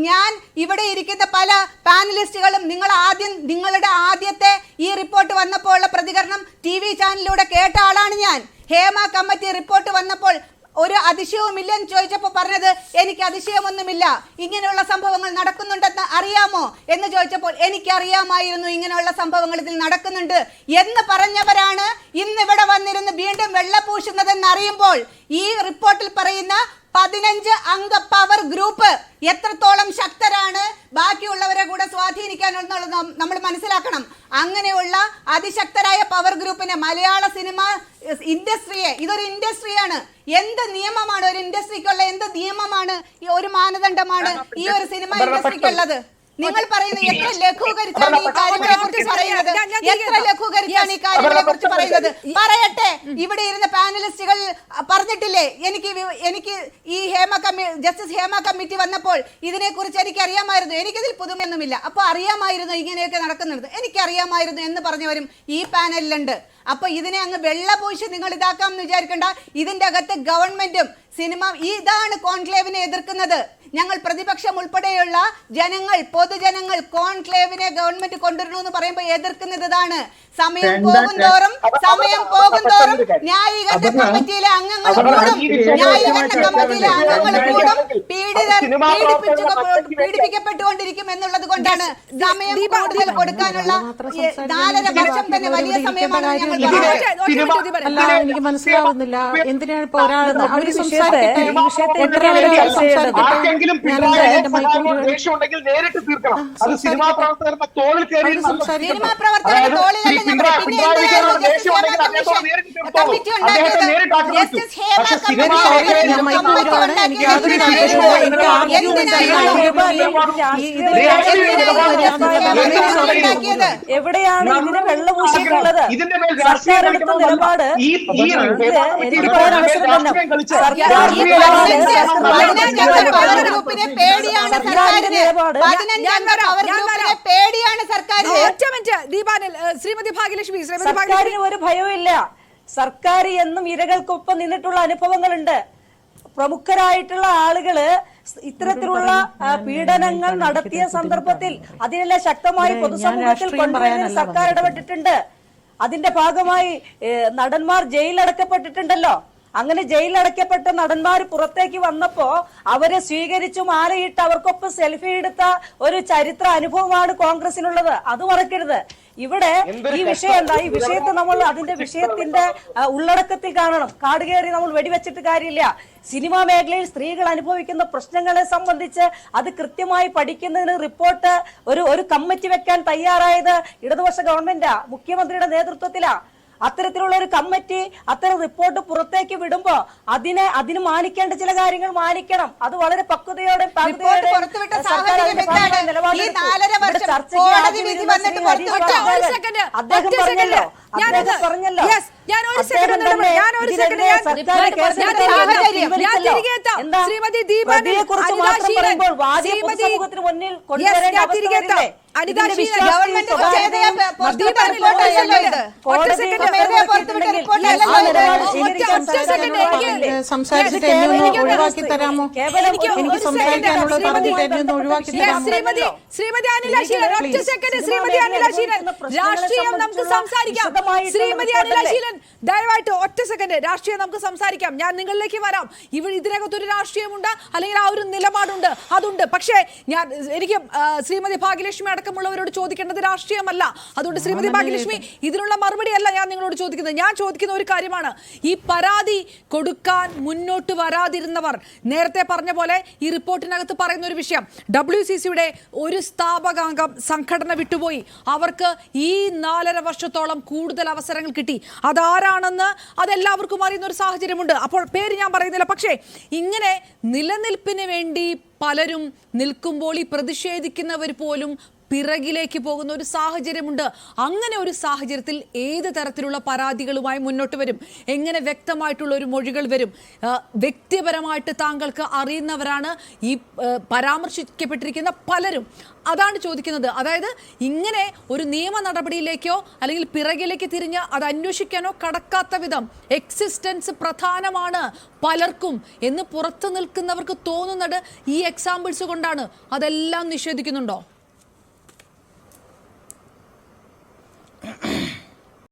ഞാൻ ഇവിടെ ഇരിക്കുന്ന പല പാനലിസ്റ്റുകളും നിങ്ങളുടെ ആദ്യത്തെ ഈ റിപ്പോർട്ട് വന്നപ്പോൾ ഉള്ള പ്രതികരണം TV ചാനലിലൂടെ കേട്ട ആളാണ് ഞാൻ. ഹേമ കമ്മിറ്റി റിപ്പോർട്ട് വന്നപ്പോൾ ഒരു അതിശയവുമില്ലെന്ന് ചോദിച്ചപ്പോൾ പറഞ്ഞത് എനിക്ക് അതിശയമൊന്നുമില്ല, ഇങ്ങനെയുള്ള സംഭവങ്ങൾ നടക്കുന്നുണ്ടെന്ന് അറിയാമോ എന്ന് ചോദിച്ചപ്പോൾ എനിക്കറിയാമായിരുന്നു ഇങ്ങനെയുള്ള സംഭവങ്ങൾ ഇതിൽ നടക്കുന്നുണ്ട് എന്ന് പറഞ്ഞവരാണ് ഇന്നിവിടെ വന്നിരുന്ന് വീണ്ടും വെള്ളപൂശുന്നതെന്ന് അറിയുമ്പോൾ ഈ റിപ്പോർട്ടിൽ പറയുന്ന 15 അംഗ പവർ ഗ്രൂപ്പ് എത്രത്തോളം ശക്തരാണ് ബാക്കിയുള്ളവരെ കൂടെ സ്വാധീനിക്കാനുള്ളത് നമ്മൾ മനസ്സിലാക്കണം. അങ്ങനെയുള്ള അതിശക്തരായ പവർ ഗ്രൂപ്പിനെ മലയാള സിനിമ ഇൻഡസ്ട്രിയെ, ഇതൊരു ഇൻഡസ്ട്രിയാണ്, എന്ത് നിയമമാണ് ഒരു ഇൻഡസ്ട്രിക്കുള്ള, എന്ത് നിയമമാണ് ഈ ഒരു മാനദണ്ഡമാണ് ഈ ഒരു സിനിമ ഇൻഡസ്ട്രിക്കുള്ളത്? നിങ്ങൾ പറയുന്നത് എത്ര ലഘൂകരിച്ചാണ് ഈ കാര്യങ്ങളെ കുറിച്ച് പറയുന്നത്? പറയട്ടെ, ഇവിടെ ഇരുന്ന പാനലിസ്റ്റുകൾ പറഞ്ഞിട്ടില്ലേ, എനിക്ക് ഈ ജസ്റ്റിസ് ഹേമ കമ്മിറ്റി വന്നപ്പോൾ ഇതിനെക്കുറിച്ച് എനിക്ക് അറിയാമായിരുന്നു, എനിക്കിതിൽ പുതുമയൊന്നുമില്ല, അപ്പൊ അറിയാമായിരുന്നു ഇങ്ങനെയൊക്കെ നടക്കുന്നത്, എനിക്കറിയാമായിരുന്നു എന്ന് പറഞ്ഞവരും ഈ പാനലിലുണ്ട്. അപ്പൊ ഇതിനെ അങ്ങ് വെള്ളപൂശി നിങ്ങൾ ഇതാക്കാമെന്ന് വിചാരിക്കണ്ട. ഇതിന്റെ അകത്ത് ഗവൺമെന്റും സിനിമ, ഇതാണ് കോൺക്ലേവിനെ എതിർക്കുന്നത്. ഞങ്ങൾ പ്രതിപക്ഷം ഉൾപ്പെടെയുള്ള പൊതുജനങ്ങൾ കോൺക്ലേവിനെ ഗവൺമെന്റ് കൊണ്ടുവരണു എന്ന് പറയുമ്പോൾ എതിർക്കുന്നത് ഇതാണ്. സമയം പോകും തോറും ന്യായീകരണ കമ്മിറ്റിയിലെ അംഗങ്ങൾ പീഡിപ്പിക്കപ്പെട്ടുകൊണ്ടിരിക്കും എന്നുള്ളത് കൊണ്ടാണ് സമയം കൂടുതൽ കൊടുക്കാനുള്ള 4.5 വർഷം തന്നെ വലിയ സമയമാണ് ഞങ്ങൾ അല്ല, എനിക്ക് മനസ്സിലാവുന്നില്ല എന്തിനാണ് ഇപ്പൊ ഒരാൾ അവര് സിനിമാ പ്രവർത്തകരുടെ തോളിൽ കയറി എവിടെയാണ് ഇതിനെ വെള്ളപൂശിയിട്ടുള്ളത്? സർക്കാർ എടുത്ത നിലപാട് സർക്കാരിന് ഒരു ഭയവുമില്ല. സർക്കാർ എന്നും ഇരകൾക്കൊപ്പം നിന്നിട്ടുള്ള അനുഭവങ്ങളുണ്ട്. പ്രമുഖരായിട്ടുള്ള ആളുകള് ഇത്തരത്തിലുള്ള പീഡനങ്ങൾ നടത്തിയ സന്ദർഭത്തിൽ അതിനെല്ലാം ശക്തമായി പൊതുസമൂഹത്തിൽ കൊണ്ടുവരുന്ന സർക്കാർ ഇടപെട്ടിട്ടുണ്ട്. അതിന്റെ ഭാഗമായി നടന്മാർ ജയിലിലടക്കപ്പെട്ടിട്ടുണ്ടല്ലോ. അങ്ങനെ ജയിലിലടയ്ക്കപ്പെട്ട നടന്മാർ പുറത്തേക്ക് വന്നപ്പോ അവരെ സ്വീകരിച്ചു മാലയിട്ട് അവർക്കൊപ്പം സെൽഫി എടുത്ത ഒരു ചരിത്ര അനുഭവമാണ് കോൺഗ്രസിനുള്ളത്. അത് മറക്കരുത്. ഇവിടെ ഈ വിഷയം എന്താ, ഈ വിഷയത്തെ നമ്മൾ അതിന്റെ വിഷയത്തിന്റെ ഉള്ളടക്കത്തിൽ കാണണം. കാട് കയറി നമ്മൾ വെടിവെച്ചിട്ട് കാര്യമില്ല. സിനിമാ മേഖലയിൽ സ്ത്രീകൾ അനുഭവിക്കുന്ന പ്രശ്നങ്ങളെ സംബന്ധിച്ച് അത് കൃത്യമായി പഠിക്കുന്നതിന് റിപ്പോർട്ട് ഒരു കമ്മിറ്റി വെക്കാൻ തയ്യാറായത് ഇടതുപക്ഷ ഗവൺമെന്റാ, മുഖ്യമന്ത്രിയുടെ നേതൃത്വത്തിലാ. അത്തരത്തിലുള്ള ഒരു കമ്മിറ്റി അത്തരം റിപ്പോർട്ട് പുറത്തേക്ക് വിടുമ്പോ അതിന് മാനിക്കേണ്ട ചില കാര്യങ്ങൾ മാനിക്കണം. അത് വളരെ പക്വതയോടെ സമൂഹത്തിന് മുന്നിൽ കൊണ്ടുവരേണ്ട അവസ്ഥ സംസാരിച്ചിട്ട് ഒഴിവാക്കി തരാമോ? എനിക്ക് സംസാരിക്കാനുള്ളത് പറഞ്ഞിട്ട് ഒഴിവാക്കി തരാമോ? ശ്രീമതി അനിലാശീലൻ, ഒറ്റ സെക്കൻഡ്. ശ്രീമതി അനിലാശീലൻ, രാഷ്ട്രീയം നമുക്ക് സംസാരിക്കാം. ശ്രീമതി അനിലാശീലൻ, ദയവായിട്ട് ഒറ്റ സെക്കൻഡ്. രാഷ്ട്രീയം നമുക്ക് സംസാരിക്കാം. ഞാൻ നിങ്ങളിലേക്ക് വരാം. ഇതിനകത്തൊരു രാഷ്ട്രീയമുണ്ട്, അല്ലെങ്കിൽ ആ ഒരു നിലപാടുണ്ട്, അതുണ്ട്. പക്ഷേ എനിക്ക് ശ്രീമതി ഭാഗ്യലക്ഷ്മി അടക്കമുള്ളവരോട് ചോദിക്കേണ്ടത് രാഷ്ട്രീയമല്ല. അതുകൊണ്ട് ശ്രീമതി ഭാഗ്യലക്ഷ്മി, ഇതിനുള്ള മറുപടിയല്ല ഞാൻ നിങ്ങളോട് ചോദിക്കുന്നത്. ഞാൻ ചോദിക്കുന്ന ഒരു കാര്യമാണ്, ഈ പരാതി കൊടുക്കാൻ മുന്നോട്ട് വരാതിരുന്നവർ, നേരത്തെ പറഞ്ഞ പോലെ ഈ റിപ്പോർട്ടിനകത്ത് പറയുന്ന ഒരു വിഷയം, WCCയുടെ ഒരു സ്ഥാപകാംഗം സംഘടന വിട്ടുപോയി, അവർക്ക് ഈ 4.5 വർഷത്തോളം കൂടുതൽ അവസരങ്ങൾ കിട്ടി. അതാരാണെന്ന് അതെല്ലാവർക്കും അറിയുന്ന ഒരു സാഹചര്യമുണ്ട്. അപ്പോൾ പേര് ഞാൻ പറയുന്നില്ല. പക്ഷേ ഇങ്ങനെ നിലനിൽപ്പിന് വേണ്ടി പലരും നിൽക്കുമ്പോൾ ഈ പ്രതിഷേധിക്കുന്നവർ പോലും പിറകിലേക്ക് പോകുന്ന ഒരു സാഹചര്യമുണ്ട്. അങ്ങനെ ഒരു സാഹചര്യത്തിൽ ഏത് തരത്തിലുള്ള പരാതികളുമായി മുന്നോട്ട് വരും? എങ്ങനെ വ്യക്തമായിട്ടുള്ള ഒരു മൊഴികൾ വരും? വ്യക്തിപരമായിട്ട് താങ്കൾക്ക് അറിയുന്നവരാണ് ഈ പരാമർശിക്കപ്പെട്ടിരിക്കുന്ന പലരും. അതാണ് ചോദിക്കുന്നത്. അതായത് ഇങ്ങനെ ഒരു നിയമ നടപടിയിലേക്കോ അല്ലെങ്കിൽ പിറകിലേക്ക് തിരിഞ്ഞ് അത് അന്വേഷിക്കാനോ കടക്കാത്ത വിധം എക്സിസ്റ്റൻസ് പ്രധാനമാണ് പലർക്കും എന്ന് പുറത്തു നിൽക്കുന്നവർക്ക് തോന്നുന്നത് ഈ എക്സാമ്പിൾസ് കൊണ്ടാണ്. അതെല്ലാം നിഷേധിക്കുന്നുണ്ടോ?